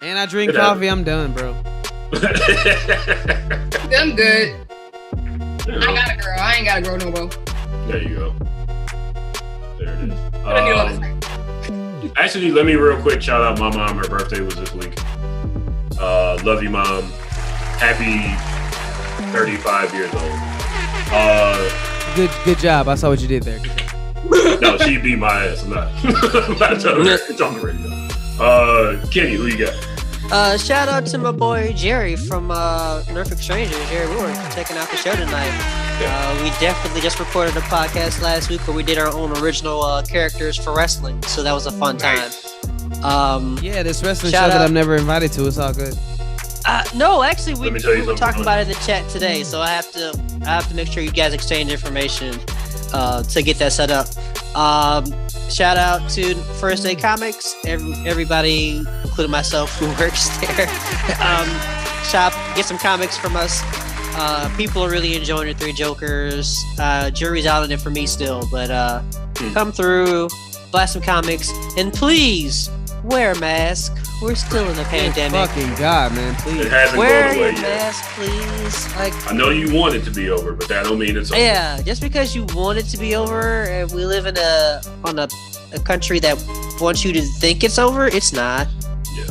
And I drink coffee, I'm done, bro. I'm good. I got a girl. I ain't got a girl no more. There you go. There it is. But I knew I was like, Actually, let me real quick shout out my mom. Her birthday was this week. Love you, Mom. Happy 35 years old. Good job. I saw what you did there. No, she beat my ass. I'm not telling her. It's on the radio. Kenny, who you got? Shout out to my boy Jerry from Nerfic Strangers. Jerry, we were checking out the show tonight. We definitely just recorded a podcast last week where we did our own original characters for wrestling, so that was a fun time. Yeah, this wrestling show that I'm never invited to. It's all good. No, actually, we were talking something. about it in the chat today, so I have to make sure you guys exchange information to get that set up. Shout out to First Day Comics, everybody, including myself, who works there. Shop, get some comics from us. People are really enjoying the Three Jokers. Jury's out on it for me still, but come through, buy some comics, and please wear a mask. We're still in the pandemic. Fucking God, man, please. It hasn't Wear gone your away yet. mask, please. Like, I know you want it to be over, but that don't mean it's over. yeah, just because you want it to be over, and we live in a country that wants you to think it's over, it's not. Yeah.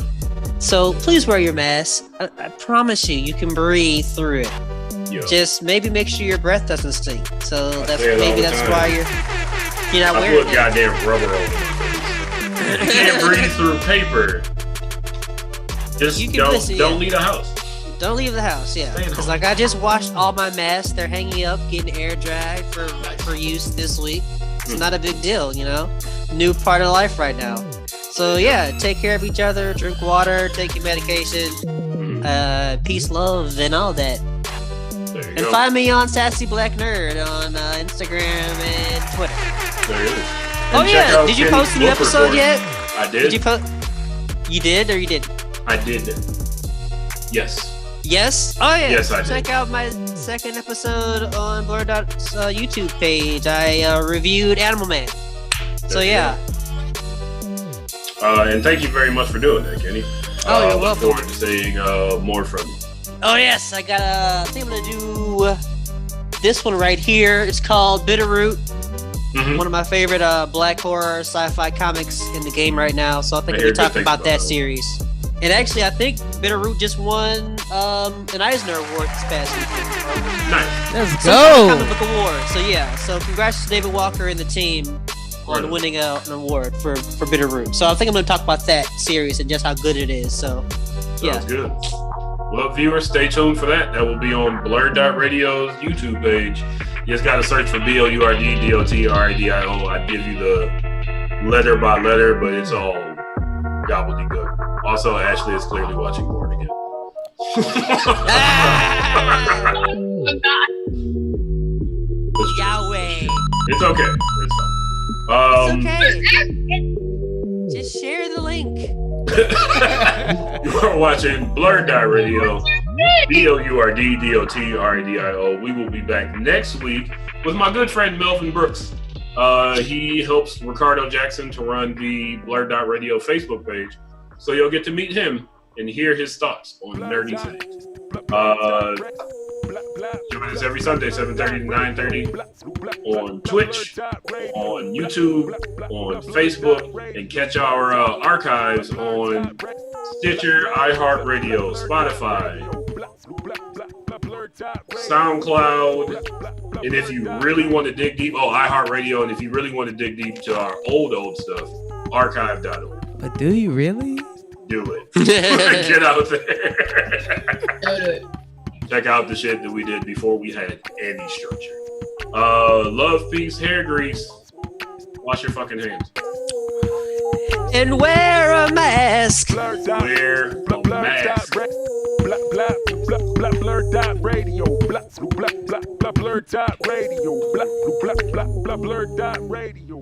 So please wear your mask. I promise you can breathe through it. Yeah. Just maybe make sure your breath doesn't stink. So that's say it all maybe the that's time. why you're not I wearing put it. goddamn rubber over my face. You can't breathe through paper. Just You can don't listen, yeah. leave the house. Don't leave the house, yeah. Because like I just washed all my masks. They're hanging up, getting air dried for use this week. It's not a big deal, you know. New part of life right now. So yeah, take care of each other, drink water, take your medication, peace, love, and all that. There you And go. find me on Sassy Black Nerd on Instagram and Twitter. There it is. Oh And check yeah, out did you Kenny's post a new book episode report. yet? I did. Did you post? You did or you didn't? I did. Yes. Yes? Oh yeah. Yes, I did. Check out my second episode on BlurdDot's YouTube page. I reviewed Animal Man. So There you yeah. And thank you very much for doing that, Kenny. Oh, you're look welcome. forward to seeing more from you. Oh yes, I got I think I'm gonna do this one right here. It's called Bitterroot. Mm-hmm. One of my favorite black horror sci-fi comics in the game right now. So I think I we'll hear be good talking things about about that that. series. And actually, I think Bitterroot just won an Eisner Award this past weekend. Nice. Let's Some go. comic book award. So yeah. So congrats to David Walker and the team on Right. winning an award for Bitterroot. So I think I'm going to talk about that series and just how good it is. So yeah. Sounds good. Well, viewers, stay tuned for that. That will be on BlurdDotRadio's YouTube page. You just got to search for BLURDDOTRADIO. I give you the letter by letter, but it's all gobbledygook. Also, Ashley is clearly watching porn again. Yahweh. It's okay. It's fine. It's okay. Just share the link. You are watching BlurdDotRadio, BLURDDOTRADIO. We will be back next week with my good friend Melvin Brooks. He helps Ricardo Jackson to run the BlurdDotRadio Facebook page. So you'll get to meet him and hear his thoughts on nerdy things. Join us every Sunday, 7:30 to 9:30 on Twitch, on YouTube, on Facebook, and catch our archives on Stitcher, iHeartRadio, Spotify, SoundCloud, and if you really want to dig deep, iHeartRadio, and if you really want to dig deep to our old stuff, archive.org. But do you really? Do it. Get out there. Check out the shit that we did before we had any structure. Love, peace, hair grease. Wash your fucking hands. And wear a mask. Wear a mask. BlurdDotRadio. BlurdDotRadio. BlurdDotRadio.